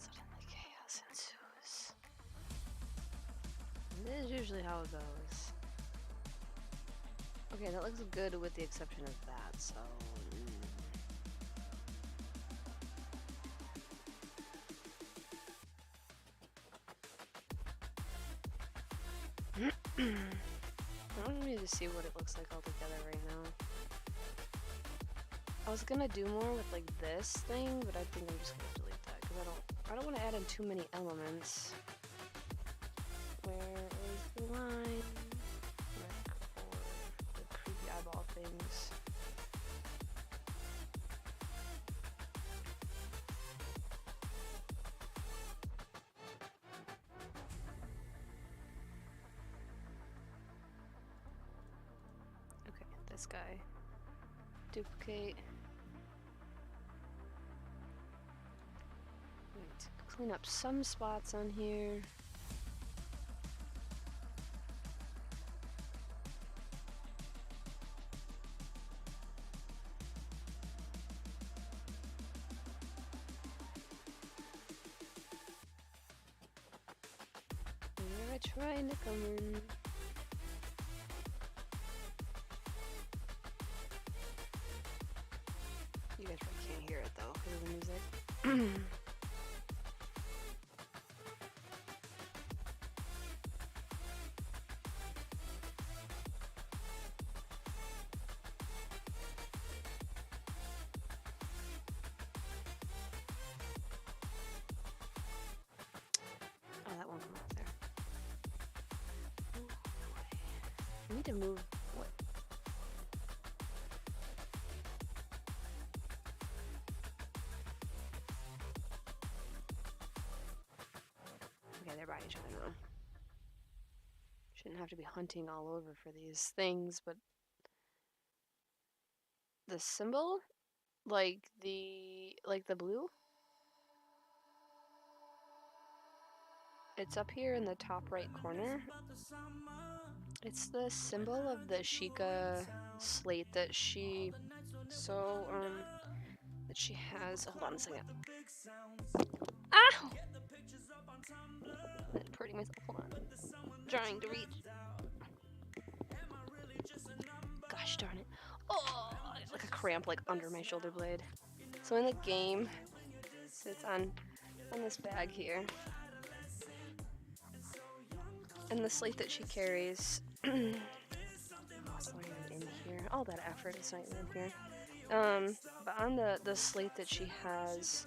Suddenly chaos ensues. This is usually how it goes. Okay, that looks good with the exception of that, so... I don't need to see what it looks like all together right now. I was gonna do more with like this thing, but I think I'm just gonna delete that because I don't want to add in too many elements. Where is the line? Like for the creepy eyeball things. Okay, this guy. Duplicate. Wait, clean up some spots on here. Where I trying to come in? You guys probably can't hear it though because of the music. Oh, that won't come up there. I need to move. What? Okay, they're by each other now. Shouldn't have to be hunting all over for these things, but the symbol, like the blue, it's up here in the top right corner. It's the symbol of the Sheikah slate that she that she has. Hold on a second. Ow! I'm hurting myself. Hold on. Trying to reach. Gosh darn it. Oh, like a cramp like under my shoulder blade. So in the game, sits on this bag here. And the slate that she carries. Oh, it's not even in here. all that effort is not even here. But on the slate that she has,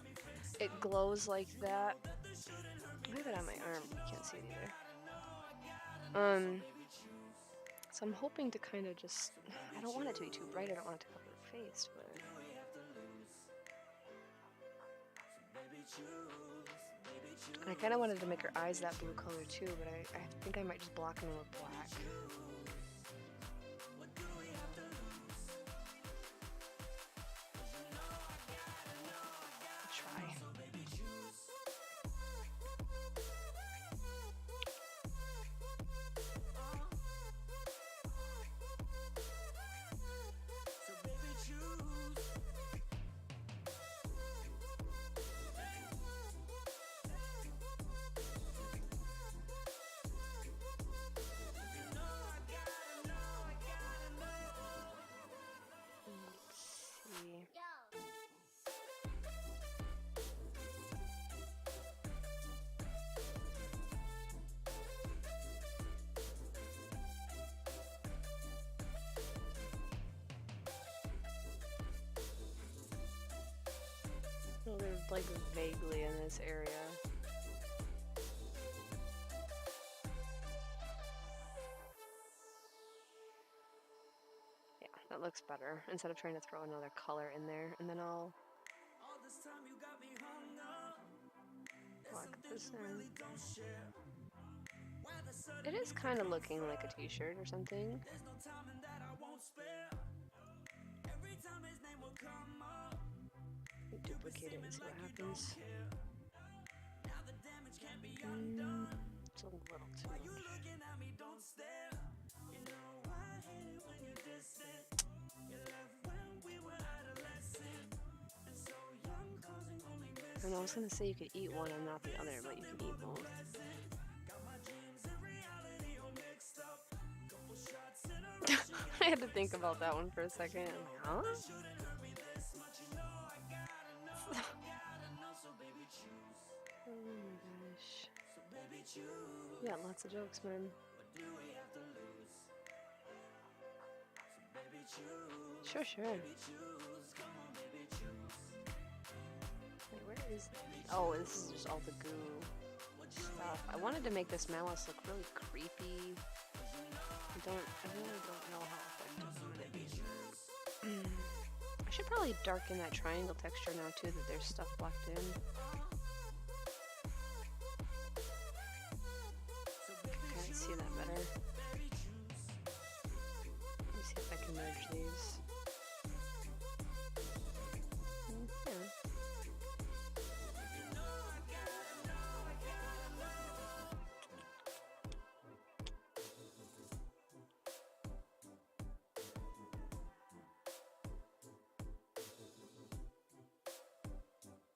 it glows like that. I have it on my arm. You can't see it either. So I'm hoping to kind of just. I don't want it to be too bright. I don't want it to cover her face, but. I kind of wanted to make her eyes that blue color too, but I think I might just block them with black. Try. Well, they're like vaguely in this area. Yeah, that looks better. Instead of trying to throw another color in there, and then I'll lock this in. It is kind of looking like a t-shirt or something. Duplicate it and see what happens. It's a little too much. And I was gonna say you could eat one and not the other, but you can eat both. I had to think about that one for a second. I'm like, huh? Oh my gosh. Yeah, lots of jokes, man. Sure, sure. Wait, where is... Oh, this is just all the goo stuff. I wanted to make this mouse look really creepy. I really don't know how effective it is. I should probably darken that triangle texture now too, that there's stuff blocked in. Okay, I see that better. Let me see if I can merge these. Yeah.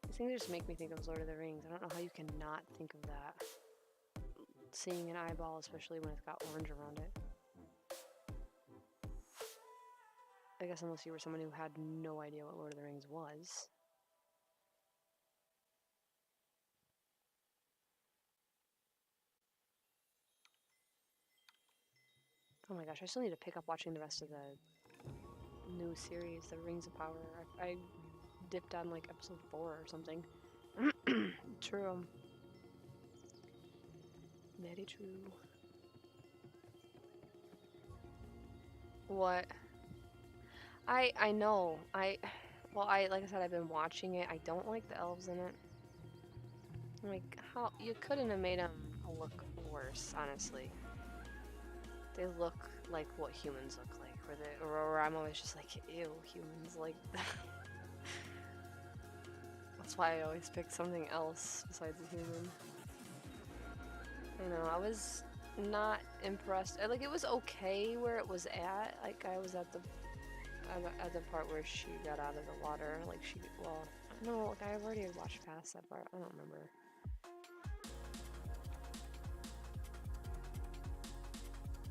These things just make me think of Lord of the Rings. I don't know how you can not think of that. Seeing an eyeball, especially when it's got orange around it. I guess unless you were someone who had no idea what Lord of the Rings was. Oh my gosh, I still need to pick up watching the rest of the new series, The Rings of Power. I dipped on like episode 4 or something. True. Very true. What? I know. Well, like I said, I've been watching it. I don't like the elves in it. Like, how you couldn't have made them look worse, honestly. They look like what humans look like. Or I'm always just like, ew, humans like that. That's why I always pick something else besides a human. I know, I was not impressed. Like, it was okay where it was at. Like, I was at the part where she got out of the water. Like, no, like, I've already watched past that part. I don't remember.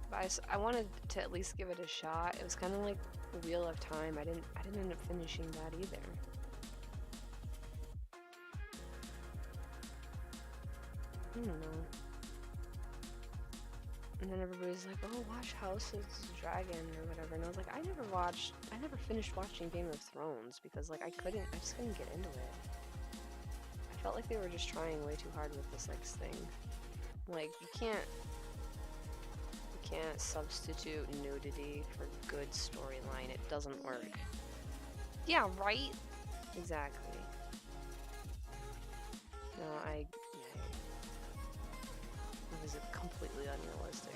But I wanted to at least give it a shot. It was kind of like Wheel of Time. I didn't end up finishing that either. I don't know. And then everybody's like, oh, watch House of the Dragon or whatever. And I was like, I never finished watching Game of Thrones because like I just couldn't get into it. I felt like they were just trying way too hard with the sex thing. Like, you can't substitute nudity for good storyline. It doesn't work. Yeah, right? Exactly. No, it was completely unrealistic.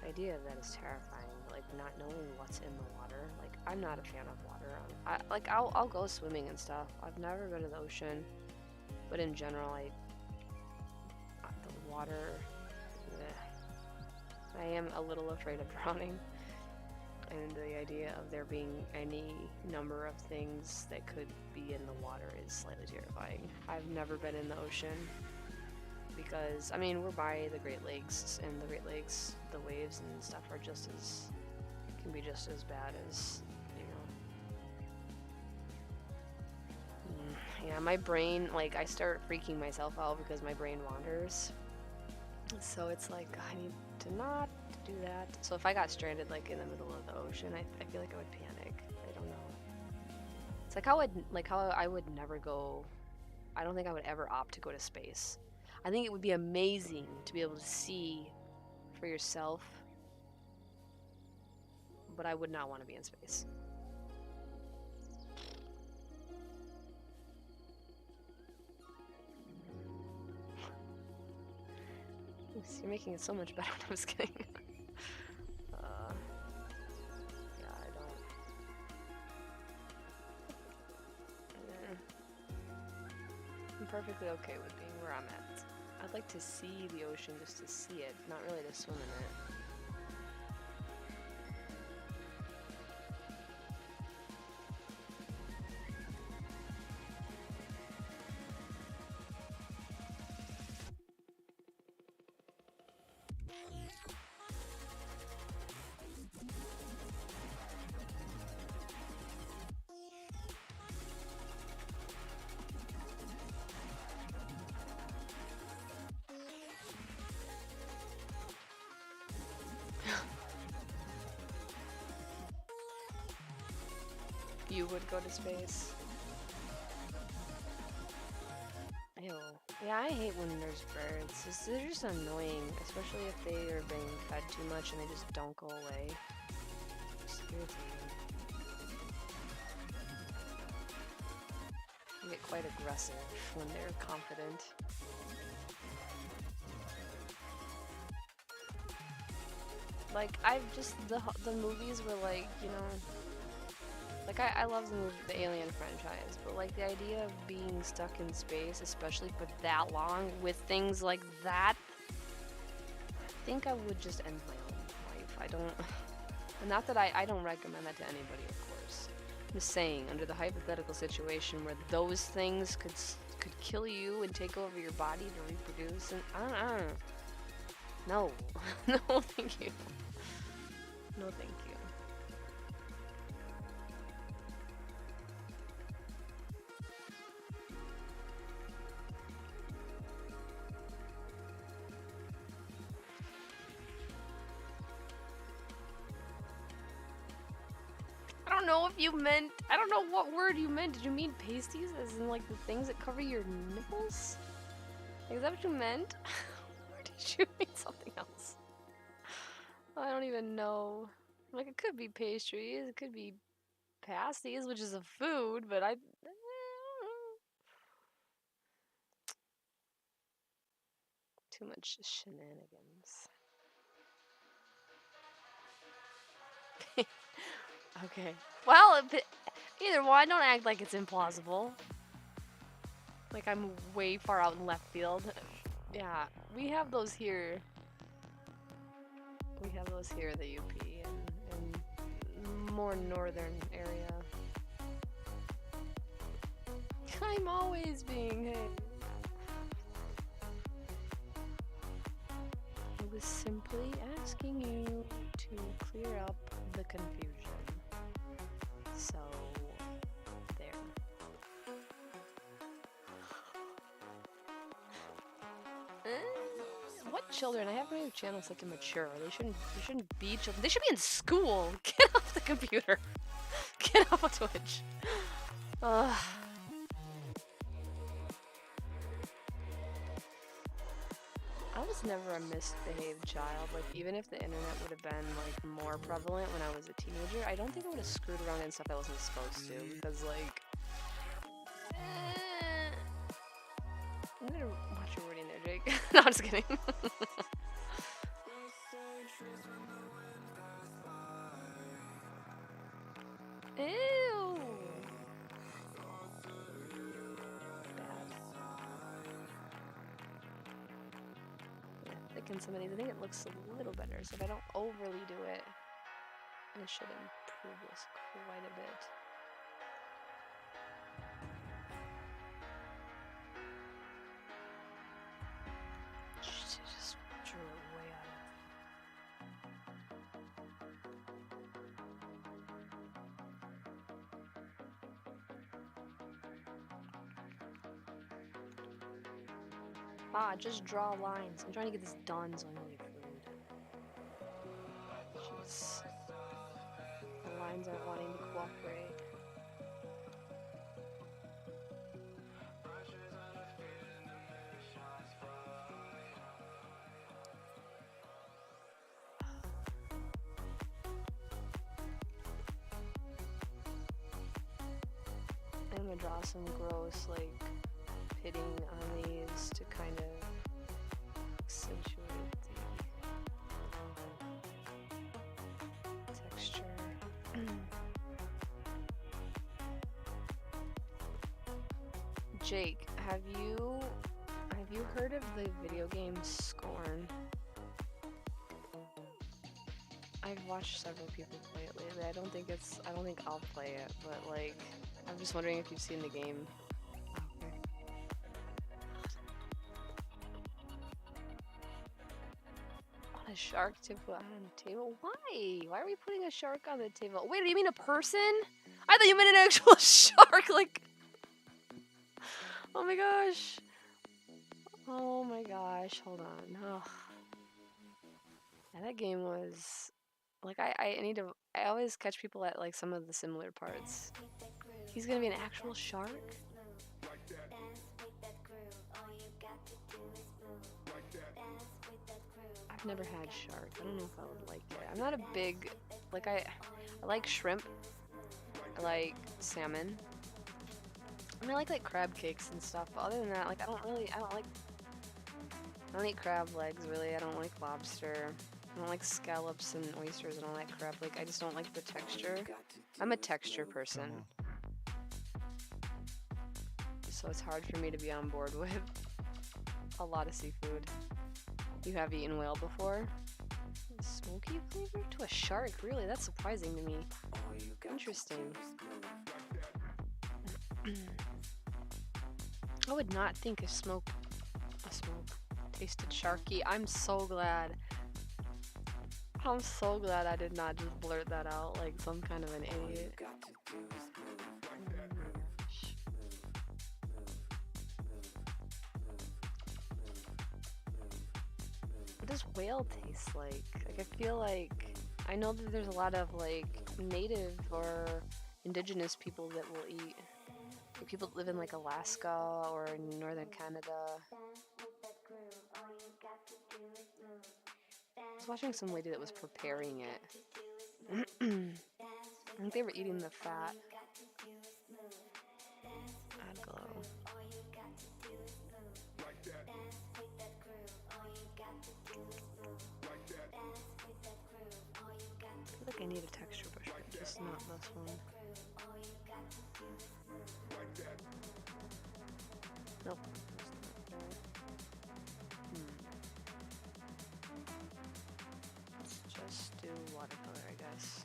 The idea of that is terrifying, like not knowing what's in the water. Like, I'm not a fan of water. I'll go swimming and stuff. I've never been to the ocean, but in general, the water, I am a little afraid of drowning. And the idea of there being any number of things that could be in the water is slightly terrifying. I've never been in the ocean because, I mean, we're by the Great Lakes, and the Great Lakes, the waves and stuff can be just as bad as, yeah, my brain, like, I start freaking myself out because my brain wanders. So it's like, I need to not do that. So if I got stranded like in the middle of the ocean, I feel like I would panic. I don't know. It's like how I would never go. I don't think I would ever opt to go to space. I think it would be amazing to be able to see for yourself, but I would not want to be in space. You're making it so much better. I was kidding. Yeah, I don't. I'm perfectly okay with being where I'm at. I'd like to see the ocean just to see it, not really to swim in it. You would go to space. Ew. Yeah, I hate when there's birds. They're just annoying, especially if they are being fed too much and they just don't go away. It's irritating. They get quite aggressive when they're confident. Like, I've just, the movies were like, like, I love the Alien franchise, but like the idea of being stuck in space, especially for that long, with things like that, I think I would just end my own life. Not that I don't recommend that to anybody, of course. I'm just saying, under the hypothetical situation where those things could kill you and take over your body to reproduce, and I don't know. No. No, thank you. No, thank you. I don't know what word you meant. Did you mean pasties as in like the things that cover your nipples? Like, is that what you meant? Or did you mean something else? I don't even know. Like, it could be pastries, it could be pasties, which is a food, but I don't know. Too much shenanigans. Okay. Well, either one, don't act like it's implausible. Like I'm way far out in left field. Yeah, we have those here. We have those here in the UP and more northern area. I'm always being hey. I was simply asking. confusion. So, there. What children? I have my channel set to mature. They shouldn't be children. They should be in school. Get off the computer. Get off of Twitch. Ugh. I was never a misbehaved child. Like, even if the internet would have been, like, more prevalent when I was a teenager, I don't think I would have screwed around in stuff I wasn't supposed to. Because, like... I'm gonna watch your wording there, Jake. No, I'm just kidding. Ew! Bad. Yeah, thicken some of these. I think it looks a little better, so if I don't overly do it, it should improve this quite a bit. Just drew it way out of... just draw lines. I'm trying to get this done so I don't get food. Jeez. The lines aren't wanting to cooperate. I'm gonna draw some gross, like, pitting on these to kind of accentuate the texture. Jake, have you heard of the video game Scorn? I've watched several people play it lately. I don't think I'll play it, but like, I'm just wondering if you've seen the game. A shark to put on the table? Why? Why are we putting a shark on the table? Wait, do you mean a person? I thought you meant an actual shark, like... Oh my gosh. Oh my gosh, hold on. Oh. Yeah, that game was... Like, I always catch people at, like, some of the similar parts. He's gonna be an actual shark? I've never had shark. I don't know if I would like it. I'm not a big... Like, I like shrimp. I like salmon. I mean, I like crab cakes and stuff, but other than that, like, I don't eat crab legs, really. I don't like lobster. I don't like scallops and oysters and all that crap. Like, I just don't like the texture. I'm a texture person. So it's hard for me to be on board with a lot of seafood. You have eaten whale before? Smoky flavor to a shark? Really? That's surprising to me. Interesting. I would not think a smoke tasted sharky. I'm so glad I did not just blurt that out like some kind of an idiot. What does whale taste like? Like, I feel like, I know that there's a lot of like native or indigenous people that will eat, like people that live in like Alaska or in northern Canada. I was watching some lady that was preparing it. I think they were eating the fat. Add glow. I feel like I need a texture brush, but just not this one. Nope. Let's just do watercolor, I guess.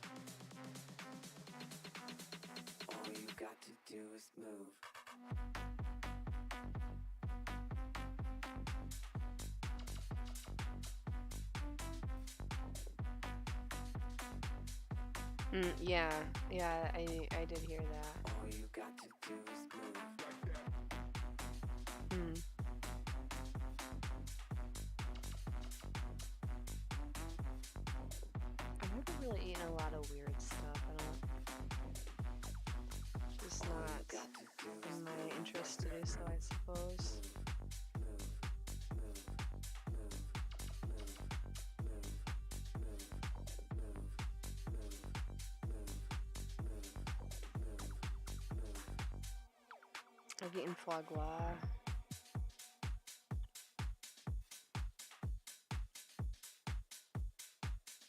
All you got to do is move. Yeah, yeah, I did hear that. All you got to do is move. Hmm. I've never really eaten a lot of weird stuff. I don't. Just not in my interest to do so, I suppose. I've eaten foie gras.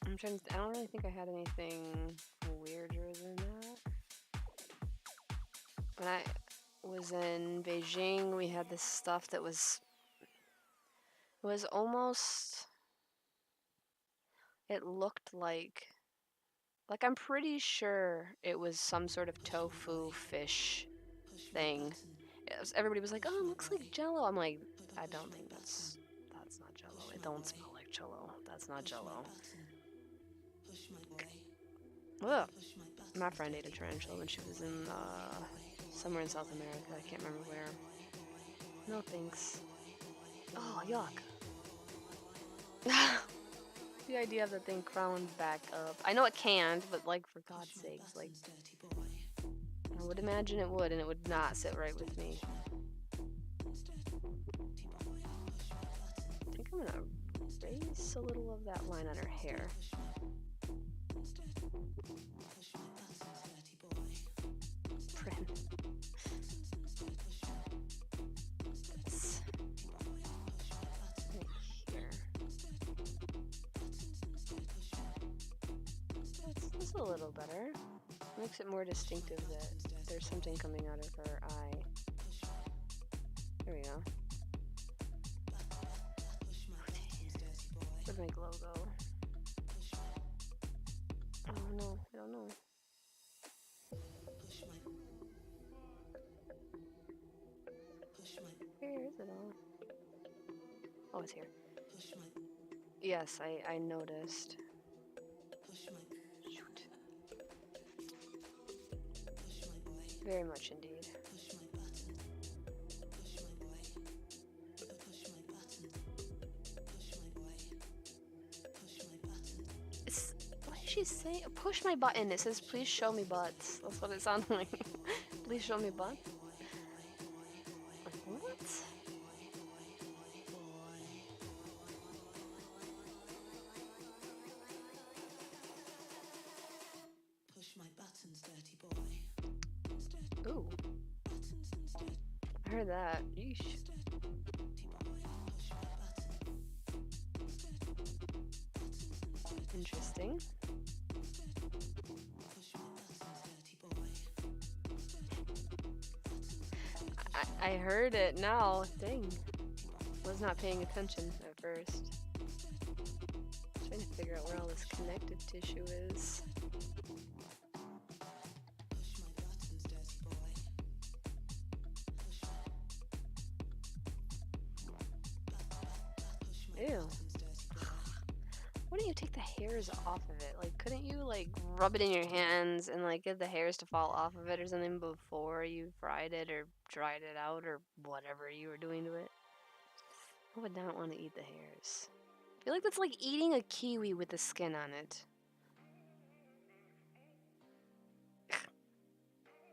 I'm trying to. I don't really think I had anything weirder than that. When I was in Beijing, we had this stuff that was almost. It looked like I'm pretty sure it was some sort of tofu fish thing. Everybody was like, "Oh, it looks like Jello." I'm like, I don't think that's not Jello. It don't smell like Jello. That's not Jello. Ugh. My friend ate a tarantula when she was in somewhere in South America. I can't remember where. No thanks. Oh, yuck. The idea of the thing crawling back up. I know it can't, but like for God's sakes, like I would imagine it would, and it would not sit right with me. I think I'm gonna erase a little of that line on her hair. Prim. This. Right here. That's a little better. Makes it more distinctive that there's something coming out of her eye. There we go. Where'd my glow go? Oh no, I don't know. Where is it all? Oh, it's here. Yes, I noticed. Shoot. Very much indeed. What did she say? Push my button. It says, please show me butts. That's what it sounded like. Please show me butts. Like, what? Ooh. I heard that. Yeesh. Interesting. I heard it now. Dang. Was not paying attention at first. Trying to figure out where all this connective tissue is. Ew. Why don't you take the hairs off of it? Like, couldn't you, like, rub it in your hands and, like, get the hairs to fall off of it or something before you fried it or dried it out or whatever you were doing to it? I would not want to eat the hairs. I feel like that's like eating a kiwi with the skin on it.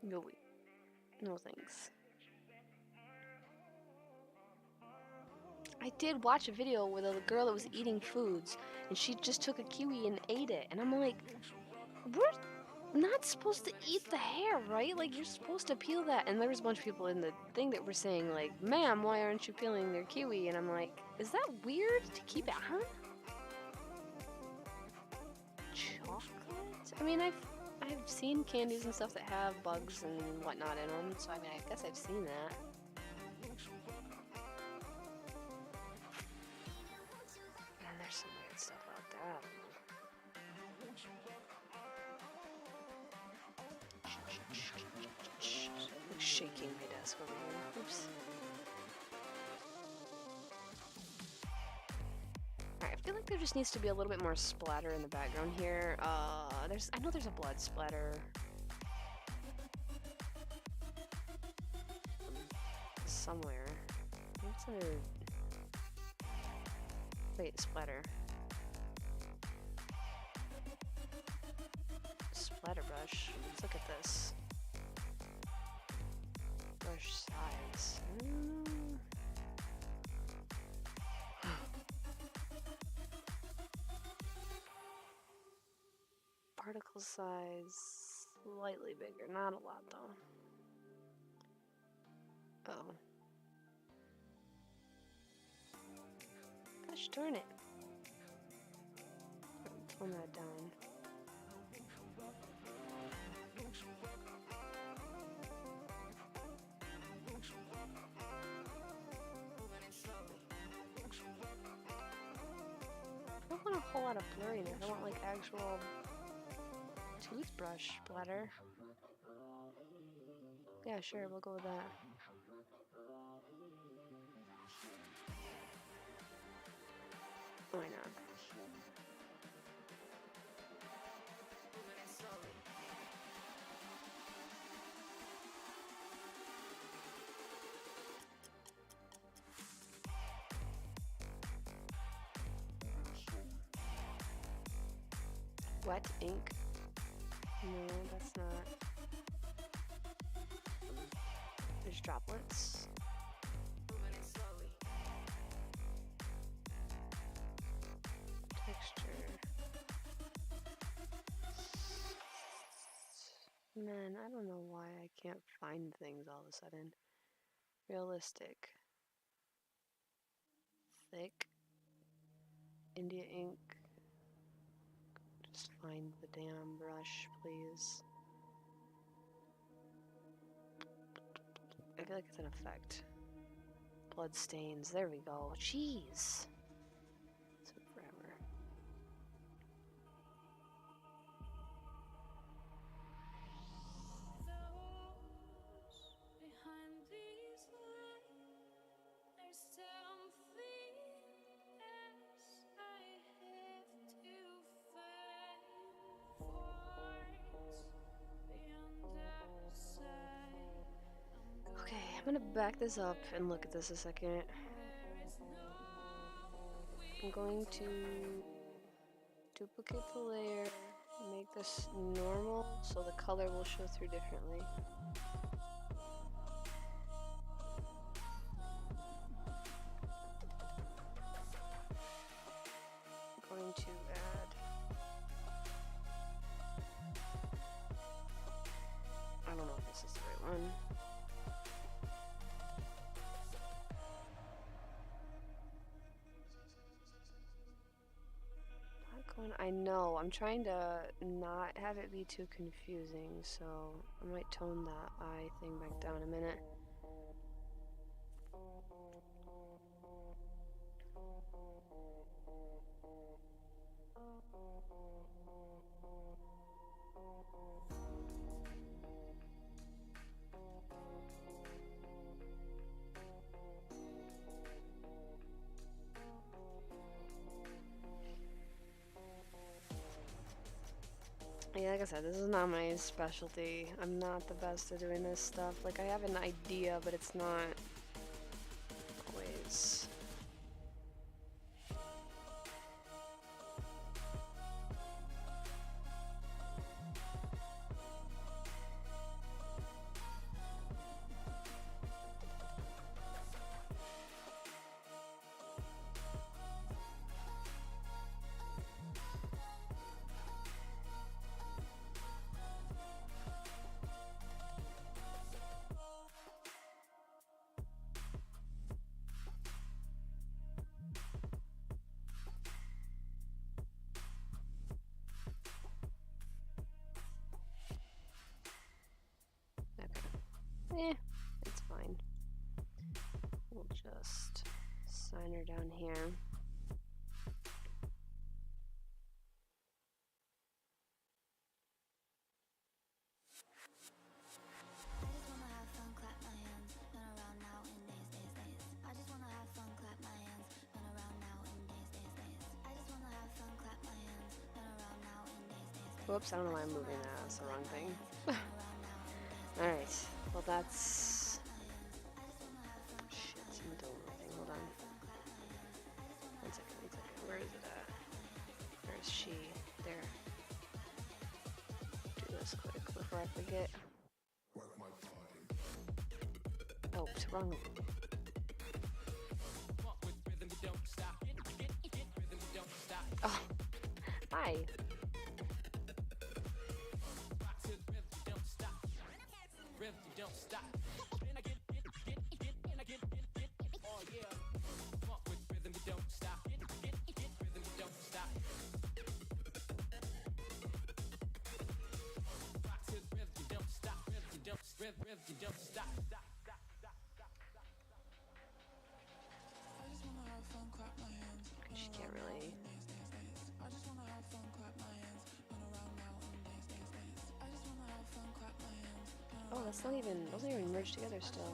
No, no thanks. I did watch a video with a girl that was eating foods, and she just took a kiwi and ate it, and I'm like, we're not supposed to eat the hair, right? Like, you're supposed to peel that. And there was a bunch of people in the thing that were saying, like, ma'am, why aren't you peeling their kiwi? And I'm like, is that weird to keep it on? Chocolate? I mean, I've seen candies and stuff that have bugs and whatnot in them, so I mean, I guess I've seen that. And there's some weird stuff about that. Like shaking my desk over here. Oops. Alright, I have feel like there just needs to be a little bit more splatter in the background here. I know there's a blood splatter somewhere. Maybe it's under. Wait, splatter. Splatter brush. Let's look at this. Brush size. Particle size slightly bigger, not a lot though. Oh. Gosh darn it. Tone that down. I don't want a whole lot of blurriness. I want like actual toothbrush splatter. Yeah, sure, we'll go with that. Why not? Wet ink? No, that's not. There's droplets. Texture. Man, I don't know why I can't find things all of a sudden. Realistic. Thick. India ink. Just find the damn brush, please. I feel like it's an effect. Blood stains. There we go. Jeez. Took forever. Behind these lines, there's something else I have to find. Forts beyond outside. Okay, I'm gonna back this up and look at this a second. I'm going to duplicate the layer, make this normal so the color will show through differently. I'm going to add, I don't know if this is the right one. I know, I'm trying to not have it be too confusing, so I might tone that eye thing back down a minute. Yeah, like I said, this is not my specialty. I'm not the best at doing this stuff. Like, I have an idea, but it's not always. Okay. It's fine. We'll just sign her down here. I just wanna have fun, clap my hands, run around now and dance, dance, dance. I just Whoops, I don't know why I'm moving that. That's the wrong thing. Alright, well that's... Shit, I'm doing everything. Hold on. One second. Where is it at? Where's she? There. Do this quick before I forget. Oh, it's wrong. Oh, hi. She can't really. Oh, that's not even. Those aren't even merged together still.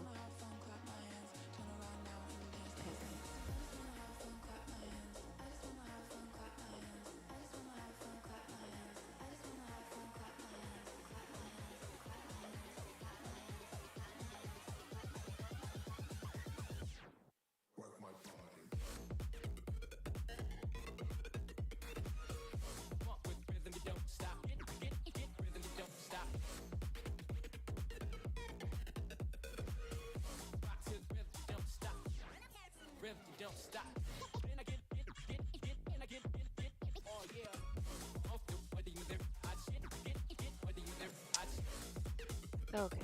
Okay.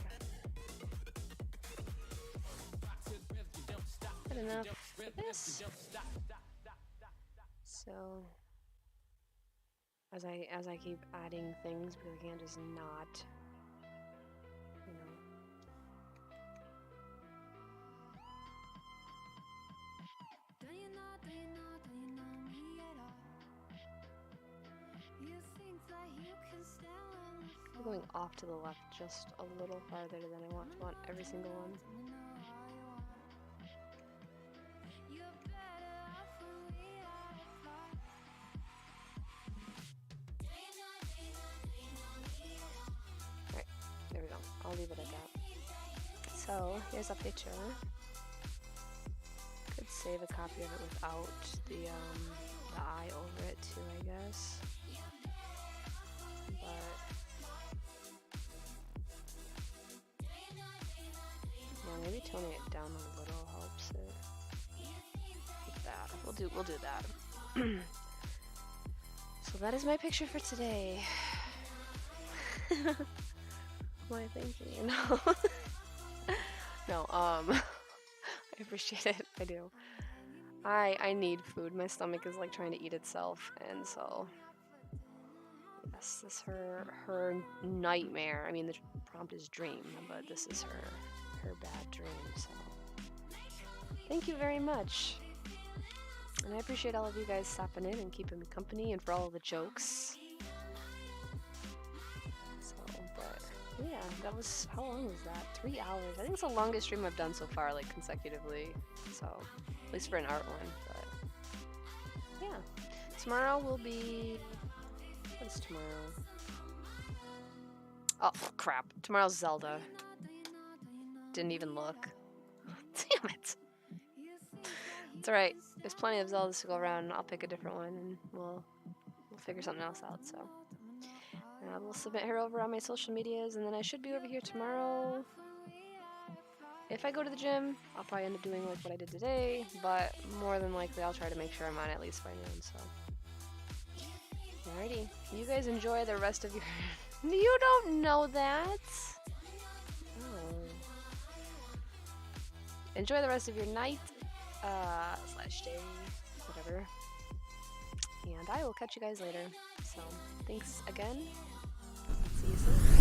Good enough for this. So as I keep adding things because I can't just not, you know. I'm going off to the left just a little farther than I want every single one. Alright, there we go. I'll leave it at that. So, here's a picture. Could save a copy of it without the eye over it too, I guess. But yeah, maybe toning it down a little helps it. Like that. We'll do that. So that is my picture for today. What am I thinking? No. No, I appreciate it. I do. I need food. My stomach is like trying to eat itself, and so yes, this is her nightmare. I mean, the prompt is dream, but this is her bad dream. So thank you very much, and I appreciate all of you guys stopping in and keeping me company, and for all of the jokes. Yeah, that was, how long was that? 3 hours. I think it's the longest stream I've done so far, like consecutively. So, at least for an art one, but yeah. Tomorrow will be, what's tomorrow? Oh, crap. Tomorrow's Zelda. Didn't even look. Damn it. It's alright. There's plenty of Zeldas to go around. I'll pick a different one and we'll figure something else out, so. We'll submit her over on my social medias, and then I should be over here tomorrow. If I go to the gym, I'll probably end up doing like what I did today, but more than likely I'll try to make sure I'm on at least by noon, so. Alrighty. You guys enjoy the rest of your... You don't know that! Oh. Enjoy the rest of your night, slash day, whatever. And I will catch you guys later. So, thanks again. See you soon.